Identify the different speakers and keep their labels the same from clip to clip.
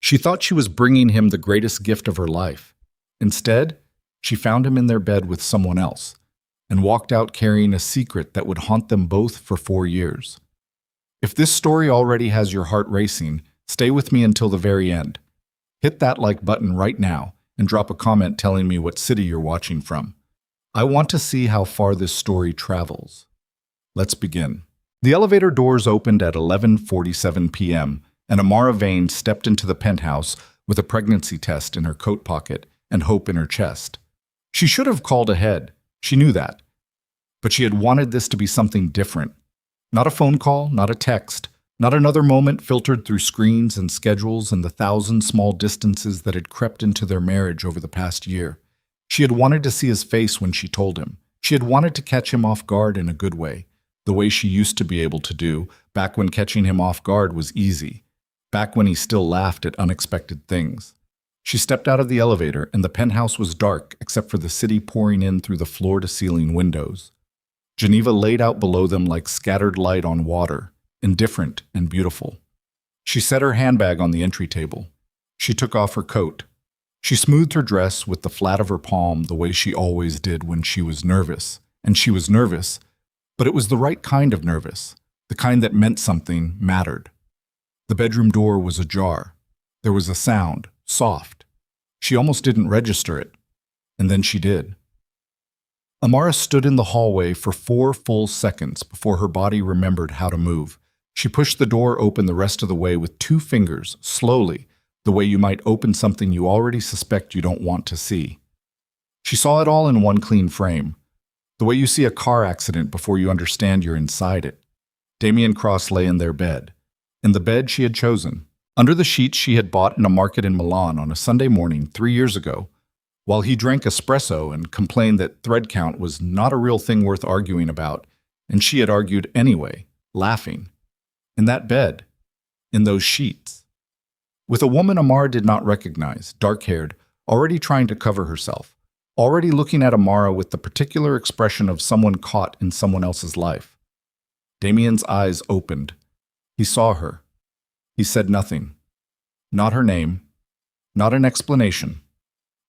Speaker 1: She thought she was bringing him the greatest gift of her life. Instead, she found him in their bed with someone else and walked out carrying a secret that would haunt them both for 4 years. If this story already has your heart racing, stay with me until the very end. Hit that like button right now and drop a comment telling me what city you're watching from. I want to see how far this story travels. Let's begin. The elevator doors opened at 11:47 p.m., and Amara Vane stepped into the penthouse with a pregnancy test in her coat pocket and hope in her chest. She should have called ahead. She knew that. But she had wanted this to be something different. Not a phone call, not a text, not another moment filtered through screens and schedules and the thousand small distances that had crept into their marriage over the past year. She had wanted to see his face when she told him. She had wanted to catch him off guard in a good way, the way she used to be able to do, back when catching him off guard was easy, back when he still laughed at unexpected things. She stepped out of the elevator, and the penthouse was dark except for the city pouring in through the floor-to-ceiling windows. Geneva laid out below them like scattered light on water, indifferent and beautiful. She set her handbag on the entry table. She took off her coat. She smoothed her dress with the flat of her palm the way she always did when she was nervous. And she was nervous, but it was the right kind of nervous, the kind that meant something mattered. The bedroom door was ajar. There was a sound, soft. She almost didn't register it, and then she did. Amara stood in the hallway for 4 full seconds before her body remembered how to move. She pushed the door open the rest of the way with 2 fingers, slowly, the way you might open something you already suspect you don't want to see. She saw it all in one clean frame, the way you see a car accident before you understand you're inside it. Damien Cross lay in their bed, in the bed she had chosen, under the sheets she had bought in a market in Milan on a Sunday morning 3 years ago, while he drank espresso and complained that thread count was not a real thing worth arguing about, and she had argued anyway, laughing. In that bed, in those sheets. With a woman Amara did not recognize, dark-haired, already trying to cover herself, already looking at Amara with the particular expression of someone caught in someone else's life. Damien's eyes opened. He saw her. He said nothing. Not her name. Not an explanation.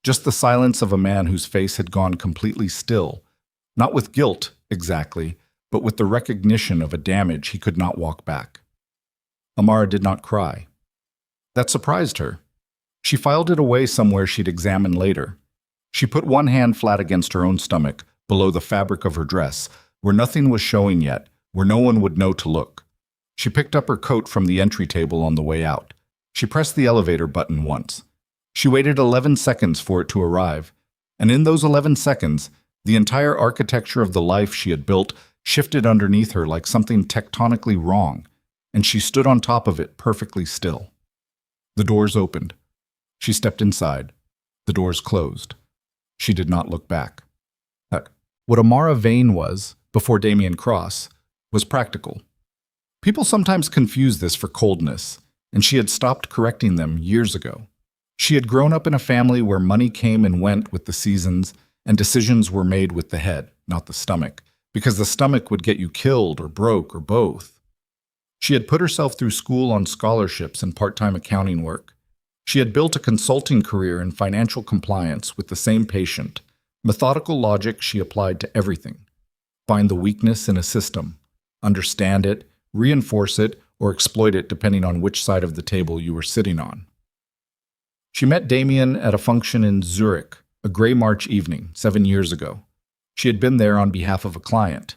Speaker 1: Just the silence of a man whose face had gone completely still, not with guilt, exactly, but with the recognition of a damage he could not walk back. Amara did not cry. That surprised her. She filed it away somewhere she'd examine later. She put one hand flat against her own stomach, below the fabric of her dress, where nothing was showing yet, where no one would know to look. She picked up her coat from the entry table on the way out. She pressed the elevator button once. She waited 11 seconds for it to arrive, and in those 11 seconds, the entire architecture of the life she had built shifted underneath her like something tectonically wrong, and she stood on top of it perfectly still. The doors opened. She stepped inside. The doors closed. She did not look back. What Amara Vane was, before Damien Cross, was practical. People sometimes confuse this for coldness, and she had stopped correcting them years ago. She had grown up in a family where money came and went with the seasons, and decisions were made with the head, not the stomach, because the stomach would get you killed or broke or both. She had put herself through school on scholarships and part-time accounting work. She had built a consulting career in financial compliance with the same patient. Methodical logic she applied to everything. Find the weakness in a system, understand it, reinforce it, or exploit it depending on which side of the table you were sitting on. She met Damien at a function in Zurich, a gray March evening, 7 years ago. She had been there on behalf of a client.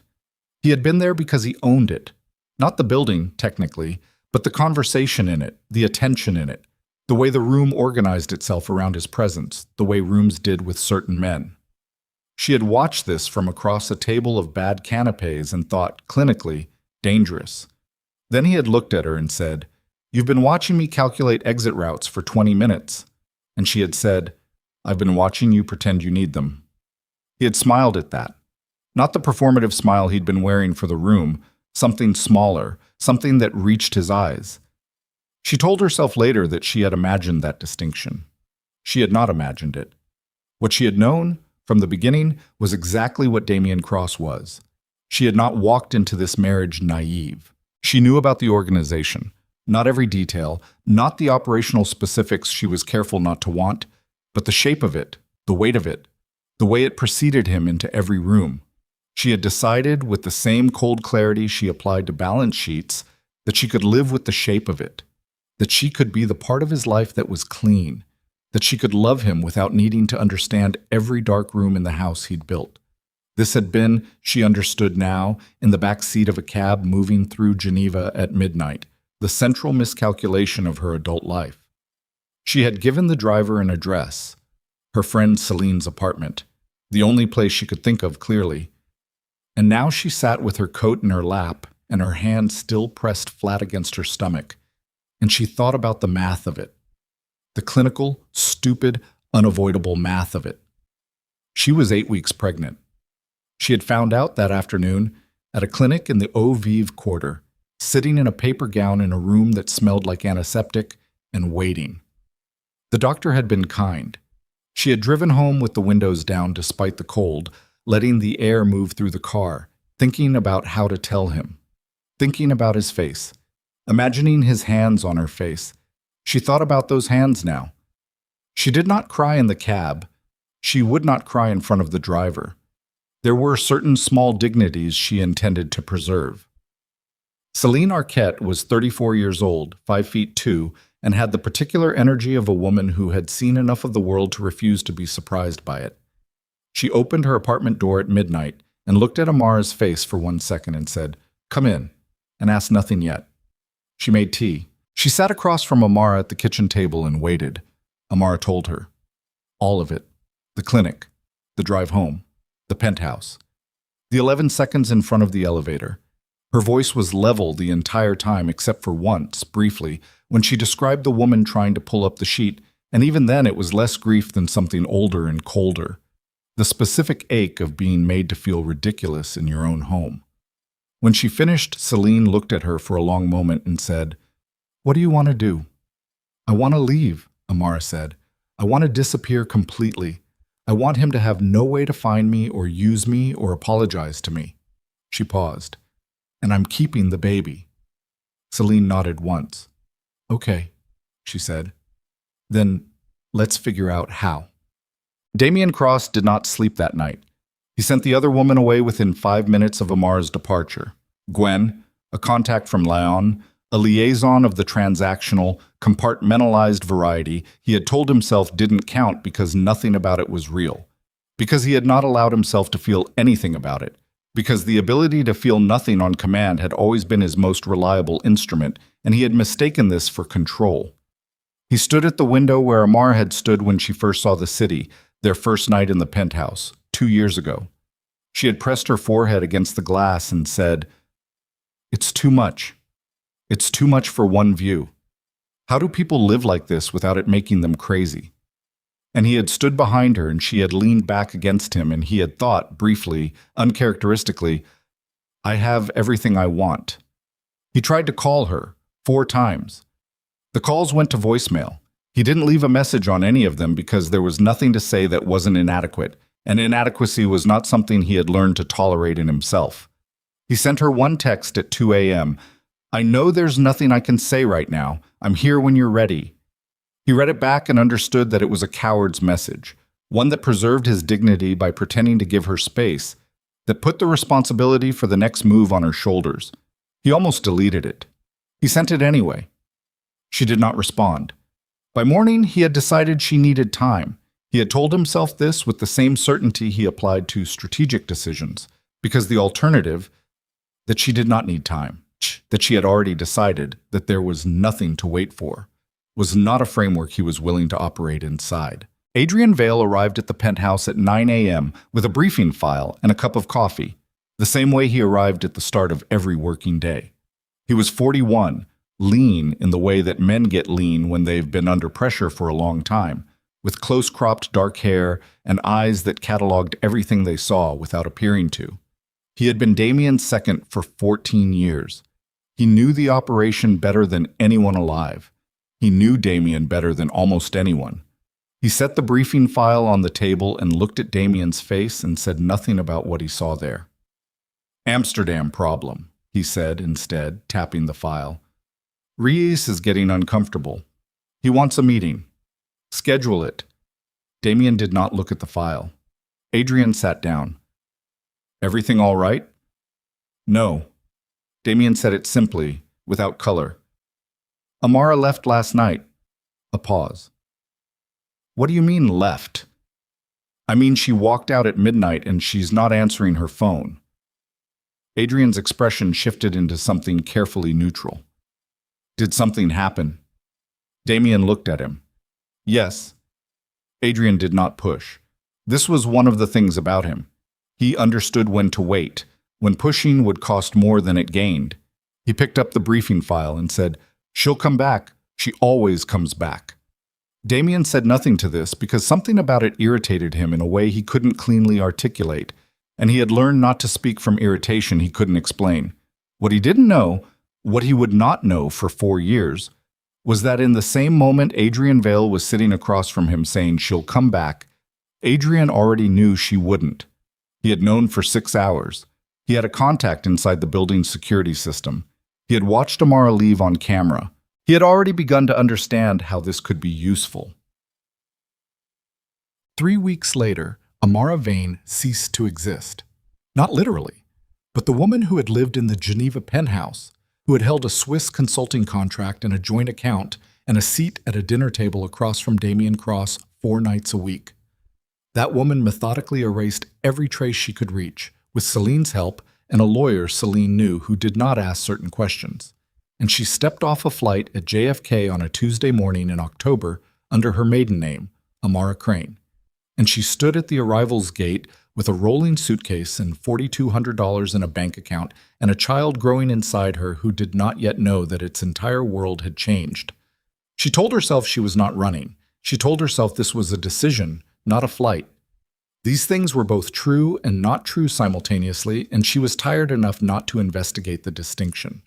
Speaker 1: He had been there because he owned it. Not the building, technically, but the conversation in it, the attention in it, the way the room organized itself around his presence, the way rooms did with certain men. She had watched this from across a table of bad canapes and thought, clinically, dangerous. Then he had looked at her and said, "You've been watching me calculate exit routes for 20 minutes. And she had said, "I've been watching you pretend you need them." He had smiled at that. Not the performative smile he'd been wearing for the room, something smaller, something that reached his eyes. She told herself later that she had imagined that distinction. She had not imagined it. What she had known from the beginning was exactly what Damien Cross was. She had not walked into this marriage naive. She knew about the organization, Not every detail, not the operational specifics she was careful not to want, but the shape of it, the weight of it, the way it preceded him into every room. She had decided, with the same cold clarity she applied to balance sheets, that she could live with the shape of it, that she could be the part of his life that was clean, that she could love him without needing to understand every dark room in the house he'd built. This had been, she understood now, in the back seat of a cab moving through Geneva at midnight, the central miscalculation of her adult life. She had given the driver an address, her friend Celine's apartment, the only place she could think of clearly. And now she sat with her coat in her lap and her hand still pressed flat against her stomach, and she thought about the math of it, the clinical, stupid, unavoidable math of it. She was 8 weeks pregnant. She had found out that afternoon at a clinic in the Eau Vive quarter, sitting in a paper gown in a room that smelled like antiseptic and waiting. The doctor had been kind. She had driven home with the windows down despite the cold, letting the air move through the car, thinking about how to tell him, thinking about his face, imagining his hands on her face. She thought about those hands now. She did not cry in the cab. She would not cry in front of the driver. There were certain small dignities she intended to preserve. Celine Arquette was 34 years old, 5'2", and had the particular energy of a woman who had seen enough of the world to refuse to be surprised by it. She opened her apartment door at midnight and looked at Amara's face for 1 second and said, "Come in," and asked nothing yet. She made tea. She sat across from Amara at the kitchen table and waited. Amara told her. All of it. The clinic. The drive home. The penthouse. The 11 seconds in front of the elevator. Her voice was level the entire time except for once, briefly, when she described the woman trying to pull up the sheet, and even then it was less grief than something older and colder. The specific ache of being made to feel ridiculous in your own home. When she finished, Celine looked at her for a long moment and said, "What do you want to do?" "I want to leave," Amara said. "I want to disappear completely. I want him to have no way to find me or use me or apologize to me." She paused. "And I'm keeping the baby." Celine nodded once. "Okay," she said. "Then let's figure out how." Damien Cross did not sleep that night. He sent the other woman away within 5 minutes of Amara's departure. Gwen, a contact from Lyon, a liaison of the transactional, compartmentalized variety he had told himself didn't count because nothing about it was real, because he had not allowed himself to feel anything about it, because the ability to feel nothing on command had always been his most reliable instrument, and he had mistaken this for control. He stood at the window where Amara had stood when she first saw the city, their first night in the penthouse, 2 years ago. She had pressed her forehead against the glass and said, "It's too much. It's too much for one view. How do people live like this without it making them crazy?" And he had stood behind her and she had leaned back against him and he had thought, briefly, uncharacteristically, "I have everything I want." He tried to call her 4 times. The calls went to voicemail. He didn't leave a message on any of them because there was nothing to say that wasn't inadequate, and inadequacy was not something he had learned to tolerate in himself. He sent her one text at 2 a.m. "I know there's nothing I can say right now. I'm here when you're ready." He read it back and understood that it was a coward's message, one that preserved his dignity by pretending to give her space, that put the responsibility for the next move on her shoulders. He almost deleted it. He sent it anyway. She did not respond. By morning, he had decided she needed time. He had told himself this with the same certainty he applied to strategic decisions, because the alternative, that she did not need time, that she had already decided that there was nothing to wait for, was not a framework he was willing to operate inside. Adrian Vale arrived at the penthouse at 9 a.m. with a briefing file and a cup of coffee, the same way he arrived at the start of every working day. He was 41, lean in the way that men get lean when they've been under pressure for a long time, with close-cropped dark hair and eyes that cataloged everything they saw without appearing to. He had been Damien's second for 14 years. He knew the operation better than anyone alive. He knew Damien better than almost anyone. He set the briefing file on the table and looked at Damien's face and said nothing about what he saw there. "Amsterdam problem," he said instead, tapping the file. Reis is getting uncomfortable. He wants a meeting. Schedule it. Damien did not look at the file. Adrian sat down. Everything all right? No. Damien said it simply, without color. Amara left last night. A pause. What do you mean left? I mean she walked out at midnight and she's not answering her phone. Adrian's expression shifted into something carefully neutral. Did something happen? Damien looked at him. Yes. Adrian did not push. This was one of the things about him. He understood when to wait, when pushing would cost more than it gained. He picked up the briefing file and said, "She'll come back. She always comes back." Damien said nothing to this because something about it irritated him in a way he couldn't cleanly articulate, and he had learned not to speak from irritation he couldn't explain. What he didn't know, what he would not know for 4 years, was that in the same moment Adrian Vale was sitting across from him saying she'll come back, Adrian already knew she wouldn't. He had known for 6 hours. He had a contact inside the building's security system. He had watched Amara leave on camera. He had already begun to understand how this could be useful. 3 weeks later, Amara Vane ceased to exist. Not literally, but the woman who had lived in the Geneva penthouse, who had held a Swiss consulting contract and a joint account and a seat at a dinner table across from Damien Cross 4 nights a week. That woman methodically erased every trace she could reach, with Celine's help and a lawyer Celine knew who did not ask certain questions. And she stepped off a flight at JFK on a Tuesday morning in October under her maiden name, Amara Crane. And she stood at the arrivals gate with a rolling suitcase and $4,200 in a bank account and a child growing inside her who did not yet know that its entire world had changed. She told herself she was not running. She told herself this was a decision, not a flight. These things were both true and not true simultaneously, and she was tired enough not to investigate the distinction.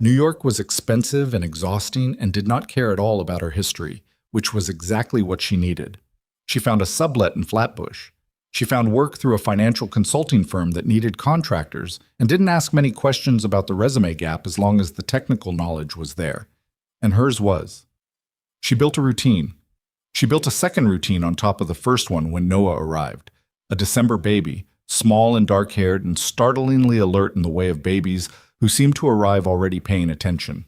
Speaker 1: New York was expensive and exhausting and did not care at all about her history, which was exactly what she needed. She found a sublet in Flatbush. She found work through a financial consulting firm that needed contractors and didn't ask many questions about the resume gap as long as the technical knowledge was there. And hers was. She built a routine. She built a second routine on top of the first one when Noah arrived. A December baby, small and dark-haired and startlingly alert in the way of babies who seemed to arrive already paying attention.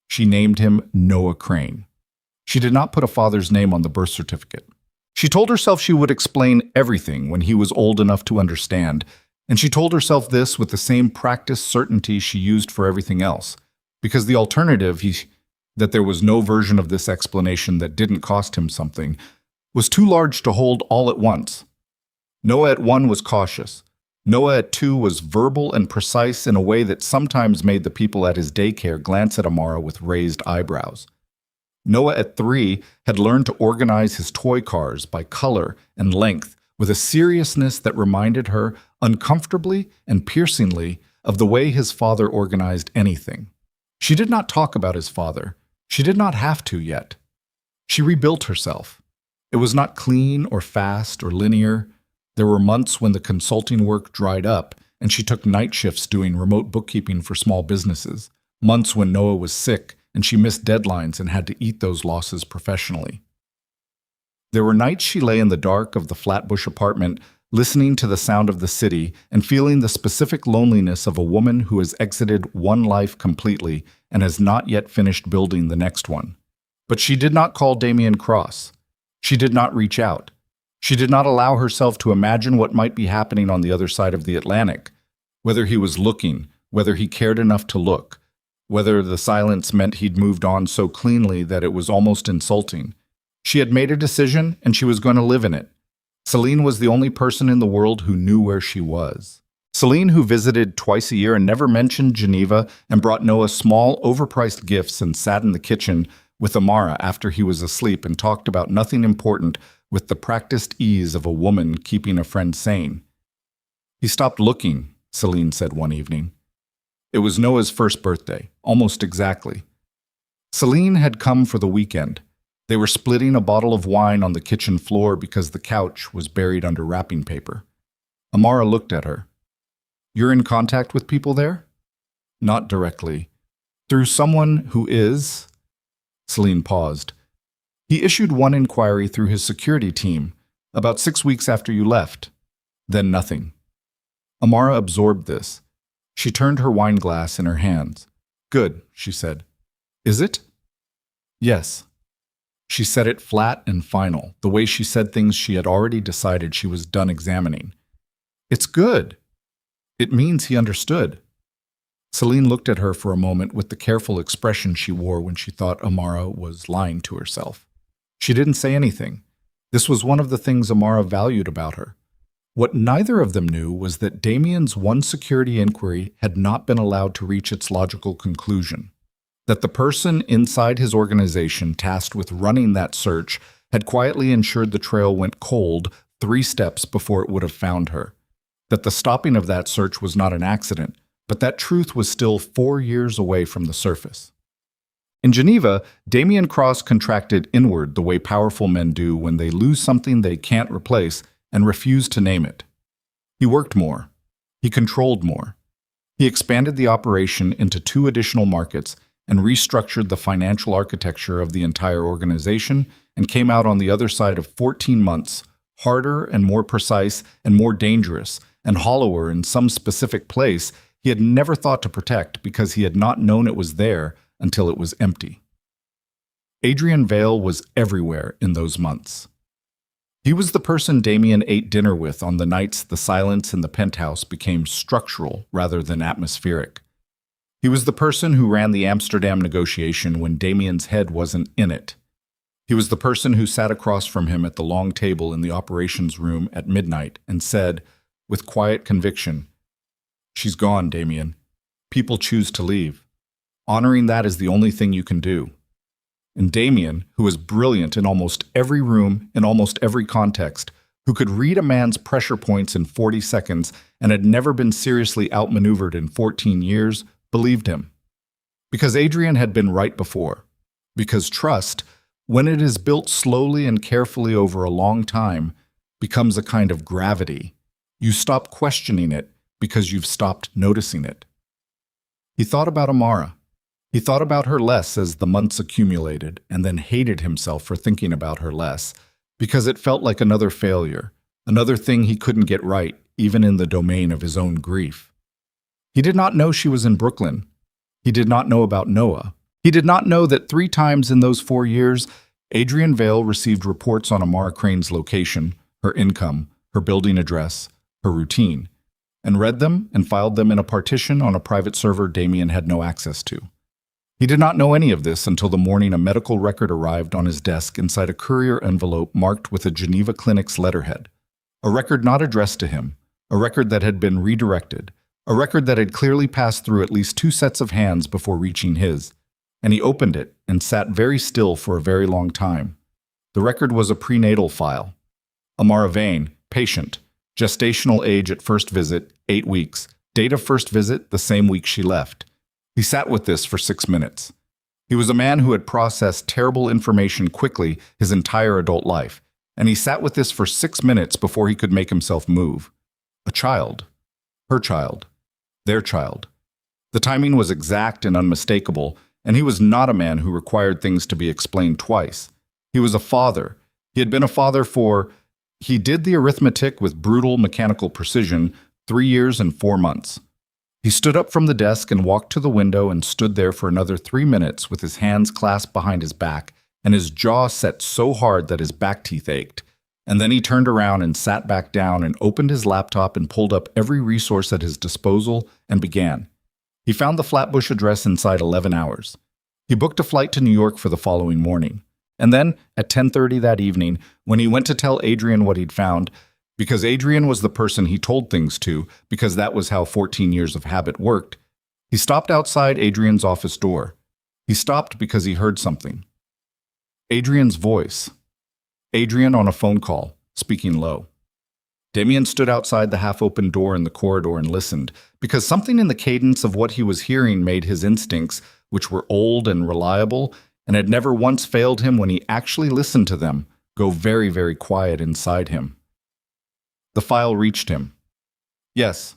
Speaker 1: She named him Noah Crane. She did not put a father's name on the birth certificate. She told herself she would explain everything when he was old enough to understand, and she told herself this with the same practiced certainty she used for everything else, because the alternative, that there was no version of this explanation that didn't cost him something, was too large to hold all at once. Noah at 1 was cautious. Noah at 2 was verbal and precise in a way that sometimes made the people at his daycare glance at Amara with raised eyebrows. Noah at 3 had learned to organize his toy cars by color and length with a seriousness that reminded her, uncomfortably and piercingly, of the way his father organized anything. She did not talk about his father. She did not have to yet. She rebuilt herself. It was not clean or fast or linear. There were months when the consulting work dried up, and she took night shifts doing remote bookkeeping for small businesses. Months when Noah was sick, and she missed deadlines and had to eat those losses professionally. There were nights she lay in the dark of the Flatbush apartment, listening to the sound of the city and feeling the specific loneliness of a woman who has exited one life completely and has not yet finished building the next one. But she did not call Damien Cross. She did not reach out. She did not allow herself to imagine what might be happening on the other side of the Atlantic, whether he was looking, whether he cared enough to look, whether the silence meant he'd moved on so cleanly that it was almost insulting. She had made a decision, and she was going to live in it. Celine was the only person in the world who knew where she was. Celine, who visited twice a year and never mentioned Geneva and brought Noah small, overpriced gifts and sat in the kitchen with Amara after he was asleep and talked about nothing important with the practiced ease of a woman keeping a friend sane. He stopped looking, Celine said one evening. It was Noah's first birthday, almost exactly. Celine had come for the weekend. They were splitting a bottle of wine on the kitchen floor because the couch was buried under wrapping paper. Amara looked at her. You're in contact with people there? Not directly. Through someone who is... Celine paused. He issued one inquiry through his security team, about 6 weeks after you left. Then nothing. Amara absorbed this. She turned her wine glass in her hands. Good, she said. Is it? Yes. She said it flat and final, the way she said things she had already decided she was done examining. It's good. It means he understood. Celine looked at her for a moment with the careful expression she wore when she thought Amara was lying to herself. She didn't say anything. This was one of the things Amara valued about her. What neither of them knew was that Damien's one security inquiry had not been allowed to reach its logical conclusion. That the person inside his organization tasked with running that search had quietly ensured the trail went cold 3 steps before it would have found her. That the stopping of that search was not an accident, but that truth was still 4 years away from the surface. In Geneva, Damien Cross contracted inward the way powerful men do when they lose something they can't replace and refuse to name it. He worked more. He controlled more. He expanded the operation into 2 additional markets and restructured the financial architecture of the entire organization and came out on the other side of 14 months, harder and more precise and more dangerous and hollower in some specific place he had never thought to protect because he had not known it was there until it was empty. Adrian Vale was everywhere in those months. He was the person Damien ate dinner with on the nights the silence in the penthouse became structural rather than atmospheric. He was the person who ran the Amsterdam negotiation when Damien's head wasn't in it. He was the person who sat across from him at the long table in the operations room at midnight and said, with quiet conviction, "She's gone, Damien. People choose to leave. Honoring that is the only thing you can do." And Damien, who was brilliant in almost every room, in almost every context, who could read a man's pressure points in 40 seconds and had never been seriously outmaneuvered in 14 years, believed him. Because Adrian had been right before. Because trust, when it is built slowly and carefully over a long time, becomes a kind of gravity. You stop questioning it because you've stopped noticing it. He thought about Amara. He thought about her less as the months accumulated, and then hated himself for thinking about her less, because it felt like another failure, another thing he couldn't get right, even in the domain of his own grief. He did not know she was in Brooklyn. He did not know about Noah. He did not know that 3 times in those 4 years, Adrian Vale received reports on Amara Crane's location, her income, her building address, her routine, and read them and filed them in a partition on a private server Damien had no access to. He did not know any of this until the morning a medical record arrived on his desk inside a courier envelope marked with a Geneva Clinic's letterhead. A record not addressed to him, a record that had been redirected, a record that had clearly passed through at least 2 sets of hands before reaching his. And he opened it and sat very still for a very long time. The record was a prenatal file. Amara Vane, patient, gestational age at first visit, 8 weeks, date of first visit, the same week she left. He sat with this for 6 minutes. He was a man who had processed terrible information quickly his entire adult life, and he sat with this for 6 minutes before he could make himself move. A child. Her child. Their child. The timing was exact and unmistakable, and he was not a man who required things to be explained twice. He was a father. He had been a father for... He did the arithmetic with brutal mechanical precision, 3 years and 4 months. He stood up from the desk and walked to the window and stood there for another 3 minutes with his hands clasped behind his back and his jaw set so hard that his back teeth ached. And then he turned around and sat back down and opened his laptop and pulled up every resource at his disposal and began. He found the Flatbush address inside 11 hours. He booked a flight to New York for the following morning. And then, at 10:30 that evening, when he went to tell Adrian what he'd found, because Adrian was the person he told things to, because that was how 14 years of habit worked, he stopped outside Adrian's office door. He stopped because he heard something. Adrian's voice. Adrian on a phone call, speaking low. Damien stood outside the half-open door in the corridor and listened, because something in the cadence of what he was hearing made his instincts, which were old and reliable, and had never once failed him when he actually listened to them, go very, very quiet inside him. The file reached him. Yes.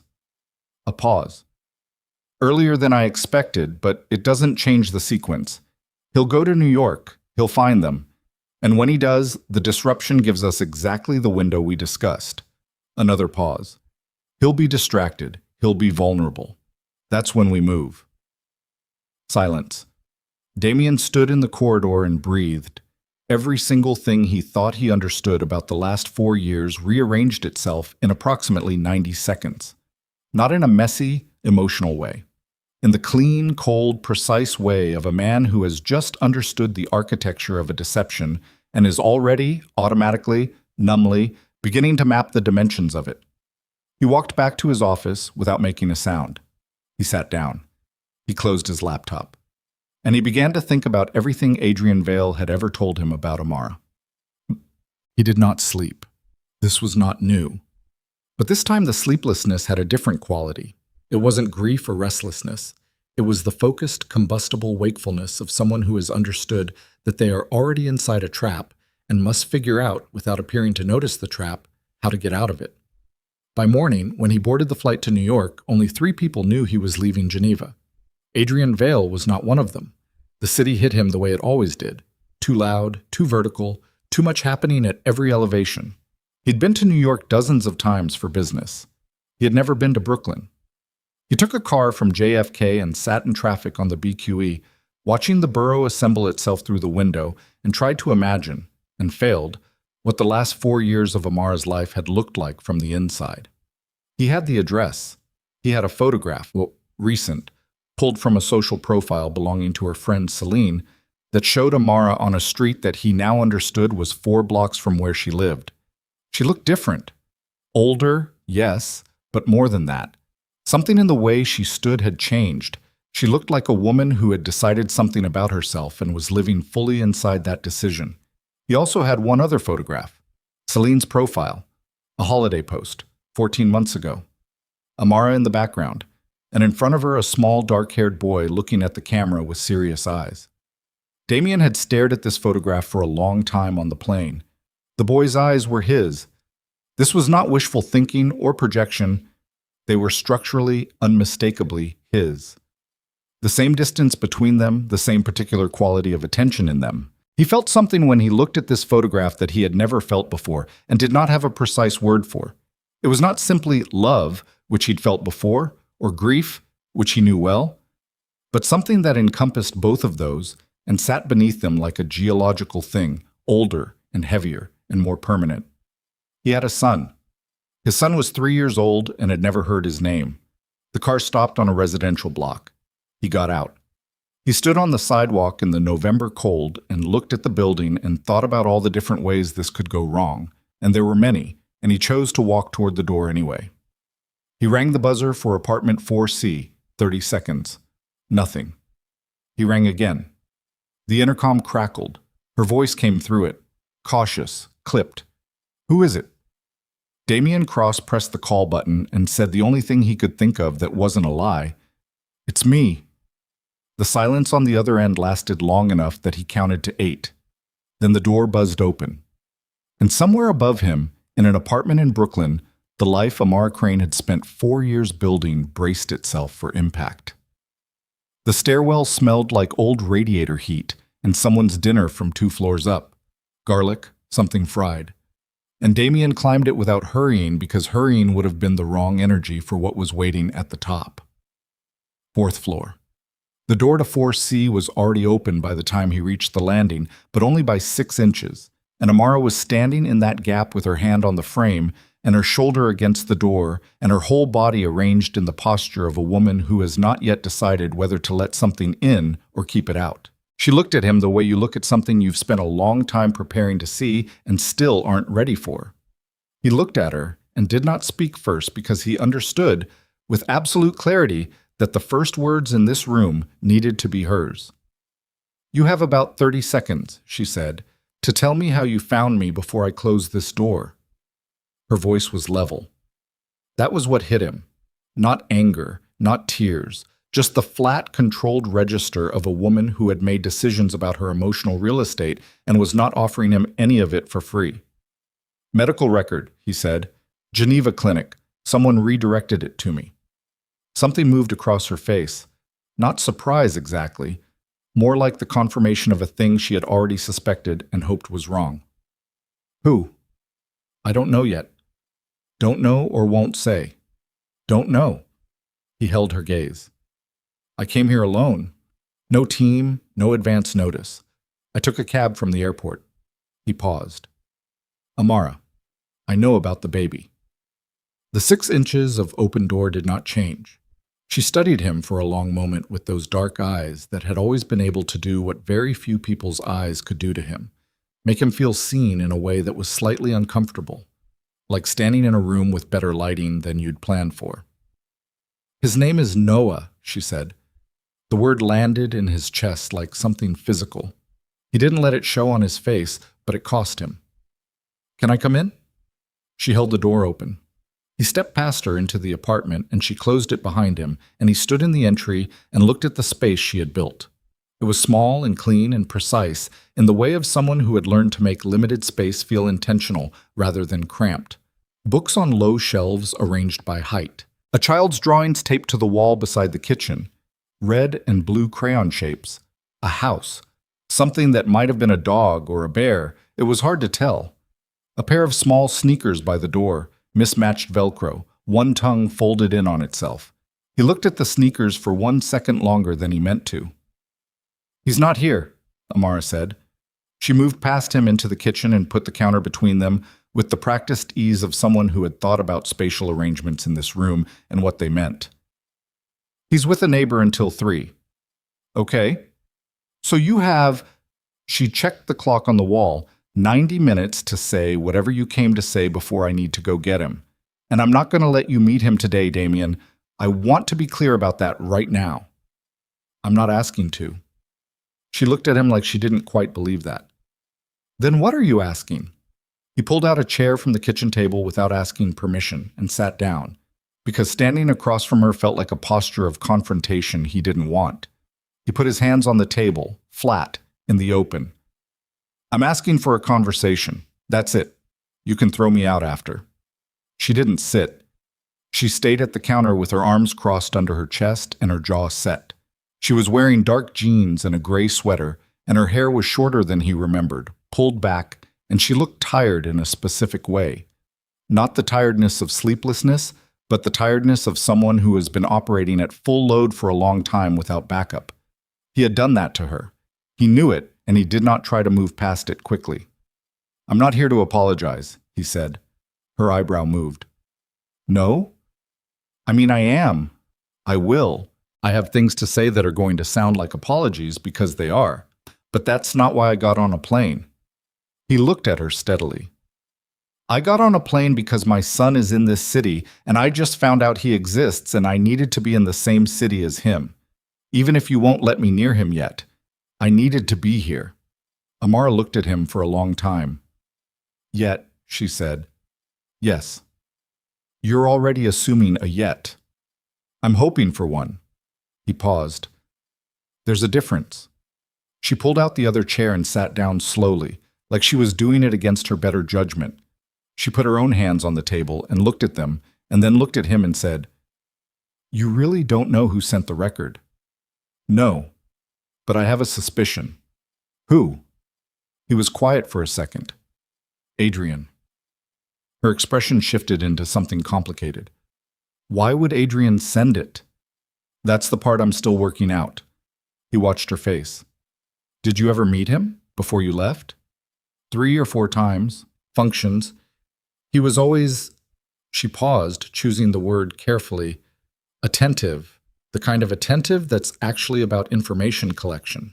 Speaker 1: A pause. Earlier than I expected, but it doesn't change the sequence. He'll go to New York. He'll find them. And when he does, the disruption gives us exactly the window we discussed. Another pause. He'll be distracted. He'll be vulnerable. That's when we move. Silence. Damien stood in the corridor and breathed. Every single thing he thought he understood about the last 4 years rearranged itself in approximately 90 seconds. Not in a messy, emotional way. In the clean, cold, precise way of a man who has just understood the architecture of a deception and is already, automatically, numbly, beginning to map the dimensions of it. He walked back to his office without making a sound. He sat down. He closed his laptop. And he began to think about everything Adrian Vale had ever told him about Amara. He did not sleep. This was not new. But this time the sleeplessness had a different quality. It wasn't grief or restlessness. It was the focused, combustible wakefulness of someone who has understood that they are already inside a trap and must figure out, without appearing to notice the trap, how to get out of it. By morning, when he boarded the flight to New York, only 3 people knew he was leaving Geneva. Adrian Vale was not one of them. The city hit him the way it always did. Too loud, too vertical, too much happening at every elevation. He'd been to New York dozens of times for business. He had never been to Brooklyn. He took a car from JFK and sat in traffic on the BQE, watching the borough assemble itself through the window, and tried to imagine, and failed, what the last 4 years of Amara's life had looked like from the inside. He had the address. He had a photograph, recent, pulled from a social profile belonging to her friend Celine, that showed Amara on a street that he now understood was 4 blocks from where she lived. She looked different. Older, yes, but more than that. Something in the way she stood had changed. She looked like a woman who had decided something about herself and was living fully inside that decision. He also had one other photograph, Celine's profile, a holiday post, 14 months ago. Amara in the background, and in front of her a small dark-haired boy looking at the camera with serious eyes. Damien had stared at this photograph for a long time on the plane. The boy's eyes were his. This was not wishful thinking or projection. They were structurally, unmistakably his. The same distance between them, the same particular quality of attention in them. He felt something when he looked at this photograph that he had never felt before and did not have a precise word for. It was not simply love, which he'd felt before, or grief, which he knew well, but something that encompassed both of those and sat beneath them like a geological thing, older and heavier and more permanent. He had a son. His son was 3 years old and had never heard his name. The car stopped on a residential block. He got out. He stood on the sidewalk in the November cold and looked at the building and thought about all the different ways this could go wrong, and there were many, and he chose to walk toward the door anyway. He rang the buzzer for apartment 4C, 30 seconds. Nothing. He rang again. The intercom crackled. Her voice came through it, cautious, clipped. "Who is it?" Damien Cross pressed the call button and said the only thing he could think of that wasn't a lie. "It's me." The silence on the other end lasted long enough that he counted to 8. Then the door buzzed open. And somewhere above him, in an apartment in Brooklyn, the life Amara Crane had spent 4 years building braced itself for impact. The stairwell smelled like old radiator heat and someone's dinner from 2 floors up. Garlic, something fried. And Damien climbed it without hurrying because hurrying would have been the wrong energy for what was waiting at the top. 4th floor. The door to 4C was already open by the time he reached the landing, but only by 6 inches, and Amara was standing in that gap with her hand on the frame and her shoulder against the door and her whole body arranged in the posture of a woman who has not yet decided whether to let something in or keep it out. She looked at him the way you look at something you've spent a long time preparing to see and still aren't ready for. He looked at her and did not speak first because he understood, with absolute clarity, that the first words in this room needed to be hers. "You have about 30 seconds, she said, to tell me how you found me before I close this door." Her voice was level. That was what hit him. Not anger, not tears, just the flat, controlled register of a woman who had made decisions about her emotional real estate and was not offering him any of it for free. "Medical record," he said. "Geneva Clinic. Someone redirected it to me." Something moved across her face. Not surprise exactly, more like the confirmation of a thing she had already suspected and hoped was wrong. Who? I don't know yet. Don't know or won't say. Don't know. He held her gaze. I came here alone. No team, no advance notice. I took a cab from the airport. He paused. Amara, I know about the baby. The 6 inches of open door did not change. She studied him for a long moment with those dark eyes that had always been able to do what very few people's eyes could do to him, make him feel seen in a way that was slightly uncomfortable, like standing in a room with better lighting than you'd planned for. His name is Noah, she said. The word landed in his chest like something physical. He didn't let it show on his face, but it cost him. Can I come in? She held the door open. He stepped past her into the apartment, and she closed it behind him, and he stood in the entry and looked at the space she had built. It was small and clean and precise, in the way of someone who had learned to make limited space feel intentional rather than cramped. Books on low shelves arranged by height. A child's drawings taped to the wall beside the kitchen. Red and blue crayon shapes. A house. Something that might have been a dog or a bear. It was hard to tell. A pair of small sneakers by the door. Mismatched Velcro, one tongue folded in on itself. He looked at the sneakers for 1 second longer than he meant to. He's not here, Amara said. She moved past him into the kitchen and put the counter between them with the practiced ease of someone who had thought about spatial arrangements in this room and what they meant. He's with a neighbor until 3. Okay. So you have, she checked the clock on the wall, 90 minutes to say whatever you came to say before I need to go get him. And I'm not going to let you meet him today, Damien. I want to be clear about that right now. I'm not asking to. She looked at him like she didn't quite believe that. Then what are you asking? He pulled out a chair from the kitchen table without asking permission and sat down, because standing across from her felt like a posture of confrontation he didn't want. He put his hands on the table, flat, in the open. I'm asking for a conversation. That's it. You can throw me out after. She didn't sit. She stayed at the counter with her arms crossed under her chest and her jaw set. She was wearing dark jeans and a gray sweater, and her hair was shorter than he remembered, pulled back, and she looked tired in a specific way. Not the tiredness of sleeplessness, but the tiredness of someone who has been operating at full load for a long time without backup. He had done that to her. He knew it, and he did not try to move past it quickly. I'm not here to apologize, he said. Her eyebrow moved. No? I mean, I am. I will. I have things to say that are going to sound like apologies because they are. But that's not why I got on a plane. He looked at her steadily. I got on a plane because my son is in this city, and I just found out he exists, and I needed to be in the same city as him. Even if you won't let me near him yet. I needed to be here. Amara looked at him for a long time. Yet, she said. Yes. You're already assuming a yet. I'm hoping for one. He paused. There's a difference. She pulled out the other chair and sat down slowly, like she was doing it against her better judgment. She put her own hands on the table and looked at them, and then looked at him and said, You really don't know who sent the record? No. But I have a suspicion. Who? He was quiet for a second. Adrian. Her expression shifted into something complicated. Why would Adrian send it? That's the part I'm still working out. He watched her face. Did you ever meet him before you left? 3 or 4 times. Functions. He was always, she paused, choosing the word carefully, attentive. The kind of attentive that's actually about information collection.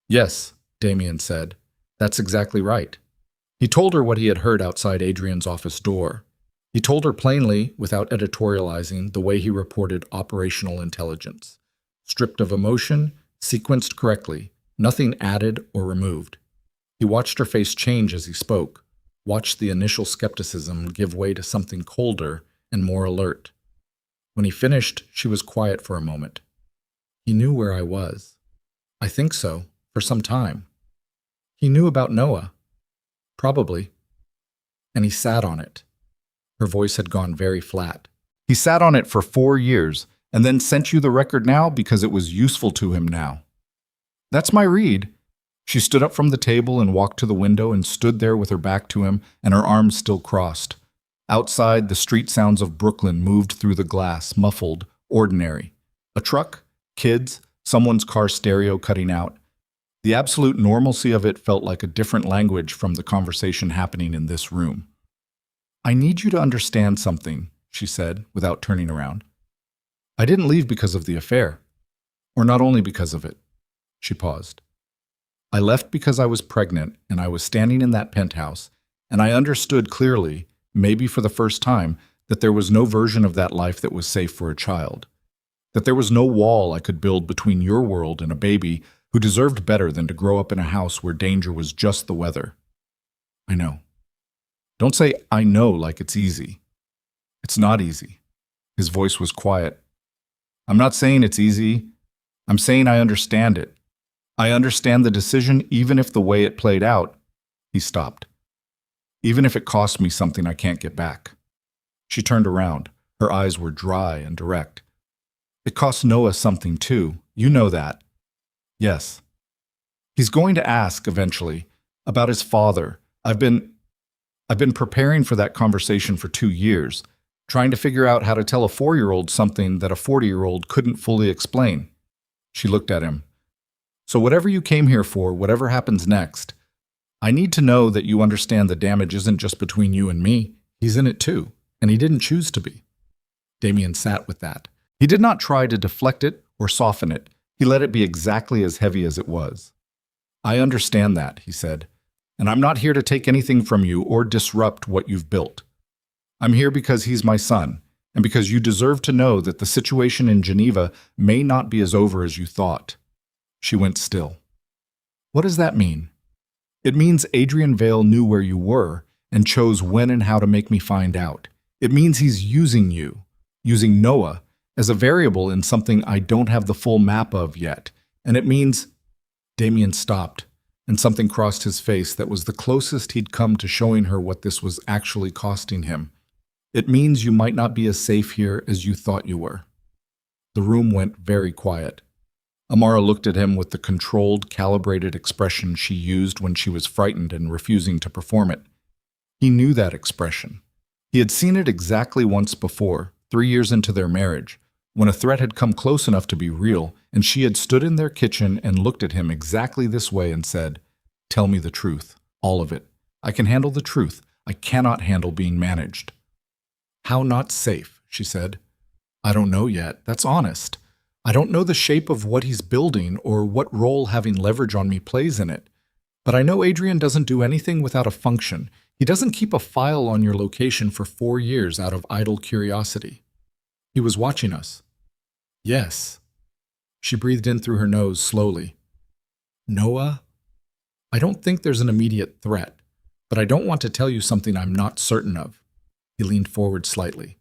Speaker 1: Yes, Damien said. That's exactly right. He told her what he had heard outside Adrian's office door. He told her plainly, without editorializing, the way he reported operational intelligence. Stripped of emotion, sequenced correctly, nothing added or removed. He watched her face change as he spoke, watched the initial skepticism give way to something colder and more alert. When he finished, she was quiet for a moment. He knew where I was. I think so, for some time. He knew about Noah. Probably. And he sat on it. Her voice had gone very flat. He sat on it for 4 years, and then sent you the record now because it was useful to him now. That's my read. She stood up from the table and walked to the window and stood there with her back to him and her arms still crossed. Outside, the street sounds of Brooklyn moved through the glass, muffled, ordinary. A truck, kids, someone's car stereo cutting out. The absolute normalcy of it felt like a different language from the conversation happening in this room. I need you to understand something, she said, without turning around. I didn't leave because of the affair. Or not only because of it. She paused. I left because I was pregnant and I was standing in that penthouse, and I understood clearly, maybe for the first time, that there was no version of that life that was safe for a child. That there was no wall I could build between your world and a baby who deserved better than to grow up in a house where danger was just the weather. I know. Don't say I know like it's easy. It's not easy. His voice was quiet. I'm not saying it's easy. I'm saying I understand it. I understand the decision even if the way it played out. He stopped. Even if it cost me something I can't get back. She turned around. Her eyes were dry and direct. It cost Noah something too. You know that. Yes. He's going to ask, eventually, about his father. I've been preparing for that conversation for 2 years, trying to figure out how to tell a 4-year-old something that a 40-year-old couldn't fully explain. She looked at him. So whatever you came here for, whatever happens next, I need to know that you understand the damage isn't just between you and me. He's in it too, and he didn't choose to be. Damien sat with that. He did not try to deflect it or soften it. He let it be exactly as heavy as it was. I understand that, he said, and I'm not here to take anything from you or disrupt what you've built. I'm here because he's my son, and because you deserve to know that the situation in Geneva may not be as over as you thought. She went still. What does that mean? It means Adrian Vale knew where you were and chose when and how to make me find out. It means he's using you, using Noah, as a variable in something I don't have the full map of yet. And it means... Damien stopped, and something crossed his face that was the closest he'd come to showing her what this was actually costing him. It means you might not be as safe here as you thought you were. The room went very quiet. Amara looked at him with the controlled, calibrated expression she used when she was frightened and refusing to perform it. He knew that expression. He had seen it exactly once before, 3 years into their marriage, when a threat had come close enough to be real, and she had stood in their kitchen and looked at him exactly this way and said, "Tell me the truth, all of it. I can handle the truth. I cannot handle being managed." "How not safe?" she said. "I don't know yet. That's honest. I don't know the shape of what he's building or what role having leverage on me plays in it. But I know Adrian doesn't do anything without a function. He doesn't keep a file on your location for 4 years out of idle curiosity. He was watching us." "Yes." She breathed in through her nose slowly. "Noah, I don't think there's an immediate threat, but I don't want to tell you something I'm not certain of." He leaned forward slightly.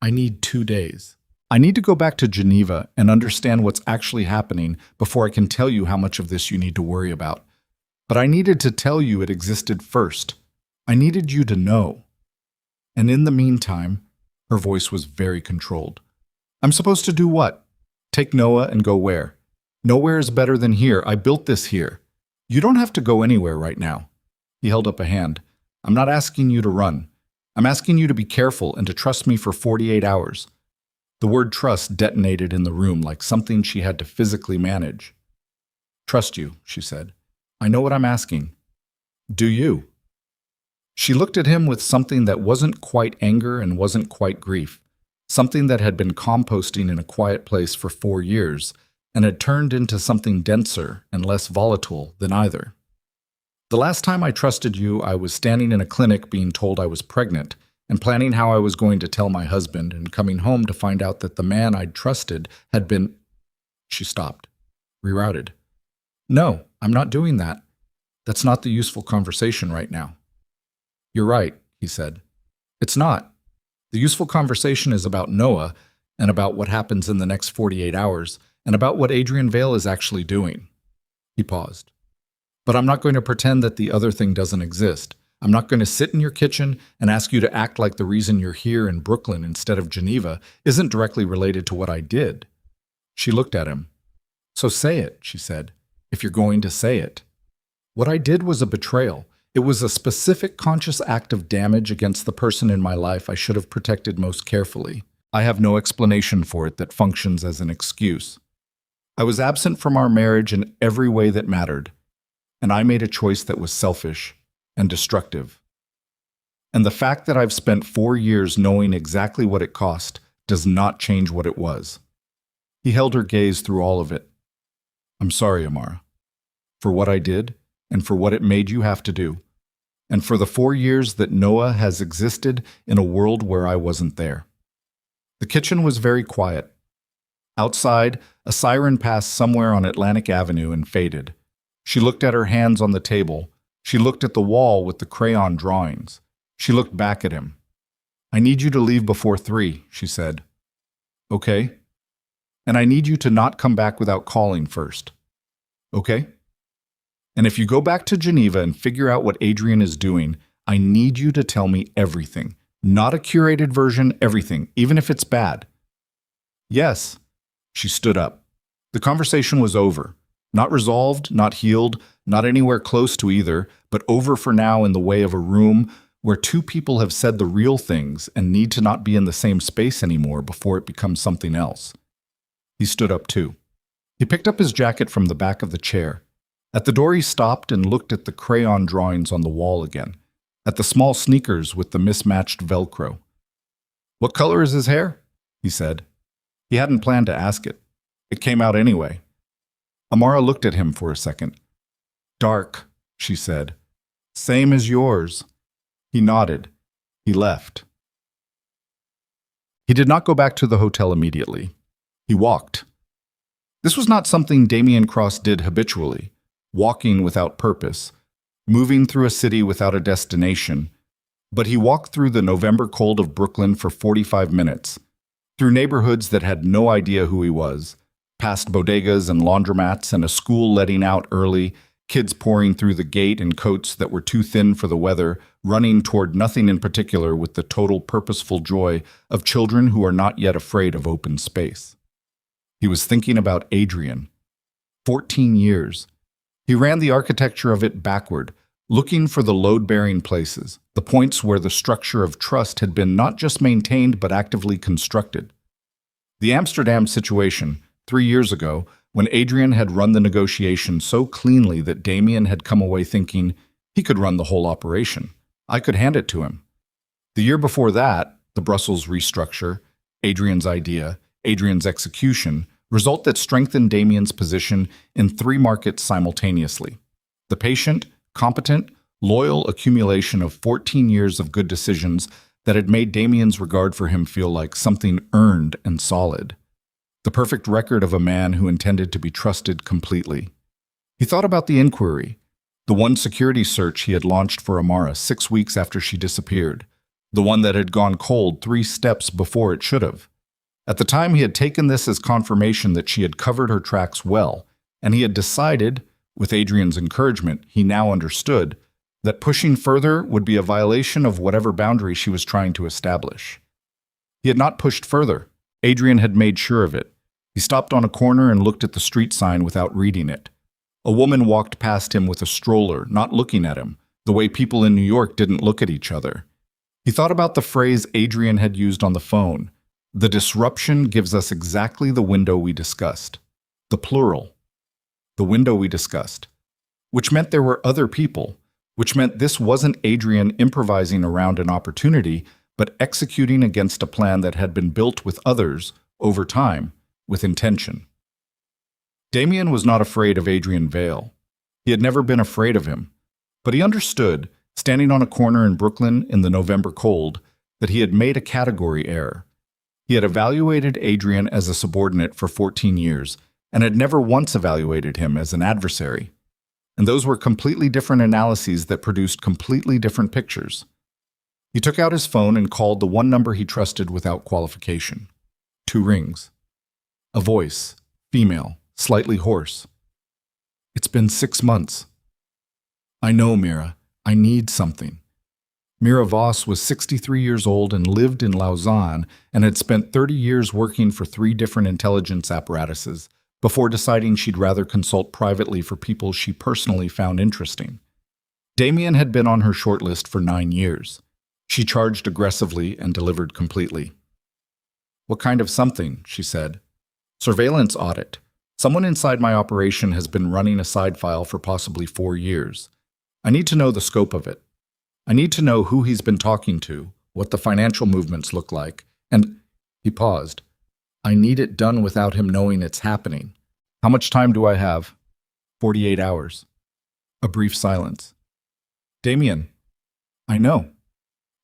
Speaker 1: "I need 2 days. I need to go back to Geneva and understand what's actually happening before I can tell you how much of this you need to worry about. But I needed to tell you it existed first. I needed you to know. And in the meantime," her voice was very controlled, "I'm supposed to do what? Take Noah and go where? Nowhere is better than here. I built this here. You don't have to go anywhere right now." He held up a hand. "I'm not asking you to run. I'm asking you to be careful and to trust me for 48 hours. The word trust detonated in the room like something she had to physically manage. "Trust you," she said. "I know what I'm asking. Do you?" She looked at him with something that wasn't quite anger and wasn't quite grief, something that had been composting in a quiet place for 4 years and had turned into something denser and less volatile than either. "The last time I trusted you, I was standing in a clinic being told I was pregnant and planning how I was going to tell my husband and coming home to find out that the man I'd trusted had been..." She stopped, rerouted. "No, I'm not doing that. That's not the useful conversation right now." "You're right," he said. "It's not. The useful conversation is about Noah and about what happens in the next 48 hours and about what Adrian Vale is actually doing." He paused. "But I'm not going to pretend that the other thing doesn't exist. I'm not going to sit in your kitchen and ask you to act like the reason you're here in Brooklyn instead of Geneva isn't directly related to what I did. She looked at him. So say it, she said, if you're going to say it. What I did was a betrayal. It was a specific conscious act of damage against the person in my life I should have protected most carefully. I have no explanation for it that functions as an excuse. I was absent from our marriage in every way that mattered, and I made a choice that was selfish and destructive. And the fact that I've spent 4 years knowing exactly what it cost does not change what it was. He held her gaze through all of it. I'm sorry, Amara, for what I did and for what it made you have to do, and for the 4 years that Noah has existed in a world where I wasn't there. The kitchen was very quiet. Outside, a siren passed somewhere on Atlantic Avenue and faded. She looked at her hands on the table. She looked at the wall with the crayon drawings. She looked back at him. I need you to leave before 3, she said. Okay. And I need you to not come back without calling first. Okay? And if you go back to Geneva and figure out what Adrian is doing, I need you to tell me everything. Not a curated version, everything, even if it's bad. Yes. She stood up. The conversation was over. Not resolved, not healed, not anywhere close to either, but over for now in the way of a room where 2 people have said the real things and need to not be in the same space anymore before it becomes something else. He stood up too. He picked up his jacket from the back of the chair. At the door he stopped and looked at the crayon drawings on the wall again, at the small sneakers with the mismatched Velcro. What color is his hair? He said. He hadn't planned to ask it. It came out anyway. Amara looked at him for a second. Dark, she said. Same as yours. He nodded. He left. He did not go back to the hotel immediately. He walked. This was not something Damien Cross did habitually, walking without purpose, moving through a city without a destination, but he walked through the November cold of Brooklyn for 45 minutes, through neighborhoods that had no idea who he was, past bodegas and laundromats and a school letting out early, kids pouring through the gate in coats that were too thin for the weather, running toward nothing in particular with the total purposeful joy of children who are not yet afraid of open space. He was thinking about Adrian. 14 years. He ran the architecture of it backward, looking for the load-bearing places, the points where the structure of trust had been not just maintained but actively constructed. The Amsterdam situation, 3 years ago, when Adrian had run the negotiation so cleanly that Damien had come away thinking, he could run the whole operation. I could hand it to him. The year before that, the Brussels restructure, Adrian's idea, Adrian's execution, result that strengthened Damien's position in 3 markets simultaneously. The patient, competent, loyal accumulation of 14 years of good decisions that had made Damien's regard for him feel like something earned and solid. The perfect record of a man who intended to be trusted completely. He thought about the inquiry, the one security search he had launched for Amara 6 weeks after she disappeared, the one that had gone cold 3 steps before it should have. At the time, he had taken this as confirmation that she had covered her tracks well, and he had decided, with Adrian's encouragement, he now understood, that pushing further would be a violation of whatever boundary she was trying to establish. He had not pushed further. Adrian had made sure of it. He stopped on a corner and looked at the street sign without reading it. A woman walked past him with a stroller, not looking at him, the way people in New York didn't look at each other. He thought about the phrase Adrian had used on the phone. The disruption gives us exactly the window we discussed. The plural. The window we discussed. Which meant there were other people. Which meant this wasn't Adrian improvising around an opportunity, but executing against a plan that had been built with others, over time, with intention. Damien was not afraid of Adrian Vale. He had never been afraid of him. But he understood, standing on a corner in Brooklyn in the November cold, that he had made a category error. He had evaluated Adrian as a subordinate for 14 years and had never once evaluated him as an adversary. And those were completely different analyses that produced completely different pictures. He took out his phone and called the one number he trusted without qualification. 2 rings. A voice, female, slightly hoarse. It's been 6 months. I know, Mira. I need something. Mira Voss was 63 years old and lived in Lausanne and had spent 30 years working for 3 different intelligence apparatuses before deciding she'd rather consult privately for people she personally found interesting. Damien had been on her shortlist for 9 years. She charged aggressively and delivered completely. "What kind of something?" she said. "Surveillance audit. Someone inside my operation has been running a side file for possibly 4 years. I need to know the scope of it. I need to know who he's been talking to, what the financial movements look like, and—" He paused. "I need it done without him knowing it's happening. How much time do I have?" 48 hours. A brief silence. "Damien." "I know.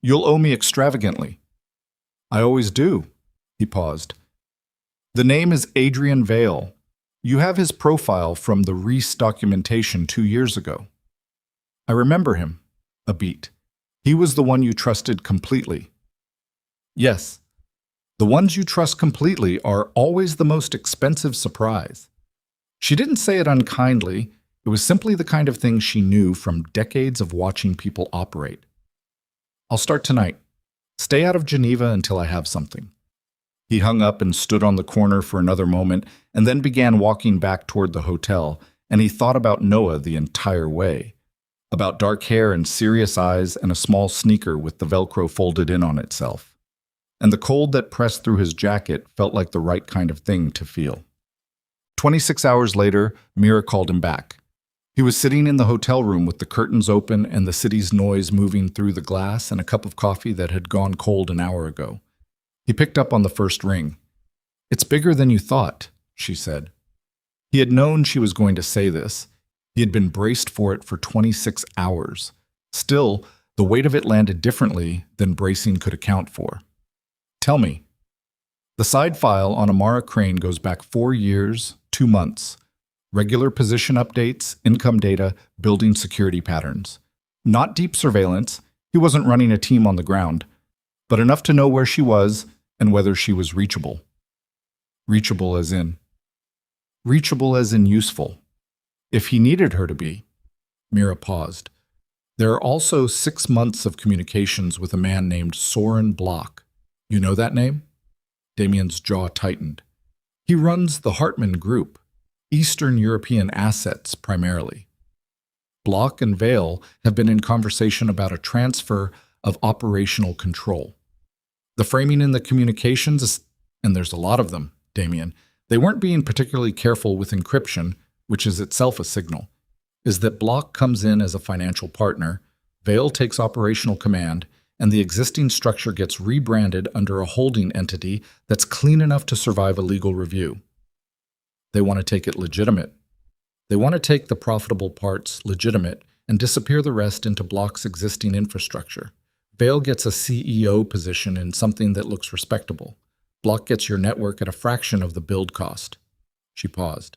Speaker 1: You'll owe me extravagantly." "I always do." He paused. "The name is Adrian Vale. You have his profile from the Reese documentation 2 years ago." "I remember him." A beat. "He was the one you trusted completely." "Yes. The ones you trust completely are always the most expensive surprise." She didn't say it unkindly. It was simply the kind of thing she knew from decades of watching people operate. "I'll start tonight. Stay out of Geneva until I have something." He hung up and stood on the corner for another moment and then began walking back toward the hotel, and he thought about Noah the entire way. About dark hair and serious eyes and a small sneaker with the Velcro folded in on itself. And the cold that pressed through his jacket felt like the right kind of thing to feel. 26 hours later, Mira called him back. He was sitting in the hotel room with the curtains open and the city's noise moving through the glass and a cup of coffee that had gone cold an hour ago. He picked up on the first ring. "It's bigger than you thought," she said. He had known she was going to say this. He had been braced for it for 26 hours. Still, the weight of it landed differently than bracing could account for. "Tell me." The side file on Amara Crane goes back 4 years, 2 months. Regular position updates, income data, building security patterns. Not deep surveillance. He wasn't running a team on the ground, but enough to know where she was and whether she was reachable. Reachable as in useful. If he needed her to be. Mira paused. There are also 6 months of communications with a man named Soren Block. You know that name? Damien's jaw tightened. He runs the Hartman Group, Eastern European assets primarily. Block and Vale have been in conversation about a transfer of operational control. The framing in the communications is, and there's a lot of them, Damien, they weren't being particularly careful with encryption, which is itself a signal, is that Block comes in as a financial partner, Vale takes operational command, and the existing structure gets rebranded under a holding entity that's clean enough to survive a legal review. They want to take it legitimate. They want to take the profitable parts legitimate and disappear the rest into Block's existing infrastructure. Vale gets a CEO position in something that looks respectable. Block gets your network at a fraction of the build cost. She paused.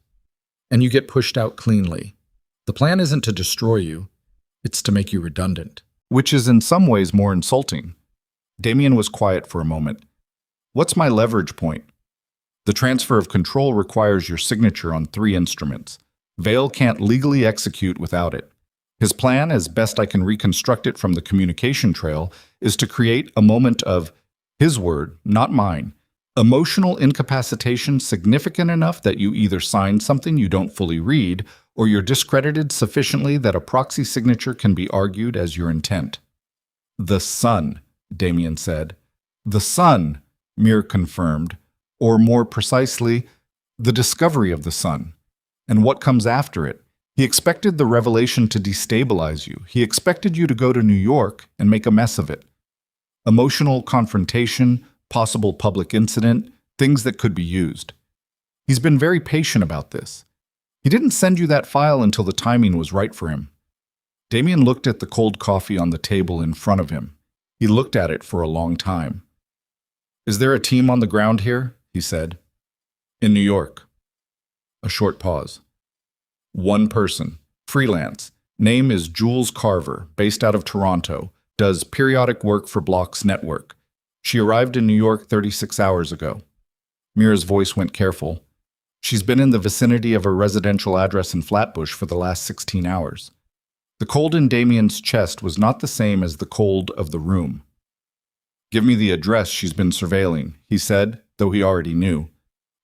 Speaker 1: And you get pushed out cleanly. The plan isn't to destroy you, it's to make you redundant, which is in some ways more insulting. Damien was quiet for a moment. What's my leverage point? The transfer of control requires your signature on 3 instruments. Vale can't legally execute without it. His plan, as best I can reconstruct it from the communication trail, is to create a moment of, his word, not mine, emotional incapacitation significant enough that you either sign something you don't fully read or you're discredited sufficiently that a proxy signature can be argued as your intent. The sun, Damien said. The sun, Mir confirmed, or more precisely, the discovery of the sun, and what comes after it. He expected the revelation to destabilize you. He expected you to go to New York and make a mess of it. Emotional confrontation, possible public incident, things that could be used. He's been very patient about this. He didn't send you that file until the timing was right for him. Damien looked at the cold coffee on the table in front of him. He looked at it for a long time. Is there a team on the ground here? He said. In New York. A short pause. 1 person, freelance. Name is Jules Carver, based out of Toronto, does periodic work for Block's network. She arrived in New York 36 hours ago. Mira's voice went careful. She's been in the vicinity of a residential address in Flatbush for the last 16 hours. The cold in Damien's chest was not the same as the cold of the room. "Give me the address she's been surveilling," he said, though he already knew.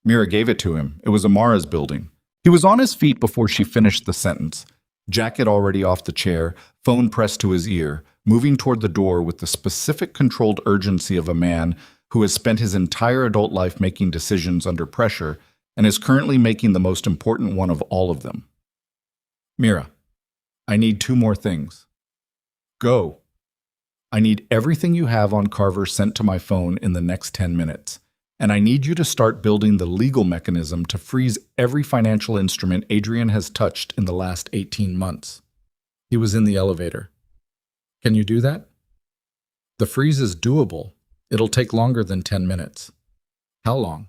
Speaker 1: Mira gave it to him. It was Amara's building. He was on his feet before she finished the sentence, jacket already off the chair, phone pressed to his ear, moving toward the door with the specific controlled urgency of a man who has spent his entire adult life making decisions under pressure and is currently making the most important one of all of them. "Mira, I need 2 more things. Go. I need everything you have on Carver sent to my phone in the next 10 minutes. And I need you to start building the legal mechanism to freeze every financial instrument Adrian has touched in the last 18 months. He was in the elevator. "Can you do that?" "The freeze is doable. It'll take longer than 10 minutes. "How long?"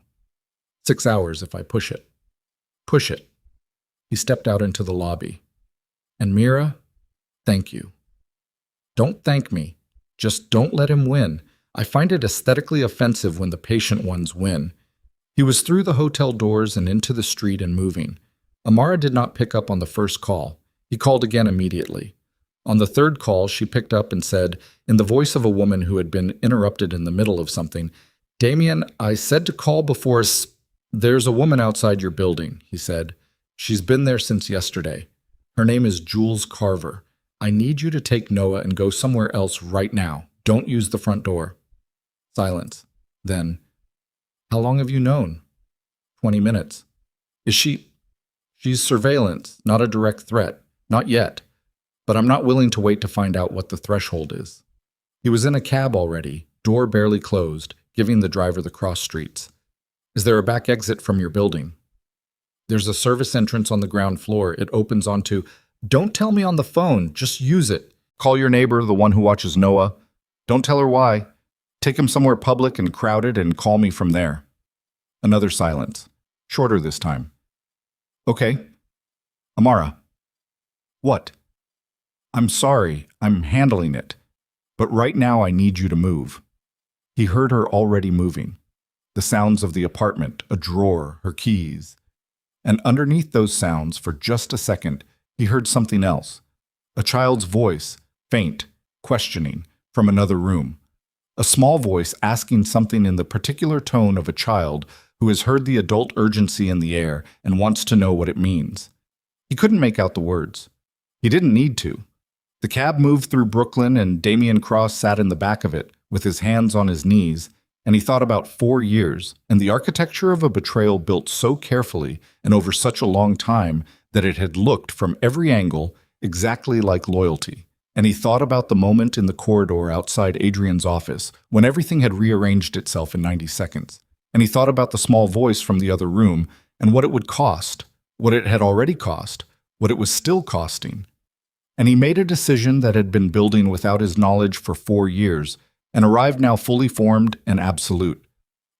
Speaker 1: 6 hours if I push it." "Push it." He stepped out into the lobby. "And Mira, thank you." "Don't thank me. Just don't let him win. I find it aesthetically offensive when the patient ones win." He was through the hotel doors and into the street and moving. Amara did not pick up on the first call. He called again immediately. On the third call, she picked up and said, in the voice of a woman who had been interrupted in the middle of something, "Damien, I said to call before There's a woman outside your building," he said. "She's been there since yesterday. Her name is Jules Carver. I need you to take Noah and go somewhere else right now. Don't use the front door." Silence. Then, "How long have you known?" 20 minutes. "Is she—" "She's surveillance, not a direct threat. Not yet. But I'm not willing to wait to find out what the threshold is." He was in a cab already, door barely closed, giving the driver the cross streets. "Is there a back exit from your building?" "There's a service entrance on the ground floor. It opens onto—" "Don't tell me on the phone. Just use it. Call your neighbor, the one who watches Noah. Don't tell her why. Take him somewhere public and crowded and call me from there." Another silence. Shorter this time. "Okay. Amara." "What?" "I'm sorry. I'm handling it. But right now I need you to move." He heard her already moving. The sounds of the apartment, a drawer, her keys. And underneath those sounds, for just a second, he heard something else. A child's voice, faint, questioning, from another room. A small voice asking something in the particular tone of a child who has heard the adult urgency in the air and wants to know what it means. He couldn't make out the words. He didn't need to. The cab moved through Brooklyn and Damien Cross sat in the back of it, with his hands on his knees, and he thought about 4 years and the architecture of a betrayal built so carefully and over such a long time that it had looked from every angle exactly like loyalty. And he thought about the moment in the corridor outside Adrian's office when everything had rearranged itself in 90 seconds. And he thought about the small voice from the other room and what it would cost, what it had already cost, what it was still costing. And he made a decision that had been building without his knowledge for 4 years and arrived now fully formed and absolute.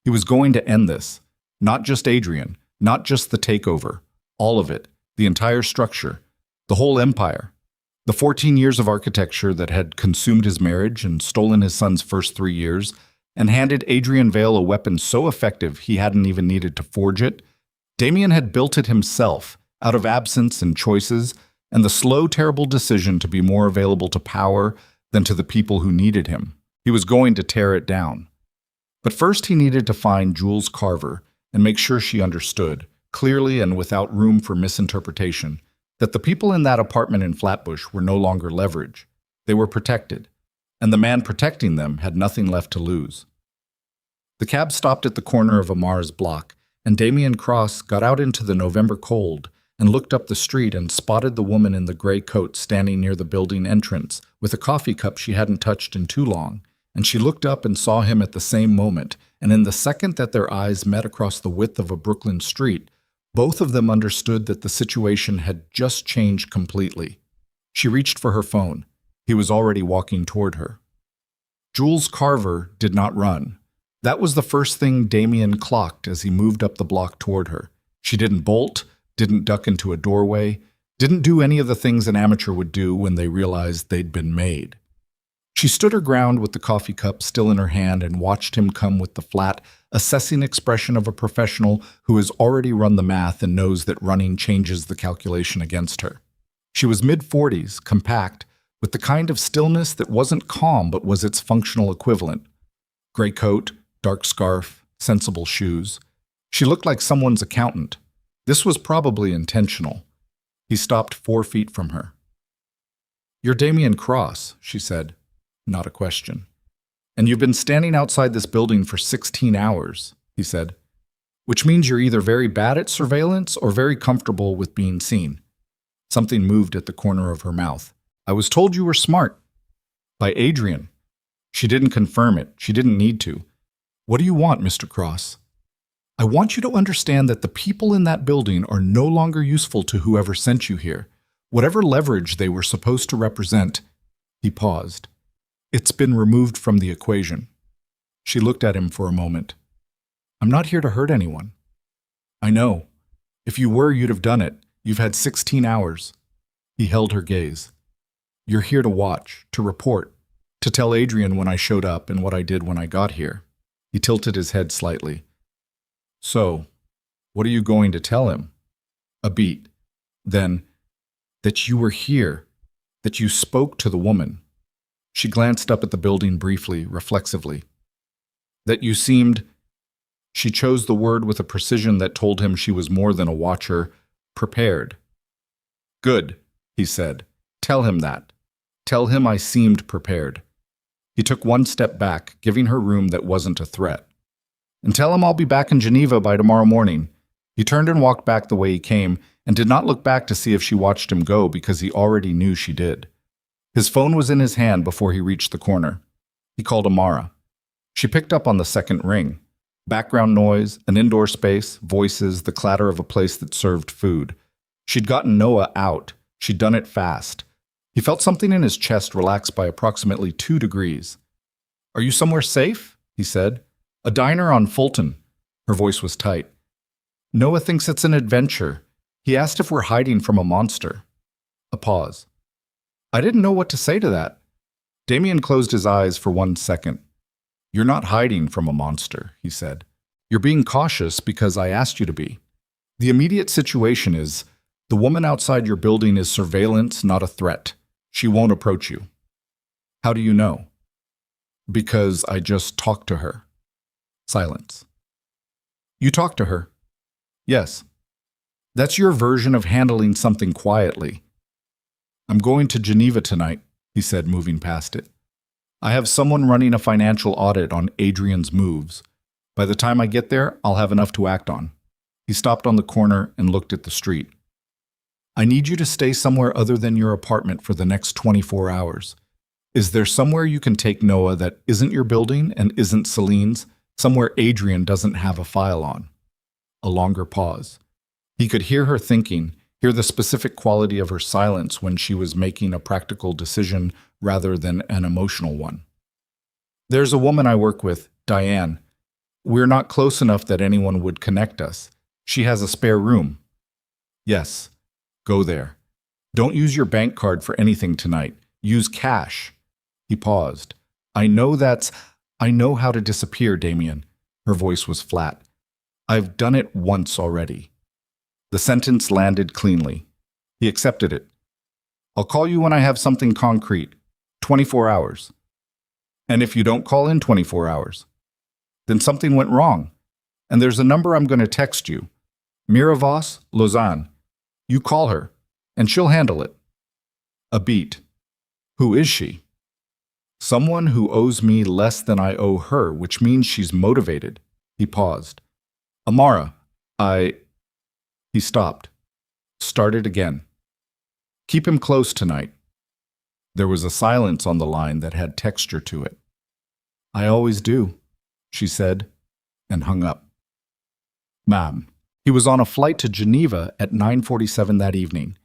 Speaker 1: He was going to end this. Not just Adrian, not just the takeover, all of it, the entire structure, the whole empire. The 14 years of architecture that had consumed his marriage and stolen his son's first 3 years, and handed Adrian Vale a weapon so effective he hadn't even needed to forge it. Damien had built it himself, out of absence and choices, and the slow, terrible decision to be more available to power than to the people who needed him. He was going to tear it down. But first he needed to find Jules Carver and make sure she understood, clearly and without room for misinterpretation, that the people in that apartment in Flatbush were no longer leverage. They were protected, and the man protecting them had nothing left to lose. The cab stopped at the corner of Amar's block, and Damien Cross got out into the November cold and looked up the street and spotted the woman in the gray coat standing near the building entrance with a coffee cup she hadn't touched in too long. And she looked up and saw him at the same moment, and in the second that their eyes met across the width of a Brooklyn street, both of them understood that the situation had just changed completely. She reached for her phone. He was already walking toward her. Jules Carver did not run. That was the first thing Damien clocked as he moved up the block toward her. She didn't bolt, didn't duck into a doorway, didn't do any of the things an amateur would do when they realized they'd been made. She stood her ground with the coffee cup still in her hand and watched him come with the flat, assessing expression of a professional who has already run the math and knows that running changes the calculation against her. She was mid-40s, compact, with the kind of stillness that wasn't calm but was its functional equivalent. Gray coat, dark scarf, sensible shoes. She looked like someone's accountant. This was probably intentional. He stopped 4 feet from her. "You're Damien Cross," she said. Not a question. "And you've been standing outside this building for 16 hours, he said. "Which means you're either very bad at surveillance or very comfortable with being seen." Something moved at the corner of her mouth. "I was told you were smart." "By Adrian." She didn't confirm it. She didn't need to. "What do you want, Mr. Cross?" "I want you to understand that the people in that building are no longer useful to whoever sent you here. Whatever leverage they were supposed to represent." He paused. "It's been removed from the equation." She looked at him for a moment. "I'm not here to hurt anyone." "I know. If you were, you'd have done it. You've had 16 hours. He held her gaze. "You're here to watch, to report, to tell Adrian when I showed up and what I did when I got here." He tilted his head slightly. "So, what are you going to tell him?" A beat. Then, "That you were here, that you spoke to the woman." She glanced up at the building briefly, reflexively. "That you seemed—" She chose the word with a precision that told him she was more than a watcher, prepared. "Good," he said. "Tell him that. Tell him I seemed prepared." He took 1 step back, giving her room that wasn't a threat. "And tell him I'll be back in Geneva by tomorrow morning." He turned and walked back the way he came, and did not look back to see if she watched him go because he already knew she did. His phone was in his hand before he reached the corner. He called Amara. She picked up on the second ring. Background noise, an indoor space, voices, the clatter of a place that served food. She'd gotten Noah out. She'd done it fast. He felt something in his chest relax by approximately 2 degrees. "Are you somewhere safe?" he said. "A diner on Fulton." Her voice was tight. "Noah thinks it's an adventure. He asked if we're hiding from a monster." A pause. I didn't know what to say to that. Damien closed his eyes for 1 second. "You're not hiding from a monster," he said. "You're being cautious because I asked you to be. The immediate situation is, the woman outside your building is surveillance, not a threat. She won't approach you." "How do you know?" "Because I just talked to her." Silence. "You talked to her?" "Yes." "That's your version of handling something quietly." "I'm going to Geneva tonight," he said, moving past it. "I have someone running a financial audit on Adrian's moves. By the time I get there, I'll have enough to act on." He stopped on the corner and looked at the street. "I need you to stay somewhere other than your apartment for the next 24 hours. Is there somewhere you can take Noah that isn't your building and isn't Celine's, somewhere Adrian doesn't have a file on?" A longer pause. He could hear her thinking, hear the specific quality of her silence when she was making a practical decision rather than an emotional one. "There's a woman I work with, Diane. We're not close enough that anyone would connect us. She has a spare room." "Yes. Go there. Don't use your bank card for anything tonight. Use cash." He paused. I know how to disappear, Damien." Her voice was flat. "I've done it once already." The sentence landed cleanly. He accepted it. "I'll call you when I have something concrete. 24 hours. "And if you don't call in 24 hours? "Then something went wrong. And there's a number I'm going to text you. Miravos, Lausanne. You call her, and she'll handle it." A beat. "Who is she?" "Someone who owes me less than I owe her, which means she's motivated." He paused. "Amara, He stopped. Started again. "Keep him close tonight." There was a silence on the line that had texture to it. "I always do," she said, and hung up. Ma'am. He was on a flight to Geneva at 9:47 that evening.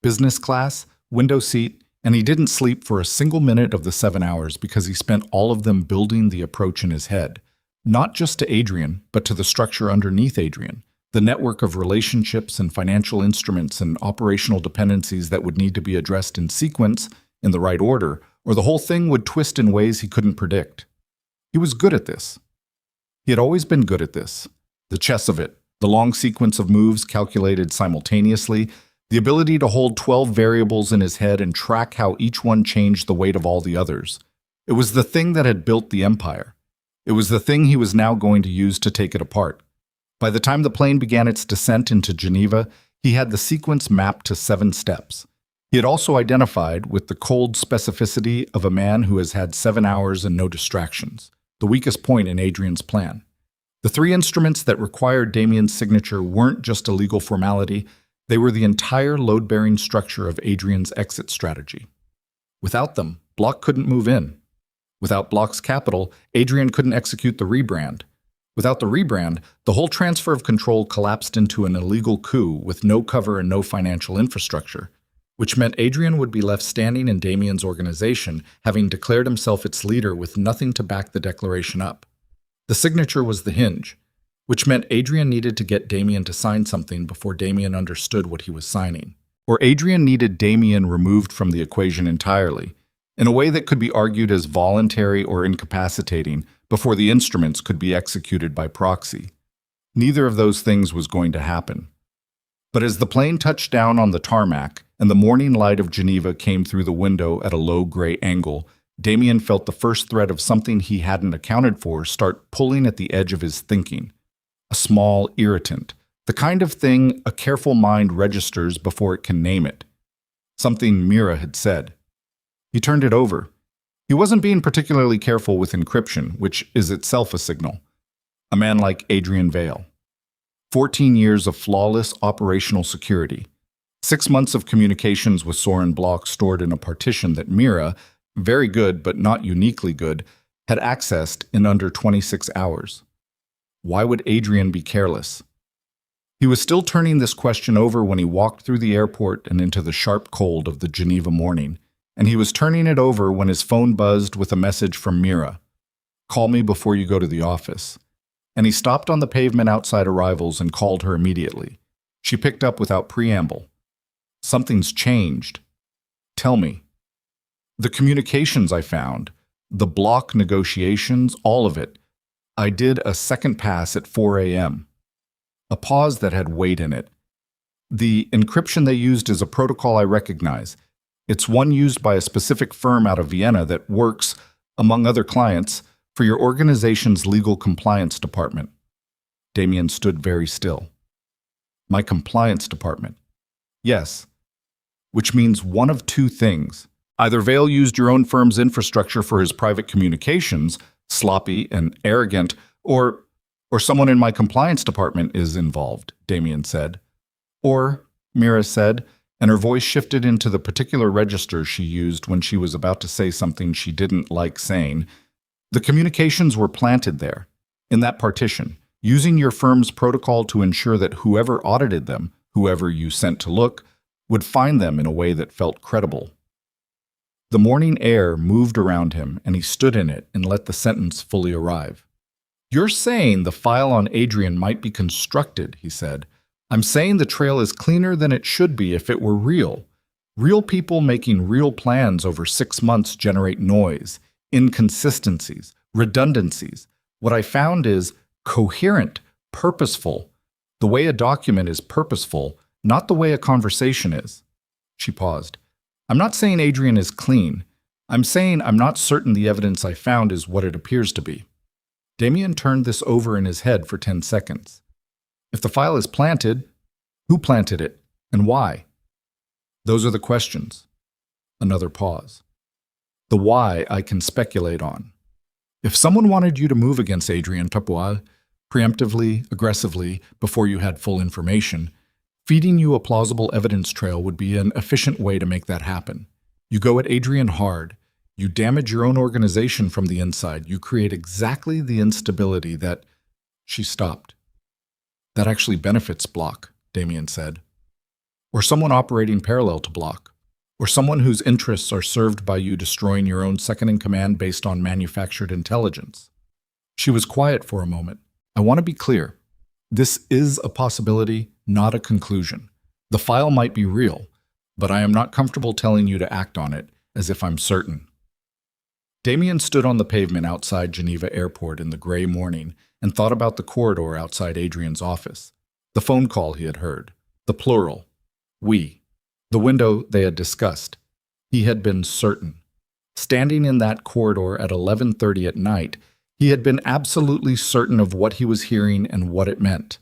Speaker 1: Business class, window seat, and he didn't sleep for a single minute of the 7 hours because he spent all of them building the approach in his head. Not just to Adrian, but to the structure underneath Adrian. The network of relationships and financial instruments and operational dependencies that would need to be addressed in sequence, in the right order, or the whole thing would twist in ways he couldn't predict. He was good at this. He had always been good at this. The chess of it, the long sequence of moves calculated simultaneously, The ability to hold 12 variables in his head and track how each one changed the weight of all the others. It was the thing that had built the empire. It was the thing he was now going to use to take it apart. By the time the plane began its descent into Geneva, he had the sequence mapped to 7 steps. He had also identified, with the cold specificity of a man who has had 7 hours and no distractions, the weakest point in Adrian's plan. The 3 instruments that required Damien's signature weren't just a legal formality, they were the entire load-bearing structure of Adrian's exit strategy. Without them, Block couldn't move in. Without Block's capital, Adrian couldn't execute the rebrand. Without the rebrand, the whole transfer of control collapsed into an illegal coup with no cover and no financial infrastructure, which meant Adrian would be left standing in Damien's organization, having declared himself its leader with nothing to back the declaration up. The signature was the hinge, which meant Adrian needed to get Damien to sign something before Damien understood what he was signing. Or Adrian needed Damien removed from the equation entirely, in a way that could be argued as voluntary or incapacitating, before the instruments could be executed by proxy. Neither of those things was going to happen. But as the plane touched down on the tarmac and the morning light of Geneva came through the window at a low gray angle, Damien felt the first thread of something he hadn't accounted for start pulling at the edge of his thinking. A small irritant, the kind of thing a careful mind registers before it can name it. Something Mira had said. He turned it over. He wasn't being particularly careful with encryption, which is itself a signal. A man like Adrian Vale. 14 years of flawless operational security. 6 months of communications with Soren Block stored in a partition that Mira, very good but not uniquely good, had accessed in under 26 hours. Why would Adrian be careless? He was still turning this question over when he walked through the airport and into the sharp cold of the Geneva morning, and he was turning it over when his phone buzzed with a message from Mira. Call me before you go to the office. And he stopped on the pavement outside Arrivals and called her immediately. She picked up without preamble. Something's changed. Tell me. The communications I found, the Block negotiations, all of it. I did a second pass at 4 a.m. A pause that had weight in it. The encryption they used is a protocol I recognize. It's one used by a specific firm out of Vienna that works, among other clients, for your organization's legal compliance department. Damien stood very still. My compliance department. Yes. Which means one of 2 things. Either Vale used your own firm's infrastructure for his private communications, sloppy and arrogant, or someone in my compliance department is involved, Damien said. Or, Mira said, and her voice shifted into the particular register she used when she was about to say something she didn't like saying. The communications were planted there, in that partition, using your firm's protocol to ensure that whoever audited them, whoever you sent to look, would find them in a way that felt credible. The morning air moved around him, and he stood in it and let the sentence fully arrive. You're saying the file on Adrian might be constructed, he said. I'm saying the trail is cleaner than it should be if it were real. Real people making real plans over 6 months generate noise, inconsistencies, redundancies. What I found is coherent, purposeful. The way a document is purposeful, not the way a conversation is. She paused. I'm not saying Adrian is clean. I'm saying I'm not certain the evidence I found is what it appears to be. Damien turned this over in his head for 10 seconds. If the file is planted, who planted it, and why? Those are the questions. Another pause. The why I can speculate on. If someone wanted you to move against Adrian Tapual, preemptively, aggressively, before you had full information, feeding you a plausible evidence trail would be an efficient way to make that happen. You go at Adrian hard. You damage your own organization from the inside. You create exactly the instability that... She stopped. That actually benefits Block, Damien said. Or someone operating parallel to Block. Or someone whose interests are served by you destroying your own second-in-command based on manufactured intelligence. She was quiet for a moment. I want to be clear. This is a possibility, not a conclusion. The file might be real, but I am not comfortable telling you to act on it as if I'm certain. Damien stood on the pavement outside Geneva Airport in the gray morning and thought about the corridor outside Adrian's office, the phone call he had heard, the plural. We. The window they had discussed. He had been certain. Standing in that corridor at 11:30 at night, he had been absolutely certain of what he was hearing and what it meant.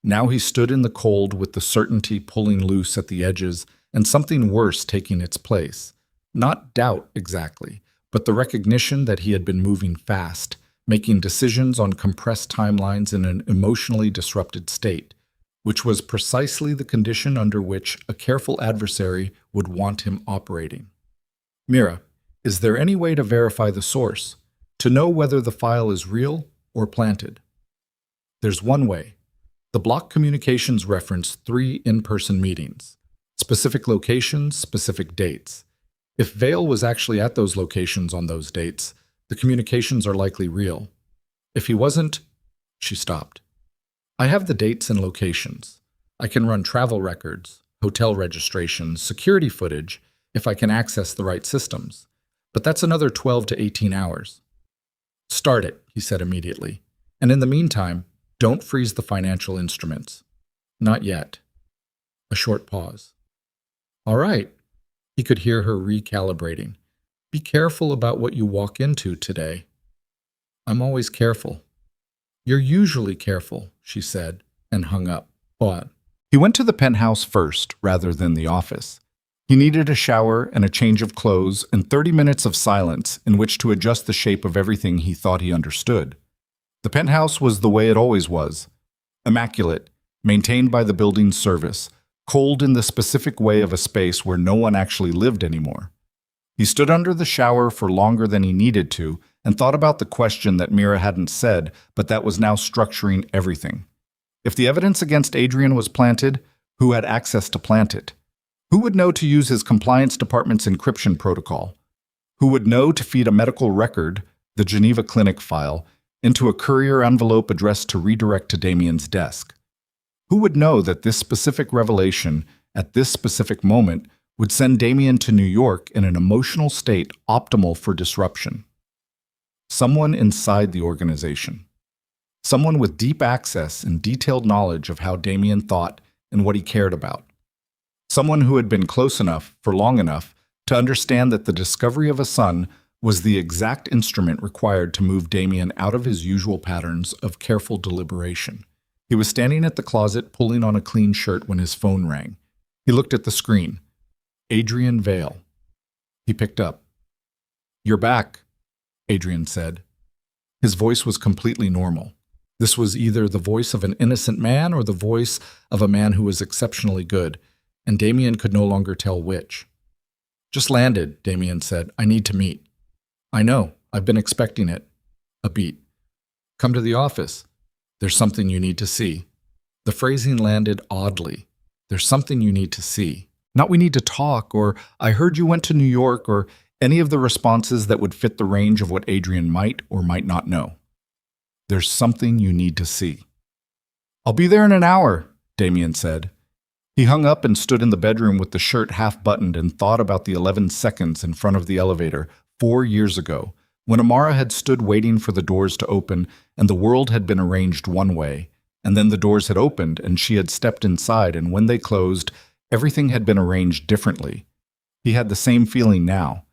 Speaker 1: Now he stood in the cold with the certainty pulling loose at the edges and something worse taking its place. Not doubt exactly, but the recognition that he had been moving fast, making decisions on compressed timelines in an emotionally disrupted state, which was precisely the condition under which a careful adversary would want him operating. Mira, is there any way to verify the source, to know whether the file is real or planted? There's one way. The block communications reference 3 in-person meetings, specific locations, specific dates. If Vale was actually at those locations on those dates, the communications are likely real. If he wasn't, she stopped. I have the dates and locations. I can run travel records, hotel registrations, security footage, if I can access the right systems. But that's another 12 to 18 hours. Start it, he said immediately. And in the meantime, don't freeze the financial instruments. Not yet. A short pause. All right. He could hear her recalibrating. Be careful about what you walk into today. I'm always careful. You're usually careful, she said, and hung up. But he went to the penthouse first, rather than the office. He needed a shower and a change of clothes and 30 minutes of silence in which to adjust the shape of everything he thought he understood. The penthouse was the way it always was. Immaculate, maintained by the building's service, cold in the specific way of a space where no one actually lived anymore. He stood under the shower for longer than he needed to and thought about the question that Mira hadn't said, but that was now structuring everything. If the evidence against Adrian was planted, who had access to plant it? Who would know to use his compliance department's encryption protocol? Who would know to feed a medical record, the Geneva Clinic file, into a courier envelope addressed to redirect to Damien's desk? Who would know that this specific revelation, at this specific moment, would send Damien to New York in an emotional state optimal for disruption? Someone inside the organization. Someone with deep access and detailed knowledge of how Damien thought and what he cared about. Someone who had been close enough for long enough to understand that the discovery of a son was the exact instrument required to move Damien out of his usual patterns of careful deliberation. He was standing at the closet pulling on a clean shirt when his phone rang. He looked at the screen. Adrian Vale. He picked up. "You're back," Adrian said. His voice was completely normal. This was either the voice of an innocent man or the voice of a man who was exceptionally good, and Damien could no longer tell which. "Just landed," Damien said. "I need to meet." "I know. I've been expecting it." A beat. "Come to the office. There's something you need to see." The phrasing landed oddly. There's something you need to see. Not "we need to talk" or "I heard you went to New York" or any of the responses that would fit the range of what Adrian might or might not know. There's something you need to see. "I'll be there in an hour," Damien said. He hung up and stood in the bedroom with the shirt half-buttoned and thought about the 11 seconds in front of the elevator 4 years ago, when Amara had stood waiting for the doors to open and the world had been arranged one way, and then the doors had opened and she had stepped inside, and when they closed, everything had been arranged differently. He had the same feeling now,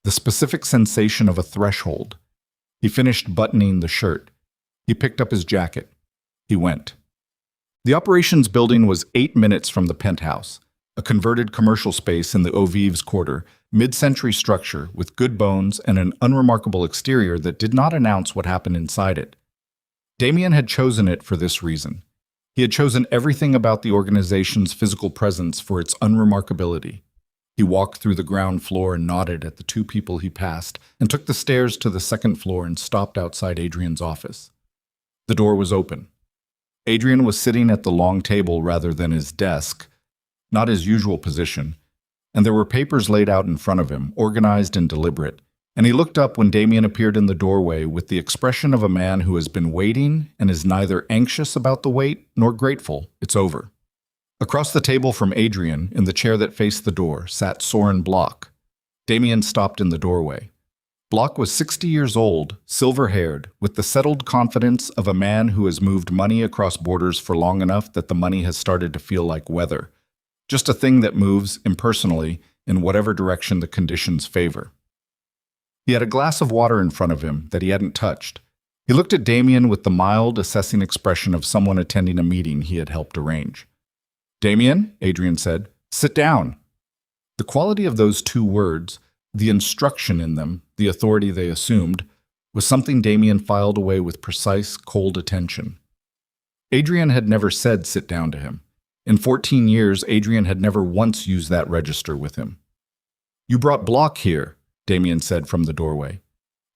Speaker 1: the specific sensation of a threshold. He finished buttoning the shirt. He picked up his jacket. He went. The operations building was 8 minutes from the penthouse, a converted commercial space in the Eaux Vives quarter, mid-century structure with good bones and an unremarkable exterior that did not announce what happened inside it. Damien had chosen it for this reason. He had chosen everything about the organization's physical presence for its unremarkability. He walked through the ground floor and nodded at the 2 people he passed and took the stairs to the second floor and stopped outside Adrian's office. The door was open. Adrian was sitting at the long table rather than his desk, not his usual position, and there were papers laid out in front of him, organized and deliberate, and he looked up when Damien appeared in the doorway with the expression of a man who has been waiting and is neither anxious about the wait nor grateful it's over. Across the table from Adrian, in the chair that faced the door, sat Soren Block. Damien stopped in the doorway. Block was 60 years old, silver-haired, with the settled confidence of a man who has moved money across borders for long enough that the money has started to feel like weather. just a thing that moves impersonally in whatever direction the conditions favor. He had a glass of water in front of him that he hadn't touched. He looked at Damien with the mild, assessing expression of someone attending a meeting he had helped arrange. "Damien," Adrian said, "sit down." The quality of those two words, the instruction in them, the authority they assumed, was something Damien filed away with precise, cold attention. Adrian had never said sit down to him. In 14 years, Adrian had never once used that register with him. "You brought Block here," Damien said from the doorway.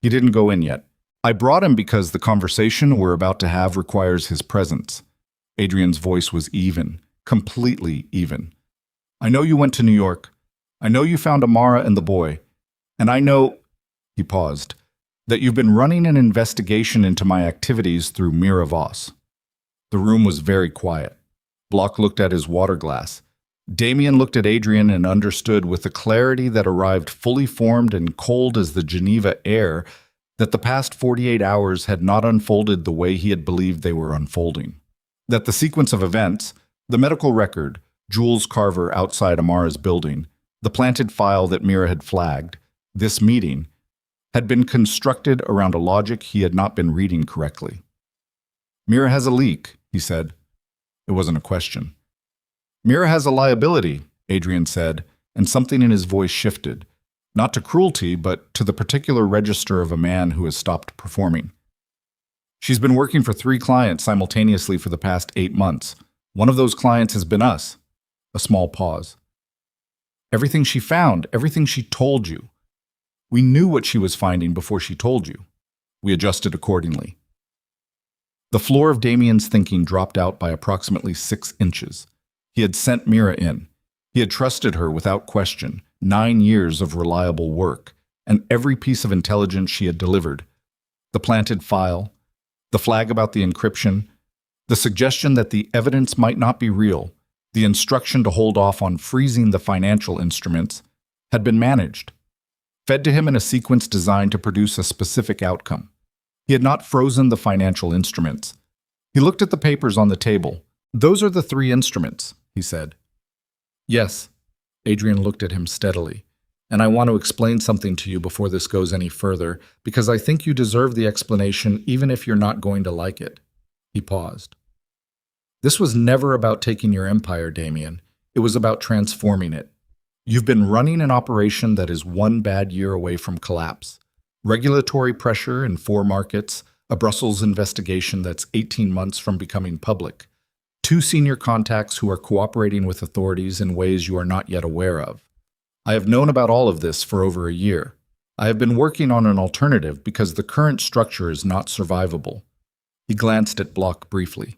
Speaker 1: He didn't go in yet. "I brought him because the conversation we're about to have requires his presence." Adrian's voice was even, completely even. "I know you went to New York. I know you found Amara and the boy. And I know," he paused, "that you've been running an investigation into my activities through Mira Voss." The room was very quiet. Block looked at his water glass. Damien looked at Adrian and understood with a clarity that arrived fully formed and cold as the Geneva air that the past 48 hours had not unfolded the way he had believed they were unfolding. That the sequence of events, the medical record, Jules Carver outside Amara's building, the planted file that Mira had flagged, this meeting, had been constructed around a logic he had not been reading correctly. "Mira has a leak," he said. It wasn't a question. "Mira has a liability," Adrian said, and something in his voice shifted, not to cruelty, but to the particular register of a man who has stopped performing. "She's been working for 3 clients simultaneously for the past 8 months. One of those clients has been us." A small pause. "Everything she found, everything she told you. We knew what she was finding before she told you. We adjusted accordingly." The floor of Damien's thinking dropped out by approximately 6 inches. He had sent Mira in. He had trusted her without question, 9 years of reliable work, and every piece of intelligence she had delivered. The planted file, the flag about the encryption, the suggestion that the evidence might not be real, the instruction to hold off on freezing the financial instruments, had been managed, fed to him in a sequence designed to produce a specific outcome. He had not frozen the financial instruments. He looked at the papers on the table. "Those are the 3 instruments," he said. "Yes." Adrian looked at him steadily. "And I want to explain something to you before this goes any further, because I think you deserve the explanation even if you're not going to like it." He paused. "This was never about taking your empire, Damien. It was about transforming it. You've been running an operation that is 1 bad year away from collapse. Regulatory pressure in 4 markets, a Brussels investigation that's 18 months from becoming public, 2 senior contacts who are cooperating with authorities in ways you are not yet aware of. I have known about all of this for over a year. I have been working on an alternative because the current structure is not survivable." He glanced at Block briefly.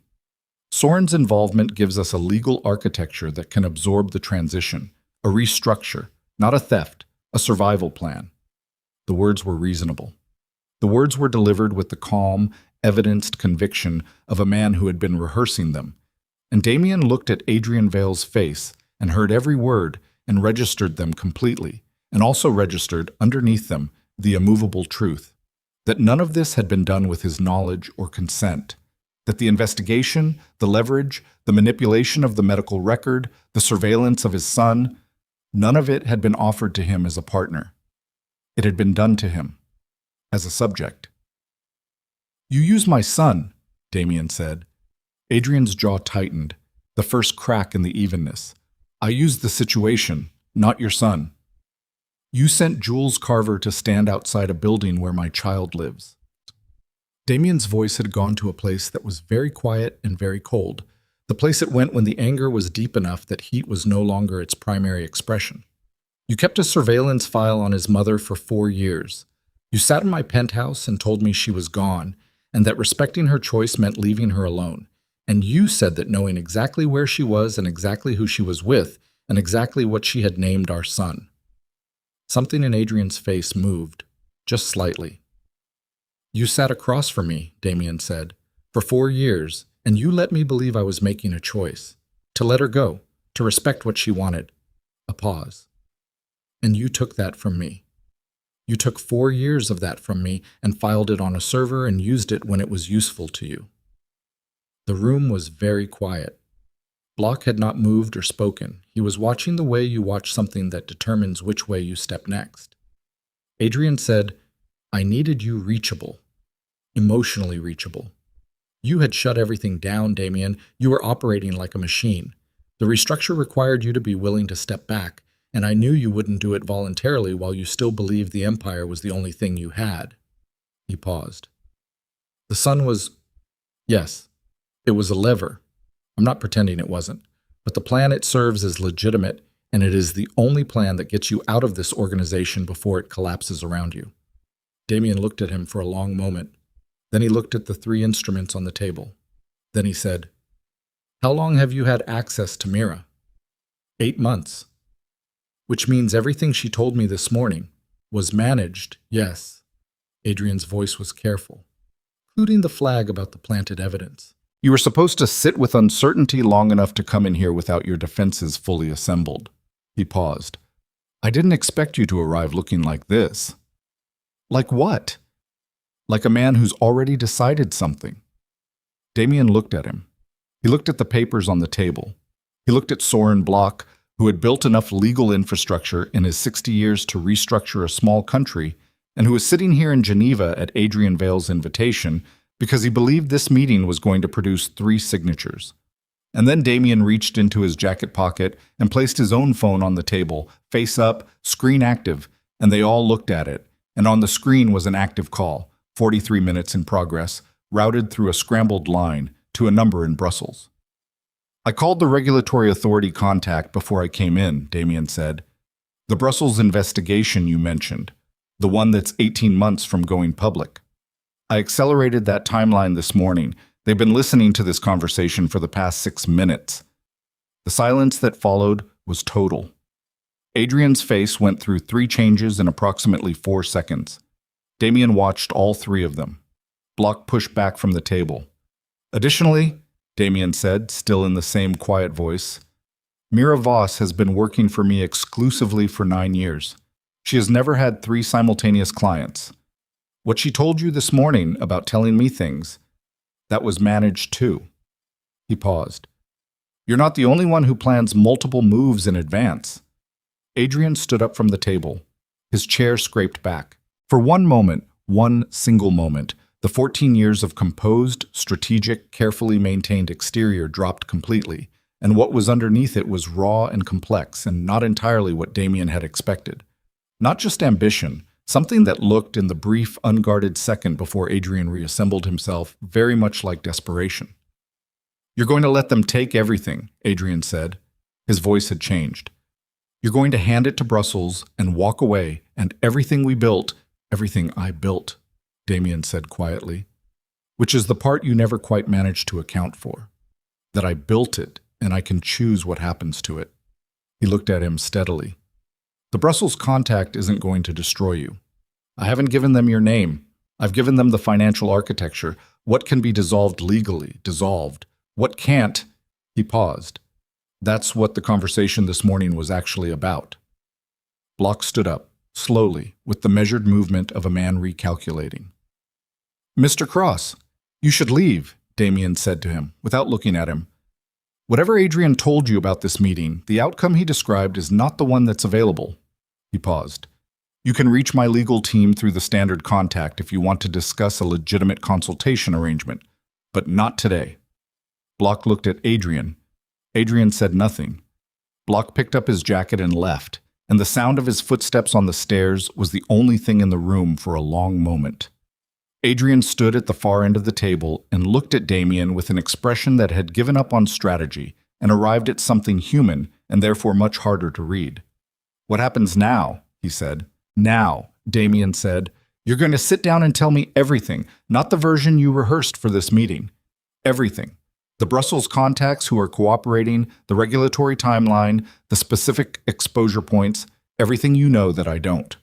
Speaker 1: "Soren's involvement gives us a legal architecture that can absorb the transition, a restructure, not a theft, a survival plan." The words were reasonable. The words were delivered with the calm, evidenced conviction of a man who had been rehearsing them. And Damien looked at Adrian Vale's face and heard every word and registered them completely, and also registered, underneath them, the immovable truth, that none of this had been done with his knowledge or consent, that the investigation, the leverage, the manipulation of the medical record, the surveillance of his son, none of it had been offered to him as a partner. It had been done to him, as a subject. "You use my son," Damien said. Adrian's jaw tightened, the first crack in the evenness. "I used the situation, not your son. You sent Jules Carver to stand outside a building where my child lives." Damien's voice had gone to a place that was very quiet and very cold, the place it went when the anger was deep enough that heat was no longer its primary expression. "You kept a surveillance file on his mother for 4 years. You sat in my penthouse and told me she was gone, and that respecting her choice meant leaving her alone. And you said that knowing exactly where she was and exactly who she was with and exactly what she had named our son." Something in Adrian's face moved, just slightly. "You sat across from me," Damien said, "for 4 years, and you let me believe I was making a choice. To let her go, to respect what she wanted." A pause. "And you took that from me. You took 4 years of that from me and filed it on a server and used it when it was useful to you." The room was very quiet. Block had not moved or spoken. He was watching the way you watch something that determines which way you step next. Adrian said, "I needed you reachable, emotionally reachable. You had shut everything down, Damien. You were operating like a machine. The restructure required you to be willing to step back, and I knew you wouldn't do it voluntarily while you still believed the Empire was the only thing you had." He paused. The sun was... Yes, it was a lever. I'm not pretending it wasn't. But the plan it serves is legitimate, and it is the only plan that gets you out of this organization before it collapses around you. Damien looked at him for a long moment. Then he looked at the 3 instruments on the table. Then he said, "How long have you had access to Mira?" 8 months. Which means everything she told me this morning was managed, yes. Adrian's voice was careful, including the flag about the planted evidence. You were supposed to sit with uncertainty long enough to come in here without your defenses fully assembled. He paused. I didn't expect you to arrive looking like this. Like what? Like a man who's already decided something. Damien looked at him. He looked at the papers on the table. He looked at Soren Block, who had built enough legal infrastructure in his 60 years to restructure a small country, and who was sitting here in Geneva at Adrian Vale's invitation because he believed this meeting was going to produce 3 signatures. And then Damien reached into his jacket pocket and placed his own phone on the table, face up, screen active, and they all looked at it. And on the screen was an active call, 43 minutes in progress, routed through a scrambled line to a number in Brussels. I called the regulatory authority contact before I came in, Damien said. The Brussels investigation you mentioned, the one that's 18 months from going public. I accelerated that timeline this morning. They've been listening to this conversation for the past 6 minutes. The silence that followed was total. Adrian's face went through 3 changes in approximately 4 seconds. Damien watched all 3 of them. Block pushed back from the table. Additionally, Damien said, still in the same quiet voice, Mira Voss has been working for me exclusively for 9 years. She has never had 3 simultaneous clients. What she told you this morning about telling me things, that was managed too. He paused. You're not the only one who plans multiple moves in advance. Adrian stood up from the table. His chair scraped back. For one moment, one single moment, the 14 years of composed, strategic, carefully maintained exterior dropped completely, and what was underneath it was raw and complex and not entirely what Damien had expected. Not just ambition, something that looked in the brief, unguarded second before Adrian reassembled himself very much like desperation. You're going to let them take everything, Adrian said. His voice had changed. You're going to hand it to Brussels and walk away, and everything we built, everything I built, Damien said quietly, which is the part you never quite managed to account for. That I built it, and I can choose what happens to it. He looked at him steadily. The Brussels contact isn't going to destroy you. I haven't given them your name. I've given them the financial architecture. What can be dissolved legally, dissolved. What can't, he paused. That's what the conversation this morning was actually about. Block stood up, slowly, with the measured movement of a man recalculating. Mr. Cross, you should leave, Damien said to him, without looking at him. Whatever Adrian told you about this meeting, the outcome he described is not the one that's available. He paused. You can reach my legal team through the standard contact if you want to discuss a legitimate consultation arrangement, but not today. Block looked at Adrian. Adrian said nothing. Block picked up his jacket and left, and the sound of his footsteps on the stairs was the only thing in the room for a long moment. Adrian stood at the far end of the table and looked at Damien with an expression that had given up on strategy and arrived at something human and therefore much harder to read. What happens now? He said. Now, Damien said, you're going to sit down and tell me everything, not the version you rehearsed for this meeting. Everything. The Brussels contacts who are cooperating, the regulatory timeline, the specific exposure points, everything you know that I don't.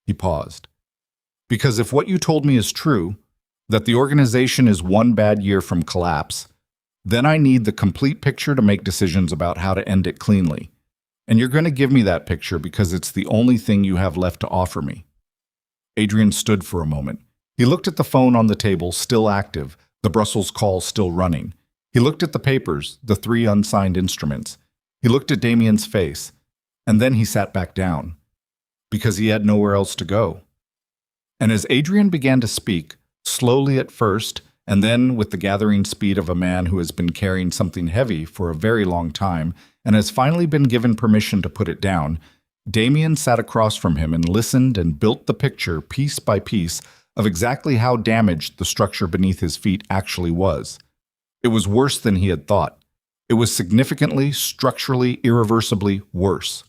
Speaker 1: He paused. Because if what you told me is true, that the organization is 1 bad year from collapse, then I need the complete picture to make decisions about how to end it cleanly. And you're going to give me that picture because it's the only thing you have left to offer me. Adrian stood for a moment. He looked at the phone on the table, still active, the Brussels call still running. He looked at the papers, the three unsigned instruments. He looked at Damien's face, and then he sat back down, because he had nowhere else to go. And as Adrian began to speak, slowly at first, and then with the gathering speed of a man who has been carrying something heavy for a very long time and has finally been given permission to put it down, Damien sat across from him and listened and built the picture piece by piece of exactly how damaged the structure beneath his feet actually was. It was worse than he had thought. It was significantly, structurally, irreversibly worse.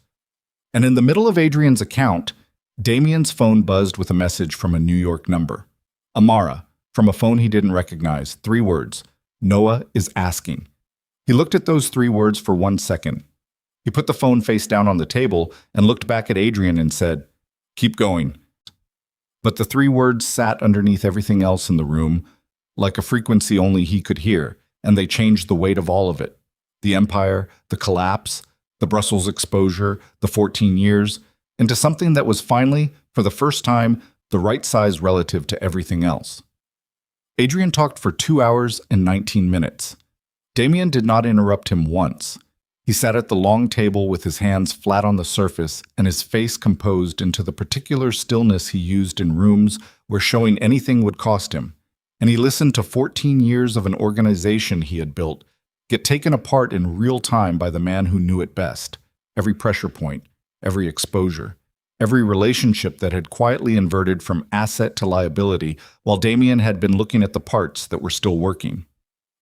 Speaker 1: And in the middle of Adrian's account, Damien's phone buzzed with a message from a New York number. Amara, from a phone he didn't recognize, 3 words. Noah is asking. He looked at those 3 words for 1 second. He put the phone face down on the table and looked back at Adrian and said, "Keep going." But the 3 words sat underneath everything else in the room, like a frequency only he could hear, and they changed the weight of all of it. The empire, the collapse, the Brussels exposure, the 14 years, into something that was finally, for the first time, the right size relative to everything else. Adrian talked for 2 hours and 19 minutes. Damien did not interrupt him once. He sat at the long table with his hands flat on the surface and his face composed into the particular stillness he used in rooms where showing anything would cost him. And he listened to 14 years of an organization he had built get taken apart in real time by the man who knew it best. Every pressure point, every exposure, every relationship that had quietly inverted from asset to liability while Damien had been looking at the parts that were still working.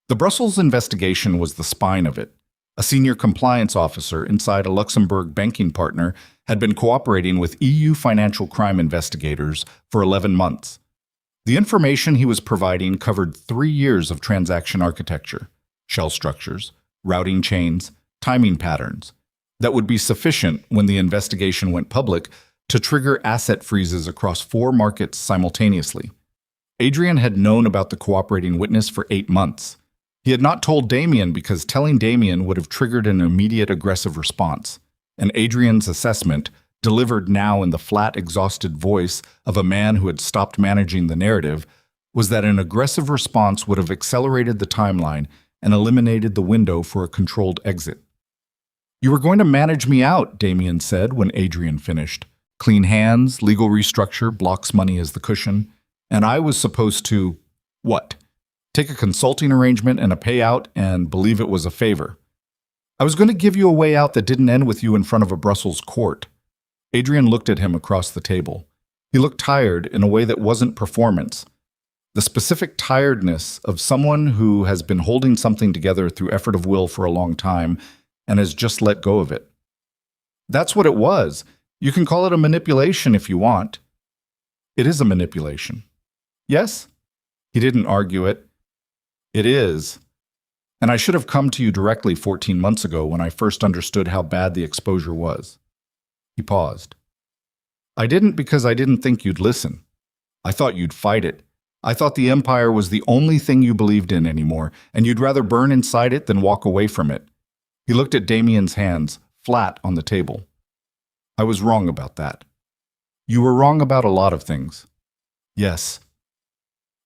Speaker 1: The Brussels investigation was the spine of it. A senior compliance officer inside a Luxembourg banking partner had been cooperating with EU financial crime investigators for 11 months. The information he was providing covered 3 years of transaction architecture, shell structures, routing chains, timing patterns, that would be sufficient when the investigation went public to trigger asset freezes across 4 markets simultaneously. Adrian had known about the cooperating witness for 8 months. He had not told Damien because telling Damien would have triggered an immediate aggressive response. And Adrian's assessment, delivered now in the flat, exhausted voice of a man who had stopped managing the narrative, was that an aggressive response would have accelerated the timeline and eliminated the window for a controlled exit. "You were going to manage me out," Damien said when Adrian finished. "Clean hands, legal restructure, blocks money as the cushion. And I was supposed to, what? Take a consulting arrangement and a payout and believe it was a favor. I was going to give you a way out that didn't end with you in front of a Brussels court." Adrian looked at him across the table. He looked tired in a way that wasn't performance. The specific tiredness of someone who has been holding something together through effort of will for a long time and has just let go of it. "That's what it was. You can call it a manipulation if you want." "It is a manipulation." "Yes?" He didn't argue it. "It is. And I should have come to you directly 14 months ago when I first understood how bad the exposure was." He paused. "I didn't because I didn't think you'd listen. I thought you'd fight it. I thought the empire was the only thing you believed in anymore, and you'd rather burn inside it than walk away from it." He looked at Damien's hands, flat on the table. "I was wrong about that." "You were wrong about a lot of things." "Yes."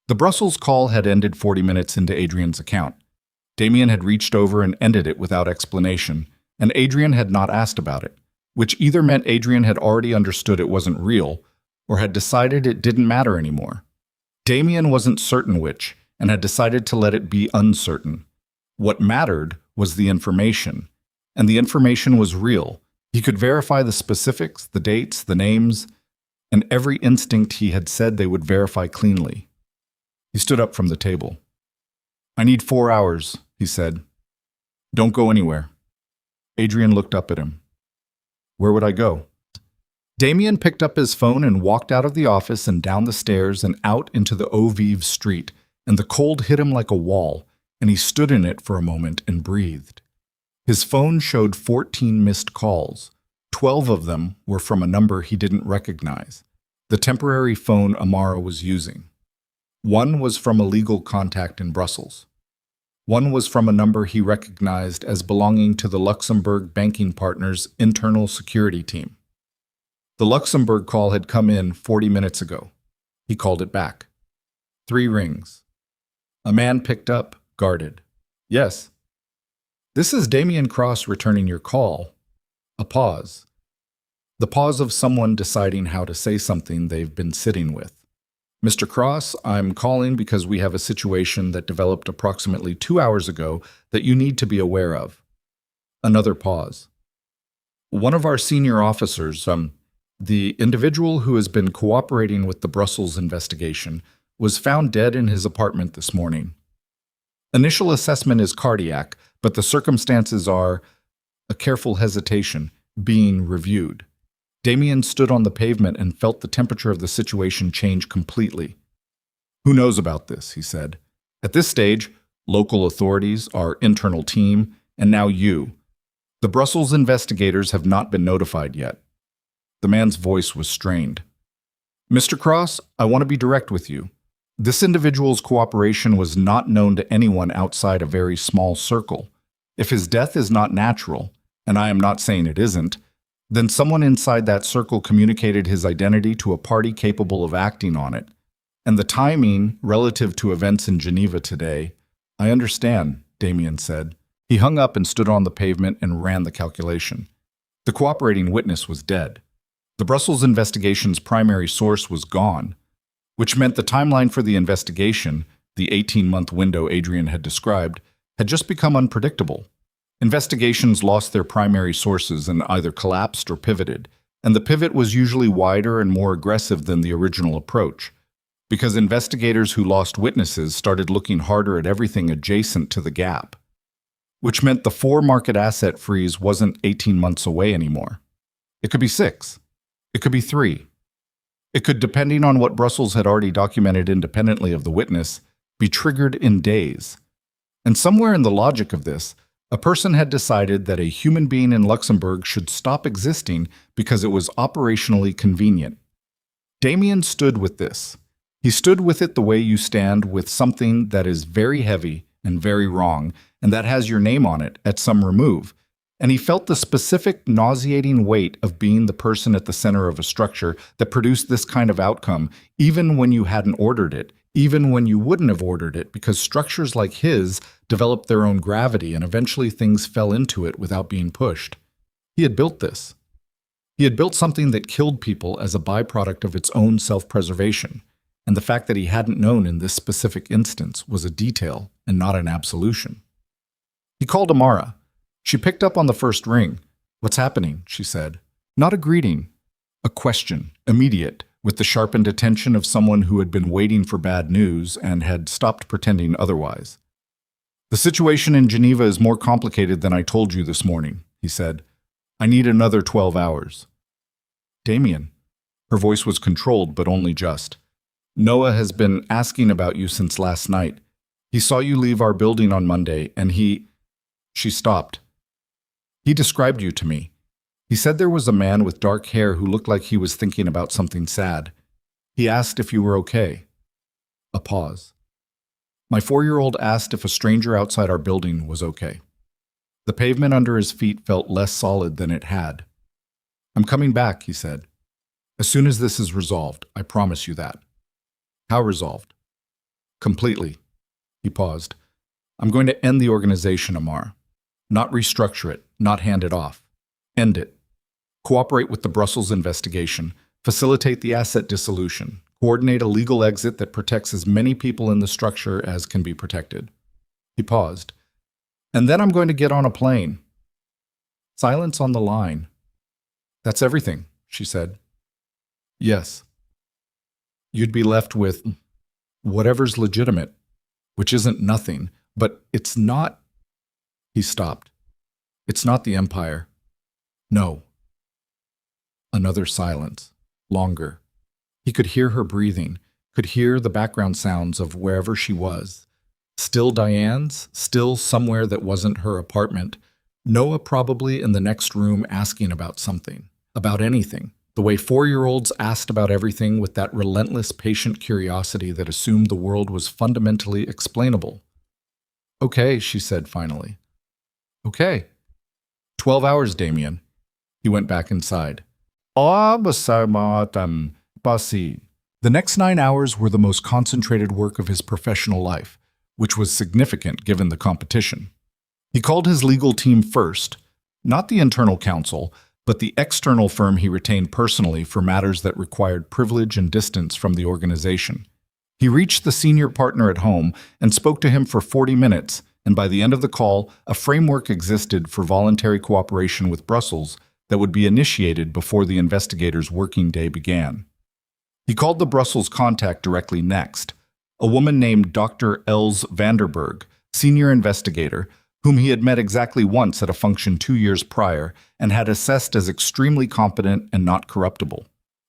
Speaker 1: The Brussels call had ended 40 minutes into Adrian's account. Damien had reached over and ended it without explanation, and Adrian had not asked about it, which either meant Adrian had already understood it wasn't real, or had decided it didn't matter anymore. Damien wasn't certain which, and had decided to let it be uncertain. What mattered was the information, and the information was real. He could verify the specifics, the dates, the names, and every instinct he had said they would verify cleanly. He stood up from the table. "I need 4 hours," he said. "Don't go anywhere." Adrian looked up at him. "Where would I go?" Damien picked up his phone and walked out of the office and down the stairs and out into the Eau Vive street, and the cold hit him like a wall, and he stood in it for a moment and breathed. His phone showed 14 missed calls. 12 of them were from a number he didn't recognize, the temporary phone Amara was using. 1 was from a legal contact in Brussels. 1 was from a number he recognized as belonging to the Luxembourg banking partner's internal security team. The Luxembourg call had come in 40 minutes ago. He called it back. 3 rings. A man picked up, guarded. Yes. This is Damian Cross returning your call. A pause. The pause of someone deciding how to say something they've been sitting with. Mr. Cross, I'm calling because we have a situation that developed approximately 2 hours ago that you need to be aware of. Another pause. One of our senior officers, the individual who has been cooperating with the Brussels investigation, was found dead in his apartment this morning. Initial assessment is cardiac, but the circumstances are, a careful hesitation, being reviewed. Damien stood on the pavement and felt the temperature of the situation change completely. Who knows about this, he said. At this stage, local authorities, our internal team, and now you. The Brussels investigators have not been notified yet. The man's voice was strained. Mr. Cross, I want to be direct with you. This individual's cooperation was not known to anyone outside a very small circle. If his death is not natural, and I am not saying it isn't, then someone inside that circle communicated his identity to a party capable of acting on it. And the timing relative to events in Geneva today, I understand, Damien said. He hung up and stood on the pavement and ran the calculation. The cooperating witness was dead. The Brussels investigation's primary source was gone, which meant the timeline for the investigation, the 18-month window Adrian had described, had just become unpredictable. Investigations lost their primary sources and either collapsed or pivoted, and the pivot was usually wider and more aggressive than the original approach, because investigators who lost witnesses started looking harder at everything adjacent to the gap, which meant the 4-market asset freeze wasn't 18 months away anymore. It could be 6. It could be 3. It could, depending on what Brussels had already documented independently of the witness, be triggered in days. And somewhere in the logic of this, a person had decided that a human being in Luxembourg should stop existing because it was operationally convenient. Damien stood with this. He stood with it the way you stand with something that is very heavy and very wrong, and that has your name on it at some remove. And he felt the specific nauseating weight of being the person at the center of a structure that produced this kind of outcome, even when you hadn't ordered it, even when you wouldn't have ordered it, because structures like his developed their own gravity and eventually things fell into it without being pushed. He had built this. He had built something that killed people as a byproduct of its own self-preservation, and the fact that he hadn't known in this specific instance was a detail and not an absolution. He called Amara. She picked up on the first ring. "What's happening?" she said. Not a greeting, a question, immediate, with the sharpened attention of someone who had been waiting for bad news and had stopped pretending otherwise. "The situation in Geneva is more complicated than I told you this morning," he said. "I need another 12 hours. "Damien." Her voice was controlled, but only just. "Noah has been asking about you since last night. He saw you leave our building on Monday, and he—" She stopped. "He described you to me. He said there was a man with dark hair who looked like he was thinking about something sad. He asked if you were okay." A pause. "My 4-year-old asked if a stranger outside our building was okay." The pavement under his feet felt less solid than it had. "I'm coming back," he said. "As soon as this is resolved, I promise you that." "How resolved?" "Completely." He paused. "I'm going to end the organization, Amar. Not restructure it, not hand it off. End it. Cooperate with the Brussels investigation, facilitate the asset dissolution, coordinate a legal exit that protects as many people in the structure as can be protected." He paused. "And then I'm going to get on a plane." Silence on the line. "That's everything," she said. "Yes." "You'd be left with whatever's legitimate, which isn't nothing, but it's not—" He stopped. "It's not the Empire. No." Another silence. Longer. He could hear her breathing, could hear the background sounds of wherever she was. Still Diane's, still somewhere that wasn't her apartment. Noah probably in the next room asking about something, about anything, the way 4-year-olds asked about everything with that relentless patient curiosity that assumed the world was fundamentally explainable. "Okay," she said finally. "Okay." 12 hours, Damien." He went back inside. The next 9 hours were the most concentrated work of his professional life, which was significant given the competition. He called his legal team first, not the internal counsel, but the external firm he retained personally for matters that required privilege and distance from the organization. He reached the senior partner at home and spoke to him for 40 minutes, and by the end of the call, a framework existed for voluntary cooperation with Brussels that would be initiated before the investigator's working day began. He called the Brussels contact directly next, a woman named Dr. Els Vanderberg, senior investigator, whom he had met exactly once at a function 2 years prior and had assessed as extremely competent and not corruptible.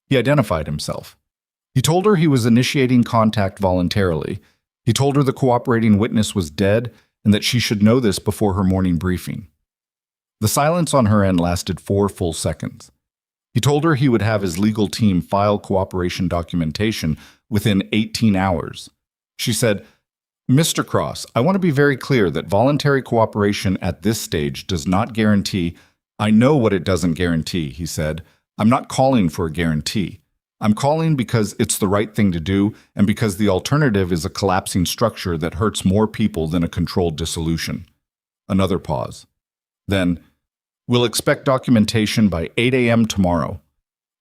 Speaker 1: He identified himself. He told her he was initiating contact voluntarily. He told her the cooperating witness was dead and that she should know this before her morning briefing. The silence on her end lasted 4 full seconds. He told her he would have his legal team file cooperation documentation within 18 hours. She said, "Mr. Cross, I want to be very clear that voluntary cooperation at this stage does not guarantee—" "I know what it doesn't guarantee," he said. "I'm not calling for a guarantee. I'm calling because it's the right thing to do and because the alternative is a collapsing structure that hurts more people than a controlled dissolution." Another pause. Then, "We'll expect documentation by 8 a.m. tomorrow."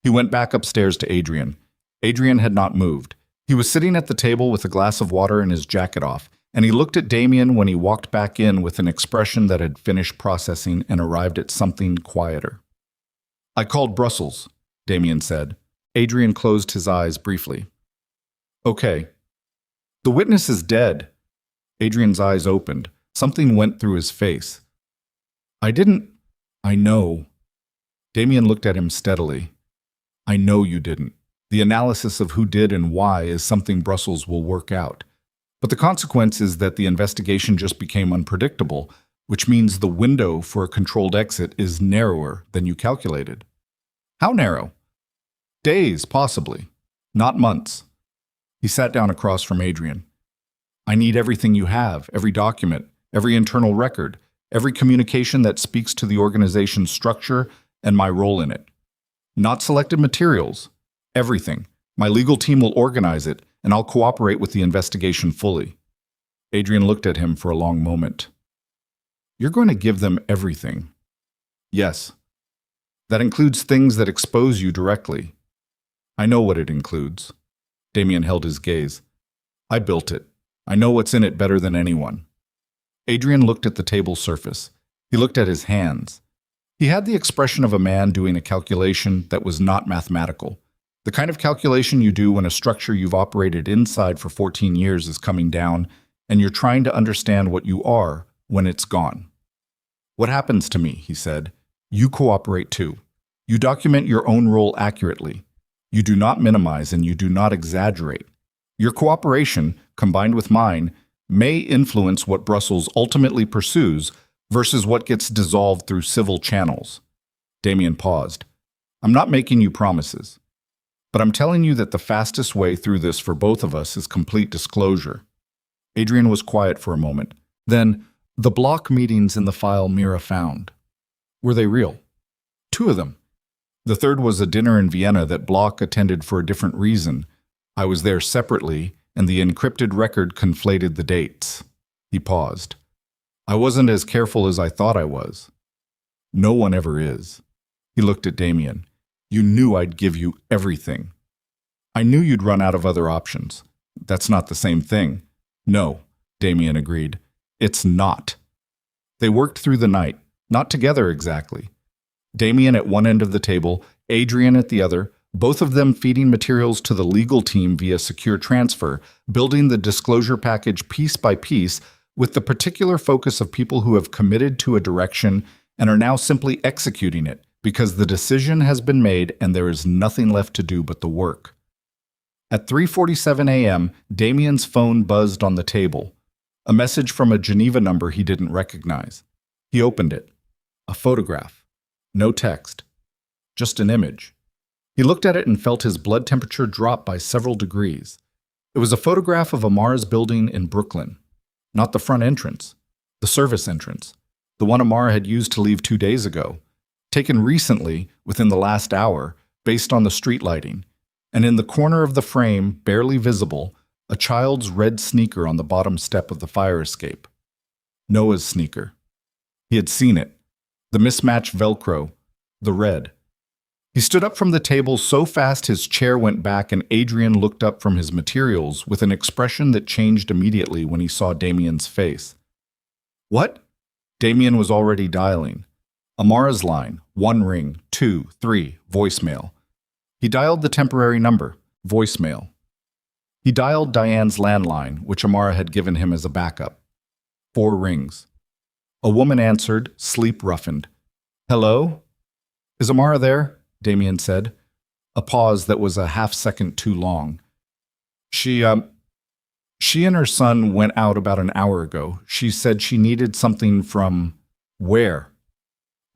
Speaker 1: He went back upstairs to Adrian. Adrian had not moved. He was sitting at the table with a glass of water and his jacket off, and he looked at Damien when he walked back in with an expression that had finished processing and arrived at something quieter. "I called Brussels," Damien said. Adrian closed his eyes briefly. "Okay. The witness is dead." Adrian's eyes opened. Something went through his face. I know." Damien looked at him steadily. "I know you didn't. The analysis of who did and why is something Brussels will work out. But the consequence is that the investigation just became unpredictable, which means the window for a controlled exit is narrower than you calculated." "How narrow?" "Days, possibly. Not months." He sat down across from Adrian. "I need everything you have, every document, every internal record, every communication that speaks to the organization's structure and my role in it. Not selected materials. Everything. My legal team will organize it, and I'll cooperate with the investigation fully." Adrian looked at him for a long moment. "You're going to give them everything?" "Yes. That includes things that expose you directly." "I know what it includes." Damien held his gaze. "I built it. I know what's in it better than anyone." Adrian looked at the table surface. He looked at his hands. He had the expression of a man doing a calculation that was not mathematical. The kind of calculation you do when a structure you've operated inside for 14 years is coming down, and you're trying to understand what you are when it's gone. "What happens to me?" he said. "You cooperate too. You document your own role accurately. You do not minimize and you do not exaggerate. Your cooperation, combined with mine, may influence what Brussels ultimately pursues versus what gets dissolved through civil channels." Damien paused. "I'm not making you promises, but I'm telling you that the fastest way through this for both of us is complete disclosure." Adrian was quiet for a moment. Then, "The block meetings in the file Mira found. Were they real?" "2 of them. The third was a dinner in Vienna that Bloch attended for a different reason. I was there separately, and the encrypted record conflated the dates." He paused. "I wasn't as careful as I thought I was." "No one ever is." He looked at Damien. "You knew I'd give you everything." "I knew you'd run out of other options." "That's not the same thing." "No," Damien agreed. "It's not." They worked through the night, not together exactly. Damien at one end of the table, Adrian at the other, both of them feeding materials to the legal team via secure transfer, building the disclosure package piece by piece with the particular focus of people who have committed to a direction and are now simply executing it because the decision has been made and there is nothing left to do but the work. At 3:47 a.m., Damien's phone buzzed on the table. A message from a Geneva number he didn't recognize. He opened it. A photograph. No text. Just an image. He looked at it and felt his blood temperature drop by several degrees. It was a photograph of a Mars building in Brooklyn. Not the front entrance. The service entrance. The one Amara had used to leave 2 days ago. Taken recently, within the last hour, based on the street lighting. And in the corner of the frame, barely visible, A child's red sneaker on the bottom step of the fire escape. Noah's sneaker. He had seen it. The mismatched Velcro. The red. He stood up from the table so fast his chair went back and Adrian looked up from his materials with an expression that changed immediately when he saw Damien's face. What? Damien was already dialing. Amara's line, 1 ring, 2, 3, voicemail. He dialed the temporary number, voicemail. He dialed Diane's landline, which Amara had given him as a backup. 4 rings. A woman answered, sleep-roughened. Hello? Is Amara there? Damien said. A pause that was a half-second too long. She and her son went out about an hour ago. She said she needed something from where?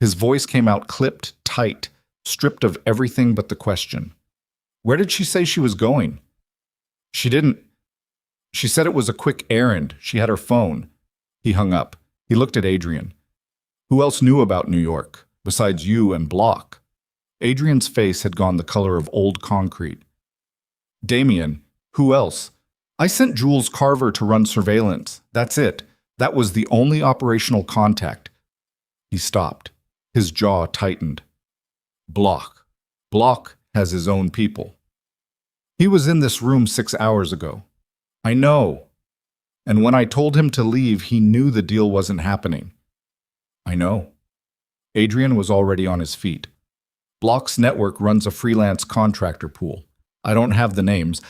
Speaker 1: His voice came out clipped, tight, stripped of everything but the question. Where did she say she was going? She didn't. She said it was a quick errand. She had her phone. He hung up. He looked at Adrian. Who else knew about New York, besides you and Block? Adrian's face had gone the color of old concrete. Damien, who else? I sent Jules Carver to run surveillance. That's it. That was the only operational contact. He stopped. His jaw tightened. Block. Block has his own people. He was in this room 6 hours ago. I know. And when I told him to leave, he knew the deal wasn't happening. I know. Adrian was already on his feet. Block's network runs a freelance contractor pool. I don't have the names.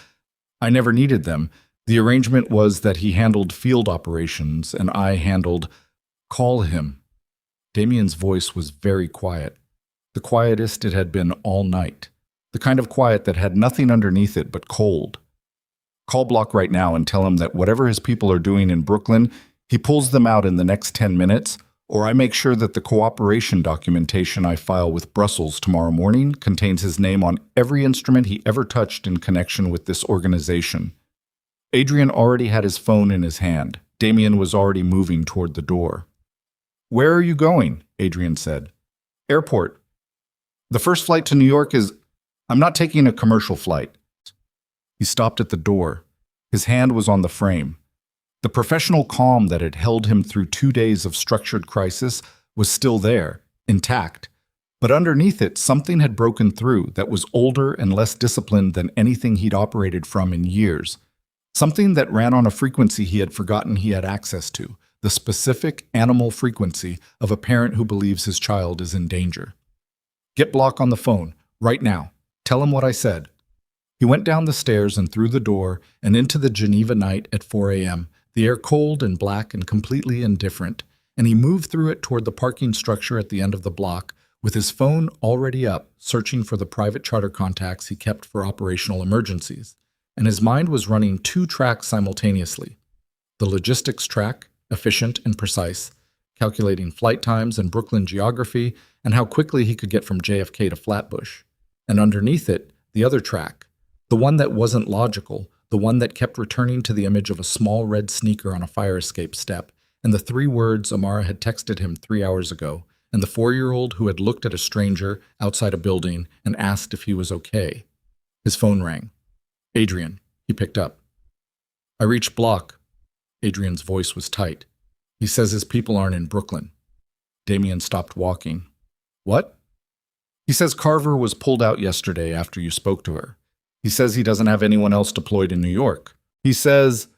Speaker 1: I never needed them. The arrangement was that he handled field operations and I handled... Call him. Damien's voice was very quiet. The quietest it had been all night. The kind of quiet that had nothing underneath it but cold. Call Block right now and tell him that whatever his people are doing in Brooklyn, he pulls them out in the next 10 minutes, or I make sure that the cooperation documentation I file with Brussels tomorrow morning contains his name on every instrument he ever touched in connection with this organization. Adrian already had his phone in his hand. Damien was already moving toward the door. Where are you going? Adrian said. Airport. The first flight to New York is... I'm not taking a commercial flight. He stopped at the door. His hand was on the frame. The professional calm that had held him through 2 days of structured crisis was still there, intact. But underneath it, something had broken through that was older and less disciplined than anything he'd operated from in years. Something that ran on a frequency he had forgotten he had access to, the specific animal frequency of a parent who believes his child is in danger. Get Block on the phone, right now. Tell him what I said. He went down the stairs and through the door and into the Geneva night at 4 a.m., the air cold and black and completely indifferent, and he moved through it toward the parking structure at the end of the block, with his phone already up, searching for the private charter contacts he kept for operational emergencies, and his mind was running 2 tracks simultaneously. The logistics track, efficient and precise, calculating flight times and Brooklyn geography and how quickly he could get from JFK to Flatbush. And underneath it, the other track, the one that wasn't logical, the one that kept returning to the image of a small red sneaker on a fire escape step, and the 3 words Amara had texted him 3 hours ago, and the 4-year-old who had looked at a stranger outside a building and asked if he was okay. His phone rang. Adrian. He picked up. I reached Block. Adrian's voice was tight. He says his people aren't in Brooklyn. Damien stopped walking. What? He says Carver was pulled out yesterday after you spoke to her. He says he doesn't have anyone else deployed in New York. He says...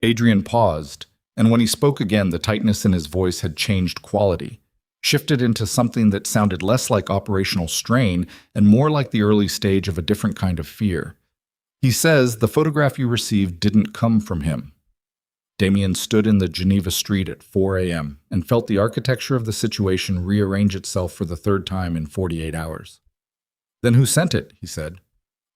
Speaker 1: Adrian paused, and when he spoke again, the tightness in his voice had changed quality, shifted into something that sounded less like operational strain and more like the early stage of a different kind of fear. He says the photograph you received didn't come from him. Damien stood in the Geneva street at 4 a.m. and felt the architecture of the situation rearrange itself for the 3rd time in 48 hours. Then who sent it? He said.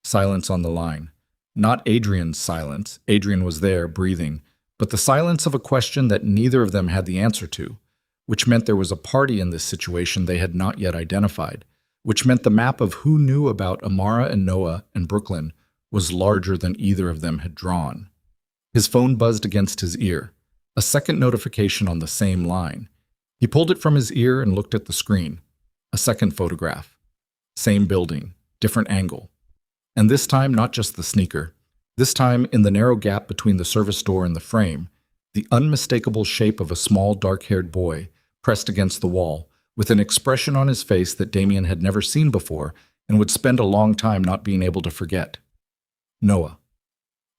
Speaker 1: Silence on the line. Not Adrian's silence. Adrian was there, breathing, but the silence of a question that neither of them had the answer to, which meant there was a party in this situation they had not yet identified, which meant the map of who knew about Amara and Noah and Brooklyn was larger than either of them had drawn. His phone buzzed against his ear, a second notification on the same line. He pulled it from his ear and looked at the screen. A second photograph. Same building, different angle. And this time, not just the sneaker. This time, in the narrow gap between the service door and the frame, the unmistakable shape of a small, dark-haired boy pressed against the wall, with an expression on his face that Damien had never seen before and would spend a long time not being able to forget. Noah.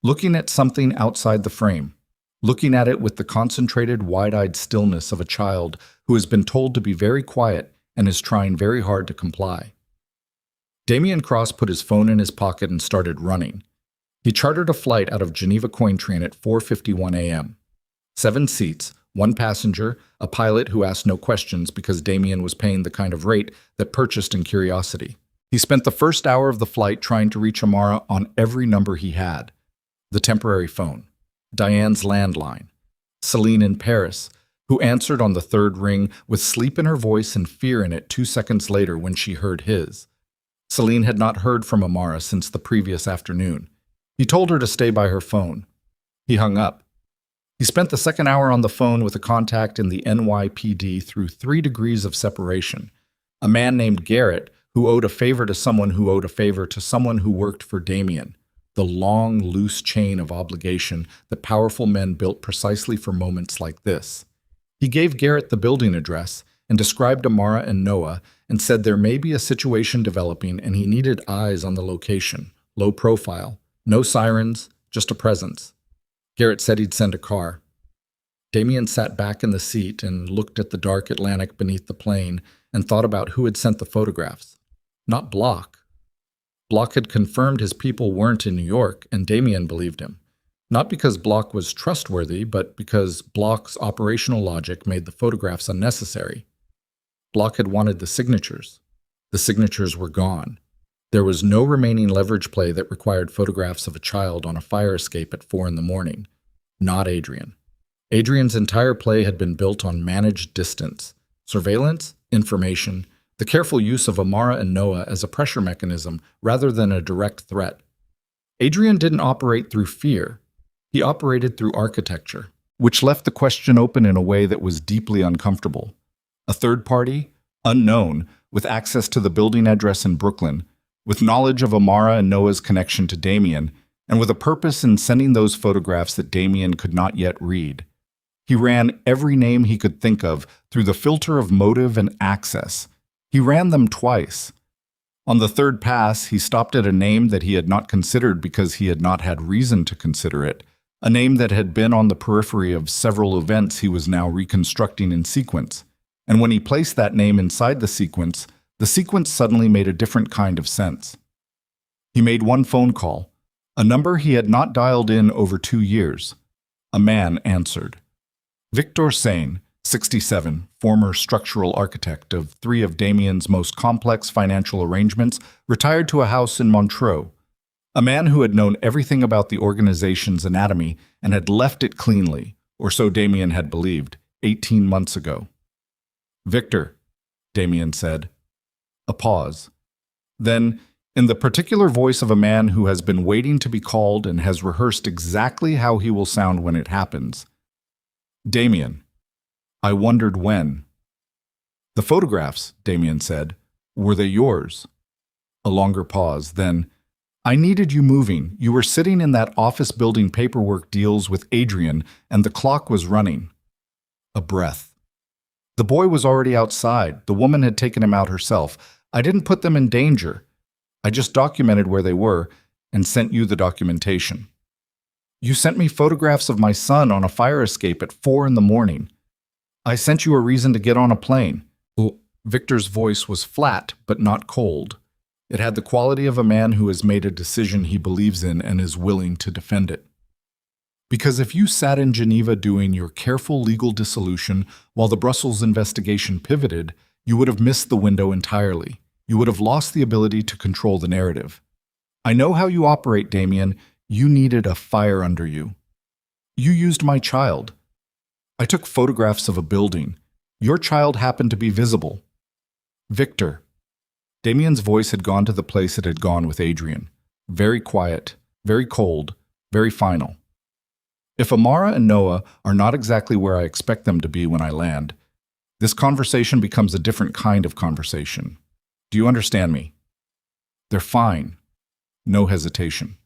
Speaker 1: Looking at something outside the frame, looking at it with the concentrated, wide-eyed stillness of a child who has been told to be very quiet and is trying very hard to comply. Damien Cross put his phone in his pocket and started running. He chartered a flight out of Geneva Cointrain at 4:51 a.m. 7 seats, 1 passenger, a pilot who asked no questions because Damien was paying the kind of rate that purchased in curiosity. He spent the first hour of the flight trying to reach Amara on every number he had. The temporary phone, Diane's landline, Celine in Paris, who answered on the third ring with sleep in her voice and fear in it 2 seconds later when she heard his. Celine had not heard from Amara since the previous afternoon. He told her to stay by her phone. He hung up. He spent the second hour on the phone with a contact in the NYPD through 3 degrees of separation, a man named Garrett who owed a favor to someone who owed a favor to someone who worked for Damien, the long, loose chain of obligation that powerful men built precisely for moments like this. He gave Garrett the building address and described Amara and Noah and said there may be a situation developing and he needed eyes on the location, low profile, no sirens, just a presence. Garrett said he'd send a car. Damien sat back in the seat and looked at the dark Atlantic beneath the plane and thought about who had sent the photographs. Not Block. Block had confirmed his people weren't in New York, and Damien believed him. Not because Block was trustworthy, but because Block's operational logic made the photographs unnecessary. Block had wanted the signatures. The signatures were gone. There was no remaining leverage play that required photographs of a child on a fire escape at 4 a.m. Not Adrian. Adrian's entire play had been built on managed distance, surveillance, information, the careful use of Amara and Noah as a pressure mechanism rather than a direct threat. Adrian didn't operate through fear. He operated through architecture, which left the question open in a way that was deeply uncomfortable. A third party, unknown, with access to the building address in Brooklyn, with knowledge of Amara and Noah's connection to Damien, and with a purpose in sending those photographs that Damien could not yet read. He ran every name he could think of through the filter of motive and access. He ran them twice. On the third pass, he stopped at a name that he had not considered because he had not had reason to consider it, a name that had been on the periphery of several events he was now reconstructing in sequence. And when he placed that name inside the sequence suddenly made a different kind of sense. He made one phone call, a number he had not dialed in over 2 years. A man answered. Victor Sane, 67, former structural architect of 3 of Damien's most complex financial arrangements, retired to a house in Montreux. A man who had known everything about the organization's anatomy and had left it cleanly, or so Damien had believed, 18 months ago. Victor, Damien said. A pause. Then, in the particular voice of a man who has been waiting to be called and has rehearsed exactly how he will sound when it happens. Damien, I wondered when. The photographs, Damien said, were they yours? A longer pause, then, I needed you moving. You were sitting in that office building paperwork deals with Adrian, and the clock was running. A breath. The boy was already outside. The woman had taken him out herself. I didn't put them in danger. I just documented where they were and sent you the documentation. You sent me photographs of my son on a fire escape at 4 a.m. I sent you a reason to get on a plane. Oh, Victor's voice was flat, but not cold. It had the quality of a man who has made a decision he believes in and is willing to defend it. Because if you sat in Geneva doing your careful legal dissolution while the Brussels investigation pivoted, you would have missed the window entirely. You would have lost the ability to control the narrative. I know how you operate, Damien. You needed a fire under you. You used my child. I took photographs of a building. Your child happened to be visible. Victor. Damien's voice had gone to the place it had gone with Adrian. Very quiet, very cold, very final. If Amara and Noah are not exactly where I expect them to be when I land, this conversation becomes a different kind of conversation. Do you understand me? They're fine. No hesitation.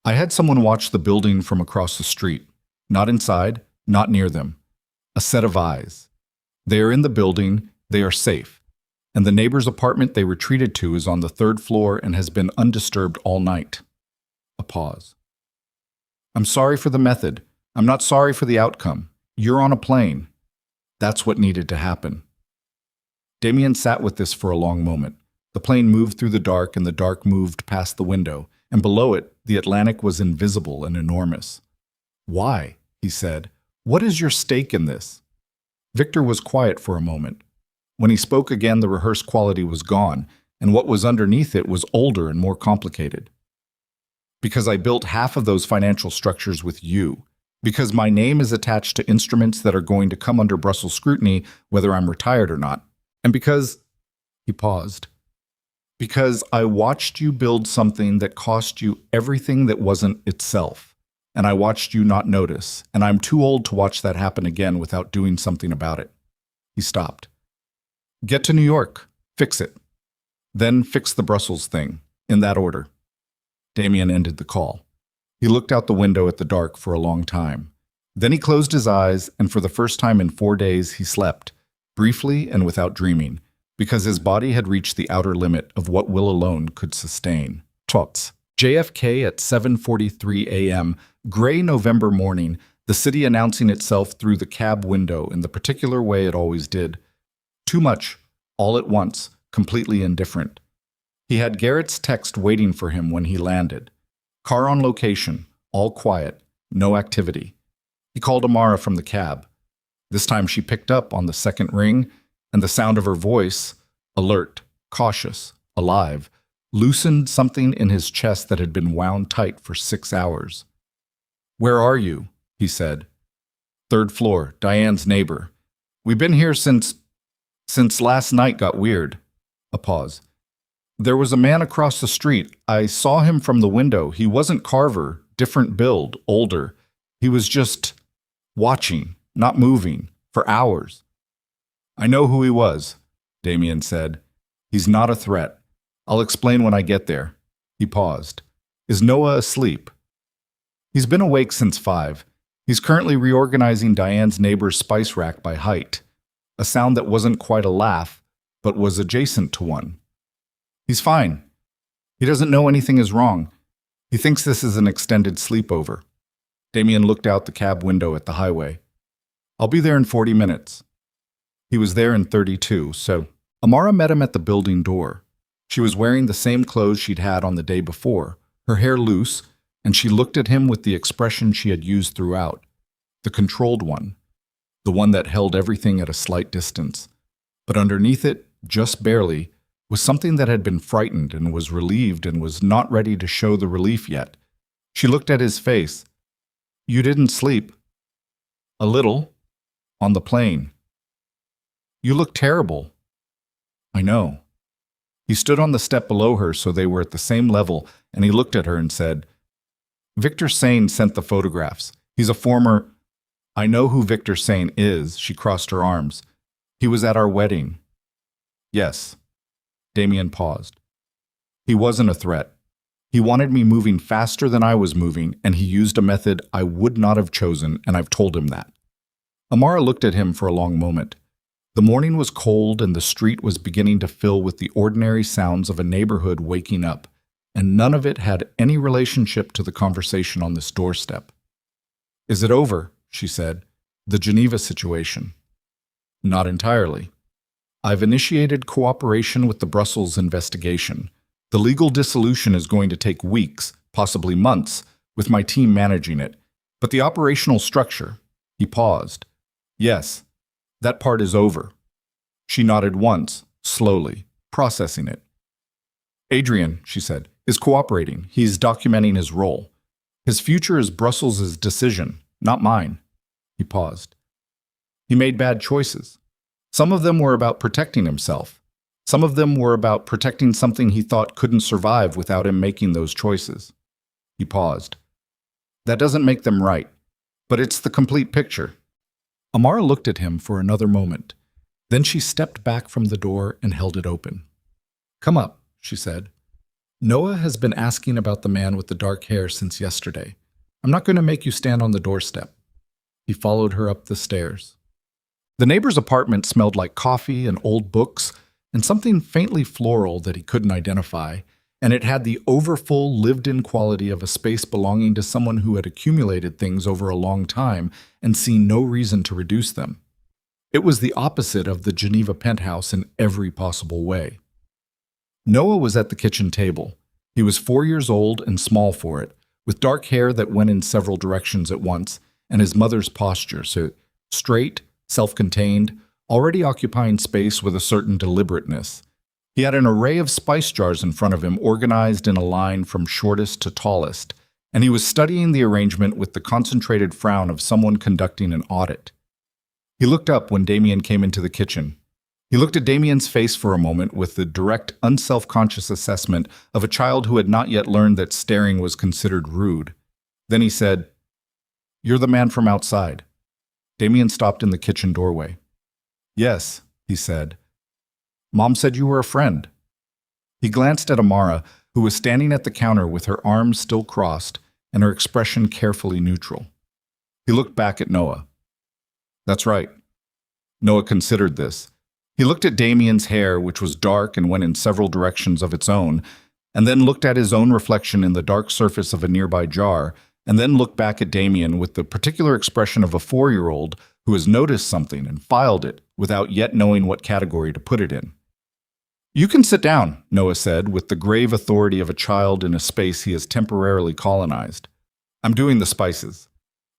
Speaker 1: I had someone watch the building from across the street. Not inside, not near them. A set of eyes. They are in the building, they are safe. And the neighbor's apartment they retreated to is on the 3rd floor and has been undisturbed all night. A pause. I'm sorry for the method. I'm not sorry for the outcome. You're on a plane. That's what needed to happen. Damien sat with this for a long moment. The plane moved through the dark and the dark moved past the window, and below it, the Atlantic was invisible and enormous. Why? He said. What is your stake in this? Victor was quiet for a moment. When he spoke again, the rehearsed quality was gone, and what was underneath it was older and more complicated. Because I built half of those financial structures with you. Because my name is attached to instruments that are going to come under Brussels scrutiny whether I'm retired or not. And because... He paused. Because I watched you build something that cost you everything that wasn't itself. And I watched you not notice, and I'm too old to watch that happen again without doing something about it. He stopped. Get to New York. Fix it. Then fix the Brussels thing, in that order. Damien ended the call. He looked out the window at the dark for a long time. Then he closed his eyes, and for the first time in 4 days he slept, briefly and without dreaming, because his body had reached the outer limit of what will alone could sustain. Tots. JFK at 7:43 a.m., gray November morning, the city announcing itself through the cab window in the particular way it always did. Too much, all at once, completely indifferent. He had Garrett's text waiting for him when he landed. Car on location, all quiet, no activity. He called Amara from the cab. This time she picked up on the second ring, and the sound of her voice, alert, cautious, alive, loosened something in his chest that had been wound tight for 6 hours. Where are you? He said. 3rd floor, Diane's neighbor. We've been here since last night got weird. A pause. There was a man across the street. I saw him from the window. He wasn't Carver, different build, older. He was just watching, not moving, for hours. I know who he was, Damien said. He's not a threat. I'll explain when I get there. He paused. Is Noah asleep? He's been awake since 5. He's currently reorganizing Diane's neighbor's spice rack by height. A sound that wasn't quite a laugh, but was adjacent to one. He's fine. He doesn't know anything is wrong. He thinks this is an extended sleepover. Damien looked out the cab window at the highway. I'll be there in 40 minutes. He was there in 32, so Amara met him at the building door. She was wearing the same clothes she'd had on the day before, her hair loose, and she looked at him with the expression she had used throughout, the controlled one, the one that held everything at a slight distance. But underneath it, just barely, was something that had been frightened and was relieved and was not ready to show the relief yet. She looked at his face. You didn't sleep. A little. On the plane. You look terrible. I know. He stood on the step below her so they were at the same level, and he looked at her and said, Victor Sane sent the photographs. He's a former... I know who Victor Sane is, she crossed her arms. He was at our wedding. Yes. Damien paused. He wasn't a threat. He wanted me moving faster than I was moving, and he used a method I would not have chosen, and I've told him that. Amara looked at him for a long moment. The morning was cold, and the street was beginning to fill with the ordinary sounds of a neighborhood waking up, and none of it had any relationship to the conversation on this doorstep. Is it over? She said. The Geneva situation. Not entirely. I've initiated cooperation with the Brussels investigation. The legal dissolution is going to take weeks, possibly months, with my team managing it. But the operational structure... He paused. Yes, that part is over. She nodded once, slowly, processing it. Adrian, she said, is cooperating. He's documenting his role. His future is Brussels' decision, not mine. He paused. He made bad choices. Some of them were about protecting himself. Some of them were about protecting something he thought couldn't survive without him making those choices. He paused. That doesn't make them right, but it's the complete picture. Amara looked at him for another moment. Then she stepped back from the door and held it open. Come up, she said. Noah has been asking about the man with the dark hair since yesterday. I'm not going to make you stand on the doorstep. He followed her up the stairs. The neighbor's apartment smelled like coffee and old books and something faintly floral that he couldn't identify, and it had the overfull, lived-in quality of a space belonging to someone who had accumulated things over a long time and seen no reason to reduce them. It was the opposite of the Geneva penthouse in every possible way. Noah was at the kitchen table. He was 4 years old and small for it, with dark hair that went in several directions at once, and his mother's posture, so straight, self-contained, already occupying space with a certain deliberateness. He had an array of spice jars in front of him, organized in a line from shortest to tallest, and he was studying the arrangement with the concentrated frown of someone conducting an audit. He looked up when Damien came into the kitchen. He looked at Damien's face for a moment with the direct, unself-conscious assessment of a child who had not yet learned that staring was considered rude. Then he said, "You're the man from outside." Damien stopped in the kitchen doorway. "Yes," he said. "Mom said you were a friend." He glanced at Amara, who was standing at the counter with her arms still crossed and her expression carefully neutral. He looked back at Noah. "That's right." Noah considered this. He looked at Damien's hair, which was dark and went in several directions of its own, and then looked at his own reflection in the dark surface of a nearby jar, and then looked back at Damien with the particular expression of a 4-year-old who has noticed something and filed it without yet knowing what category to put it in. "You can sit down," Noah said, with the grave authority of a child in a space he has temporarily colonized. "I'm doing the spices."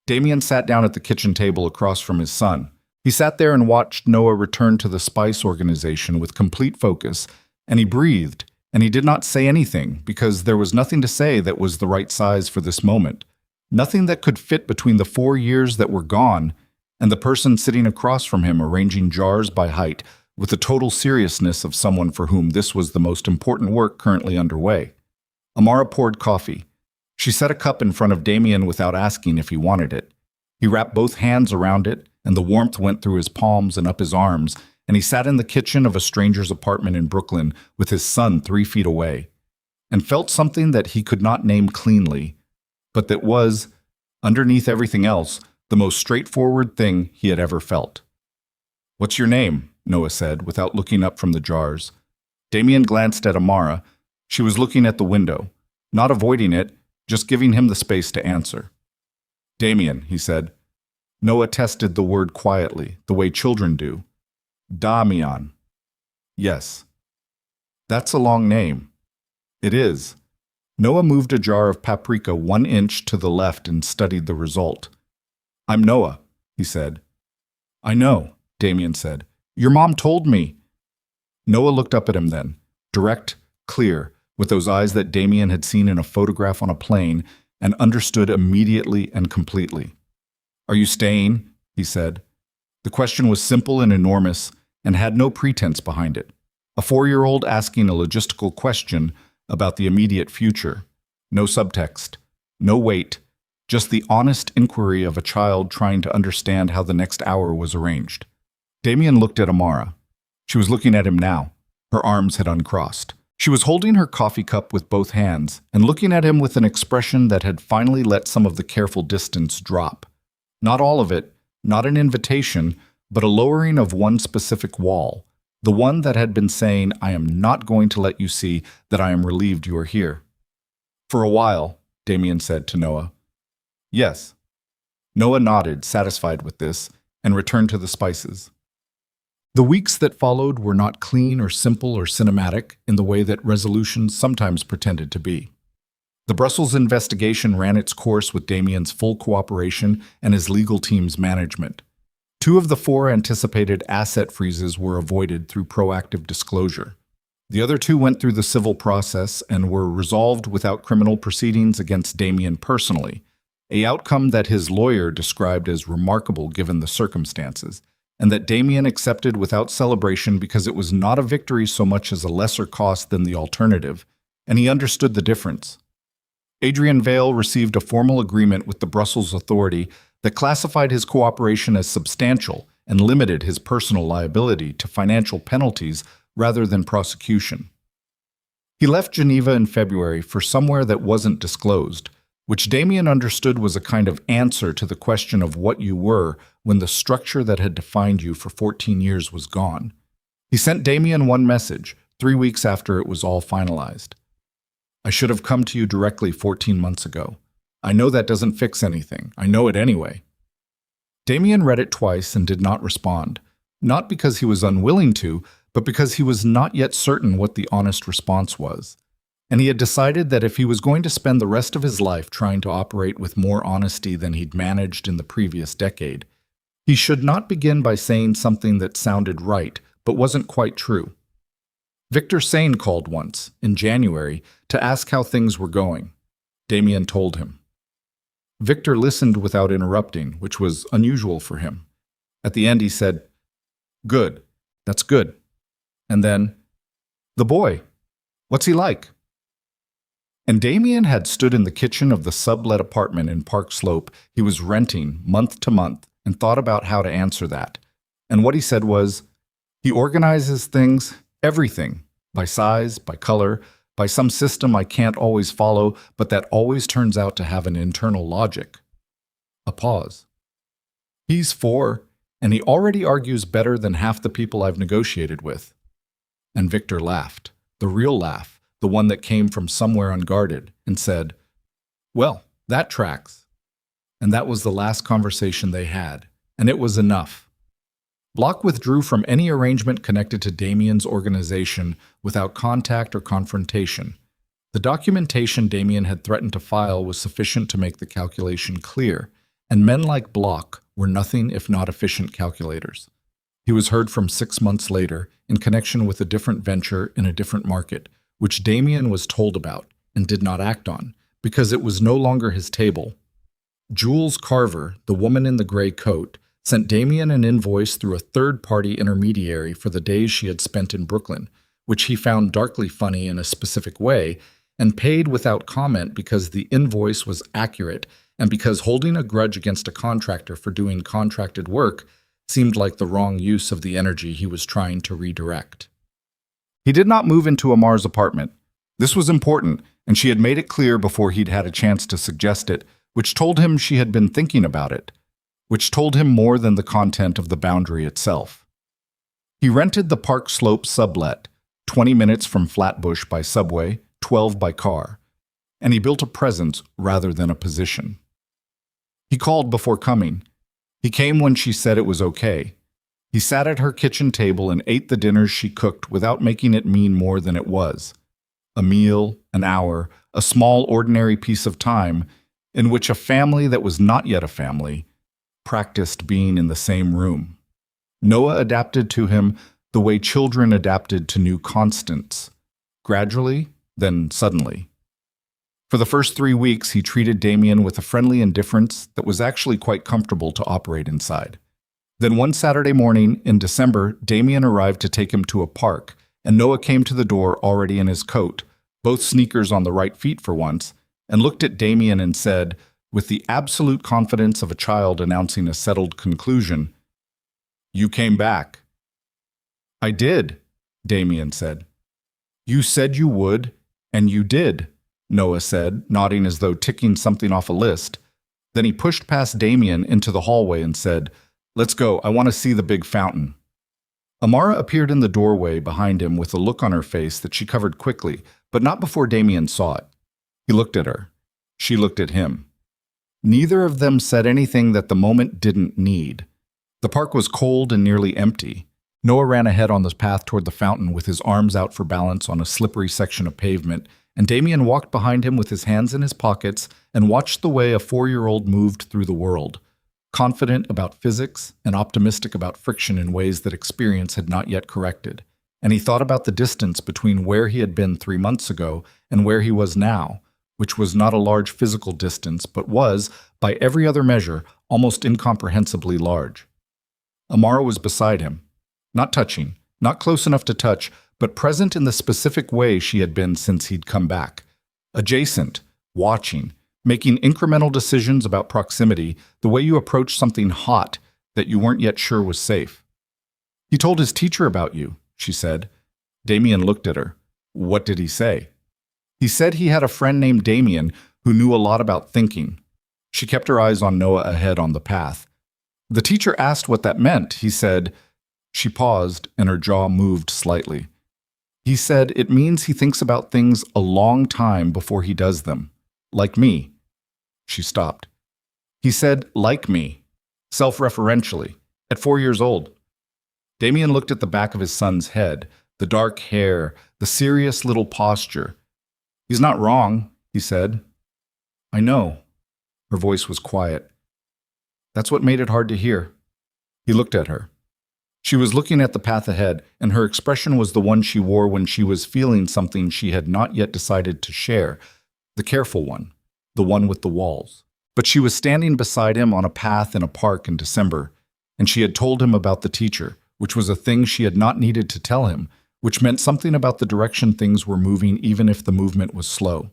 Speaker 1: Damien sat down at the kitchen table across from his son. He sat there and watched Noah return to the spice organization with complete focus, and he breathed, and he did not say anything because there was nothing to say that was the right size for this moment. Nothing that could fit between the 4 years that were gone and the person sitting across from him arranging jars by height with the total seriousness of someone for whom this was the most important work currently underway. Amara poured coffee. She set a cup in front of Damien without asking if he wanted it. He wrapped both hands around it, and the warmth went through his palms and up his arms, and he sat in the kitchen of a stranger's apartment in Brooklyn with his son 3 feet away, and felt something that he could not name cleanly, but that was, underneath everything else, the most straightforward thing he had ever felt. "What's your name?" Noah said, without looking up from the jars. Damien glanced at Amara. She was looking at the window, not avoiding it, just giving him the space to answer. "Damien," he said. Noah tested the word quietly, the way children do. "Damian." "Yes." "That's a long name." "It is." Noah moved a jar of paprika 1 inch to the left and studied the result. "I'm Noah," he said. "I know," Damien said. "Your mom told me." Noah looked up at him then, direct, clear, with those eyes that Damien had seen in a photograph on a plane, and understood immediately and completely. "Are you staying?" he said. The question was simple and enormous, and had no pretense behind it. A 4-year-old asking a logistical question about the immediate future. No subtext, no weight, just the honest inquiry of a child trying to understand how the next hour was arranged. Damien looked at Amara. She was looking at him now. Her arms had uncrossed. She was holding her coffee cup with both hands and looking at him with an expression that had finally let some of the careful distance drop. Not all of it, not an invitation, but a lowering of one specific wall, the one that had been saying, "I am not going to let you see that I am relieved you are here." "For a while," Damien said to Noah. "Yes." Noah nodded, satisfied with this, and returned to the spices. The weeks that followed were not clean or simple or cinematic in the way that resolutions sometimes pretended to be. The Brussels investigation ran its course with Damien's full cooperation and his legal team's management. 2 of the 4 anticipated asset freezes were avoided through proactive disclosure. The other 2 went through the civil process and were resolved without criminal proceedings against Damien personally, an outcome that his lawyer described as remarkable given the circumstances, and that Damien accepted without celebration because it was not a victory so much as a lesser cost than the alternative, and he understood the difference. Adrian Vale received a formal agreement with the Brussels authority that classified his cooperation as substantial and limited his personal liability to financial penalties rather than prosecution. He left Geneva in February for somewhere that wasn't disclosed, which Damien understood was a kind of answer to the question of what you were when the structure that had defined you for 14 years was gone. He sent Damien one message, 3 weeks after it was all finalized. I should have come to you directly 14 months ago. I know that doesn't fix anything. I know it anyway. Damien read it twice and did not respond, not because he was unwilling to, but because he was not yet certain what the honest response was. And he had decided that if he was going to spend the rest of his life trying to operate with more honesty than he'd managed in the previous decade, he should not begin by saying something that sounded right but wasn't quite true. Victor Sane called once, in January, to ask how things were going. Damien told him. Victor listened without interrupting, which was unusual for him. At the end he said, "Good, that's good." And then, "The boy, what's he like?" And Damien had stood in the kitchen of the sublet apartment in Park Slope he was renting month to month and thought about how to answer that. And what he said was, he organizes things, everything, by size, by color, by some system I can't always follow, but that always turns out to have an internal logic. A pause. He's 4, and he already argues better than half the people I've negotiated with. And Victor laughed, the real laugh, the one that came from somewhere unguarded, and said, "Well, that tracks." And that was the last conversation they had, and it was enough. Block withdrew from any arrangement connected to Damien's organization without contact or confrontation. The documentation Damien had threatened to file was sufficient to make the calculation clear, and men like Block were nothing if not efficient calculators. He was heard from 6 months later in connection with a different venture in a different market, which Damien was told about and did not act on, because it was no longer his table. Jules Carver, the woman in the gray coat, sent Damien an invoice through a third-party intermediary for the days she had spent in Brooklyn, which he found darkly funny in a specific way, and paid without comment because the invoice was accurate and because holding a grudge against a contractor for doing contracted work seemed like the wrong use of the energy he was trying to redirect. He did not move into Amar's apartment. This was important, and she had made it clear before he'd had a chance to suggest it, which told him she had been thinking about it, which told him more than the content of the boundary itself. He rented the Park Slope sublet, 20 minutes from Flatbush by subway, 12 by car, and he built a presence rather than a position. He called before coming. He came when she said it was okay. He sat at her kitchen table and ate the dinners she cooked without making it mean more than it was. A meal, an hour, a small ordinary piece of time in which a family that was not yet a family practiced being in the same room. Noah adapted to him the way children adapted to new constants, gradually, then suddenly. For the first 3 weeks, he treated Damien with a friendly indifference that was actually quite comfortable to operate inside. Then one Saturday morning in December, Damien arrived to take him to a park, and Noah came to the door already in his coat, both sneakers on the right feet for once, and looked at Damien and said, with the absolute confidence of a child announcing a settled conclusion, "You came back." "I did," Damien said. "You said you would, and you did," Noah said, nodding as though ticking something off a list. Then he pushed past Damien into the hallway and said, "Let's go, I want to see the big fountain." Amara appeared in the doorway behind him with a look on her face that she covered quickly, but not before Damien saw it. He looked at her. She looked at him. Neither of them said anything that the moment didn't need. The park was cold and nearly empty. Noah ran ahead on the path toward the fountain with his arms out for balance on a slippery section of pavement, and Damien walked behind him with his hands in his pockets and watched the way a 4-year-old moved through the world, confident about physics and optimistic about friction in ways that experience had not yet corrected. And he thought about the distance between where he had been 3 months ago and where he was now, which was not a large physical distance, but was, by every other measure, almost incomprehensibly large. Amara was beside him, not touching, not close enough to touch, but present in the specific way she had been since he'd come back. Adjacent, watching, making incremental decisions about proximity, the way you approach something hot that you weren't yet sure was safe. "He told his teacher about you," she said. Damien looked at her. What did he say? He said he had a friend named Damien who knew a lot about thinking. She kept her eyes on Noah ahead on the path. The teacher asked what that meant. He said, she paused and her jaw moved slightly. He said it means he thinks about things a long time before he does them. Like me. She stopped. He said, like me, self-referentially, at 4 years old. Damien looked at the back of his son's head, the dark hair, the serious little posture. He's not wrong, he said. I know. Her voice was quiet. That's what made it hard to hear. He looked at her. She was looking at the path ahead, and her expression was the one she wore when she was feeling something she had not yet decided to share, the careful one, the one with the walls. But she was standing beside him on a path in a park in December, and she had told him about the teacher, which was a thing she had not needed to tell him, which meant something about the direction things were moving even if the movement was slow.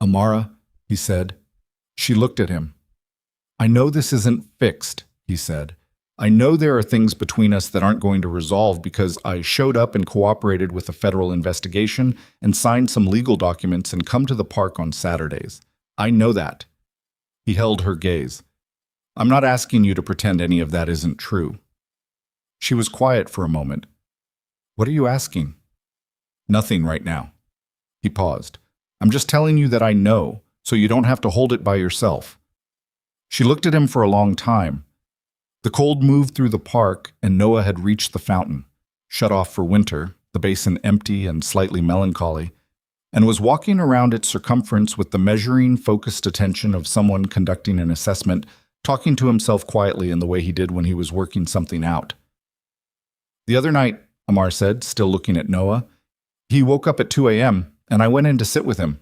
Speaker 1: Amara, he said. She looked at him. I know this isn't fixed, he said. I know there are things between us that aren't going to resolve because I showed up and cooperated with a federal investigation and signed some legal documents and come to the park on Saturdays. I know that. He held her gaze. I'm not asking you to pretend any of that isn't true. She was quiet for a moment. What are you asking? Nothing right now. He paused. I'm just telling you that I know, so you don't have to hold it by yourself. She looked at him for a long time. The cold moved through the park, and Noah had reached the fountain, shut off for winter, the basin empty and slightly melancholy, and was walking around its circumference with the measuring, focused attention of someone conducting an assessment, talking to himself quietly in the way he did when he was working something out. The other night, Amar said, still looking at Noah, he woke up at 2 a.m., and I went in to sit with him.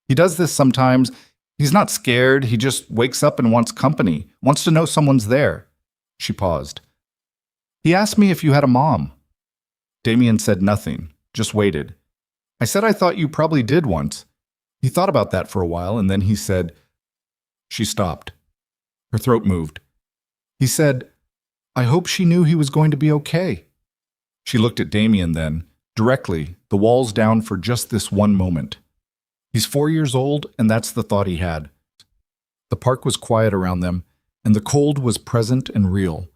Speaker 1: He does this sometimes. He's not scared. He just wakes up and wants company, wants to know someone's there. She paused. He asked me if you had a mom. Damien said nothing, just waited. I said I thought you probably did once. He thought about that for a while, and then he said... She stopped. Her throat moved. He said, I hope she knew he was going to be okay. She looked at Damien then, directly, the walls down for just this one moment. He's 4 years old, and that's the thought he had. The park was quiet around them, and the cold was present and real,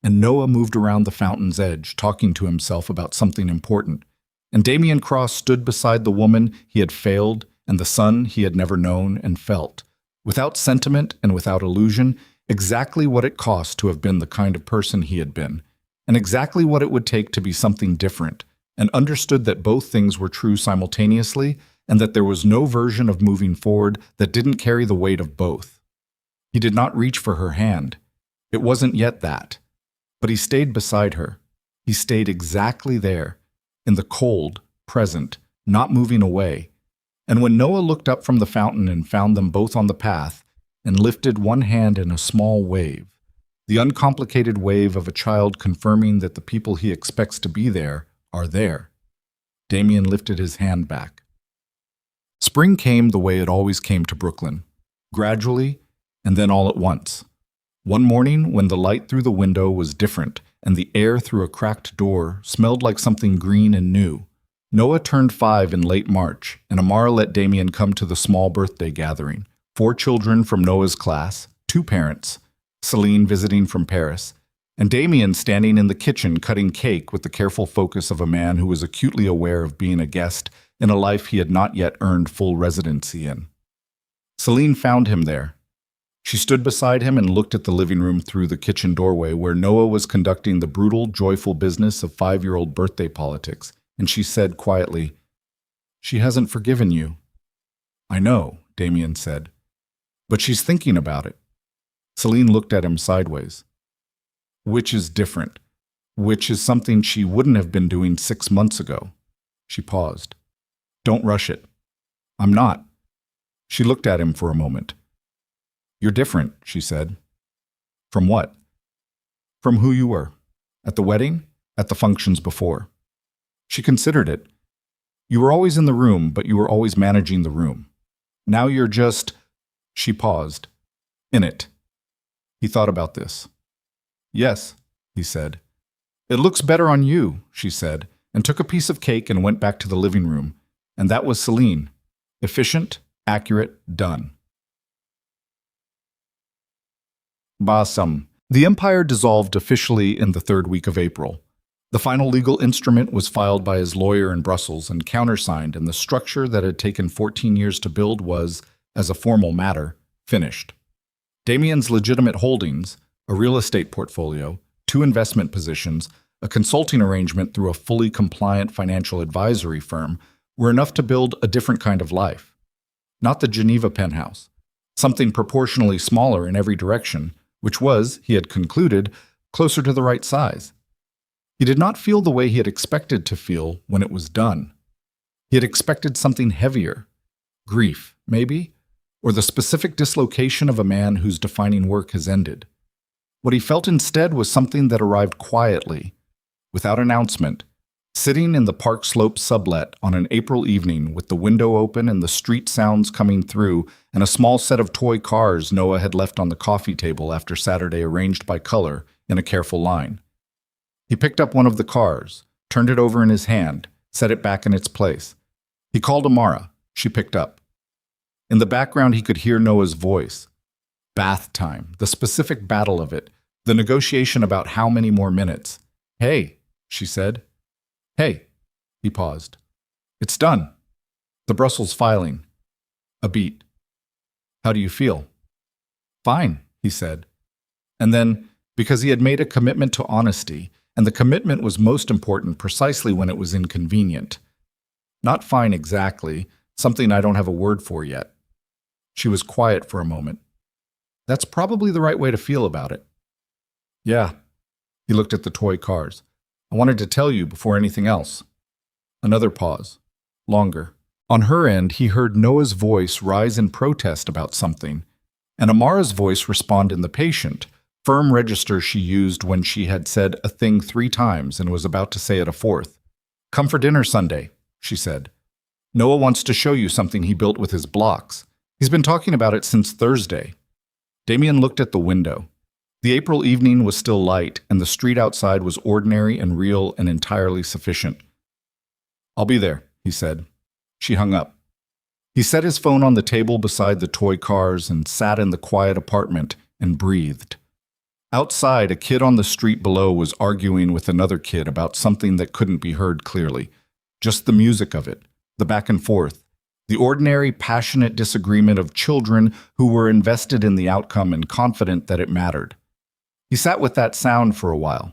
Speaker 1: and Noah moved around the fountain's edge, talking to himself about something important, and Damien Cross stood beside the woman he had failed and the son he had never known and felt, without sentiment and without illusion, exactly what it cost to have been the kind of person he had been, and exactly what it would take to be something different, and understood that both things were true simultaneously, and that there was no version of moving forward that didn't carry the weight of both. He did not reach for her hand. It wasn't yet that. But he stayed beside her. He stayed exactly there, in the cold, present, not moving away. And when Noah looked up from the fountain and found them both on the path, and lifted one hand in a small wave, the uncomplicated wave of a child confirming that the people he expects to be there are there, Damien lifted his hand back. Spring came the way it always came to Brooklyn, gradually and then all at once. One morning, when the light through the window was different and the air through a cracked door smelled like something green and new, Noah turned 5 in late March, and Amara let Damien come to the small birthday gathering. 4 children from Noah's class, 2 parents, Celine visiting from Paris, and Damien standing in the kitchen cutting cake with the careful focus of a man who was acutely aware of being a guest in a life he had not yet earned full residency in. Celine found him there. She stood beside him and looked at the living room through the kitchen doorway where Noah was conducting the brutal, joyful business of 5-year-old birthday politics, and she said quietly, "She hasn't forgiven you." "I know," Damien said, "but she's thinking about it." Celine looked at him sideways. "Which is different, which is something she wouldn't have been doing 6 months ago." She paused. "Don't rush it." "I'm not." She looked at him for a moment. "You're different," she said. "From what?" "From who you were. At the wedding, at the functions before." She considered it. "You were always in the room, but you were always managing the room. Now you're just..." She paused. "In it." He thought about this. "Yes," he said. "It looks better on you," she said, and took a piece of cake and went back to the living room. And that was Celine. Efficient, accurate, done. Basam. The empire dissolved officially in the third week of April. The final legal instrument was filed by his lawyer in Brussels and countersigned, and the structure that had taken 14 years to build was, as a formal matter, finished. Damien's legitimate holdings, a real estate portfolio, 2 investment positions, a consulting arrangement through a fully compliant financial advisory firm, were enough to build a different kind of life. Not the Geneva penthouse, something proportionally smaller in every direction, which was, he had concluded, closer to the right size. He did not feel the way he had expected to feel when it was done. He had expected something heavier. Grief, maybe? Or the specific dislocation of a man whose defining work has ended. What he felt instead was something that arrived quietly, without announcement, sitting in the Park Slope sublet on an April evening with the window open and the street sounds coming through and a small set of toy cars Noah had left on the coffee table after Saturday arranged by color in a careful line. He picked up one of the cars, turned it over in his hand, set it back in its place. He called Amara. She picked up. In the background, he could hear Noah's voice. Bath time, the specific battle of it, the negotiation about how many more minutes. Hey, she said. Hey, he paused. It's done. The Brussels filing. A beat. How do you feel? Fine, he said. And then, because he had made a commitment to honesty, and the commitment was most important precisely when it was inconvenient. Not fine exactly, something I don't have a word for yet. She was quiet for a moment. That's probably the right way to feel about it. Yeah. He looked at the toy cars. I wanted to tell you before anything else. Another pause. Longer. On her end, he heard Noah's voice rise in protest about something, and Amara's voice respond in the patient, firm register she used when she had said a thing 3 times and was about to say it a 4th. Come for dinner Sunday, she said. Noah wants to show you something he built with his blocks. He's been talking about it since Thursday. Damien looked at the window. The April evening was still light, and the street outside was ordinary and real and entirely sufficient. I'll be there, he said. She hung up. He set his phone on the table beside the toy cars and sat in the quiet apartment and breathed. Outside, a kid on the street below was arguing with another kid about something that couldn't be heard clearly. Just the music of it, the back and forth, the ordinary, passionate disagreement of children who were invested in the outcome and confident that it mattered. He sat with that sound for a while.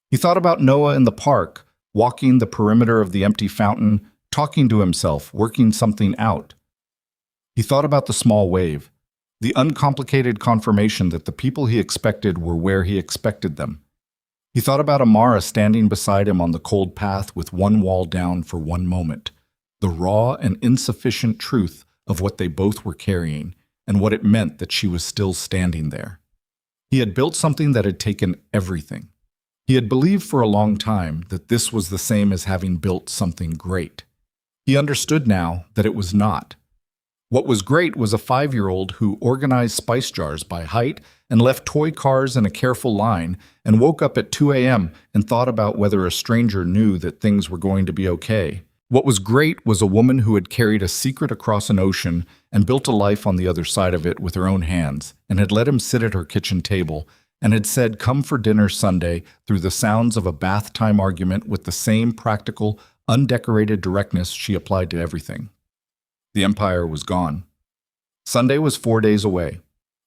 Speaker 1: He thought about Noah in the park, walking the perimeter of the empty fountain, talking to himself, working something out. He thought about the small wave, the uncomplicated confirmation that the people he expected were where he expected them. He thought about Amara standing beside him on the cold path with one wall down for one moment, the raw and insufficient truth of what they both were carrying and what it meant that she was still standing there. He had built something that had taken everything. He had believed for a long time that this was the same as having built something great. He understood now that it was not. What was great was a 5-year-old who organized spice jars by height and left toy cars in a careful line and woke up at 2 a.m. and thought about whether a stranger knew that things were going to be okay. What was great was a woman who had carried a secret across an ocean and built a life on the other side of it with her own hands, and had let him sit at her kitchen table, and had said, "Come for dinner Sunday," through the sounds of a bath time argument with the same practical, undecorated directness she applied to everything. The empire was gone. Sunday was 4 days away.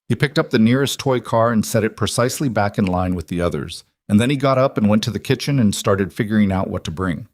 Speaker 1: He picked up the nearest toy car and set it precisely back in line with the others, and then he got up and went to the kitchen and started figuring out what to bring.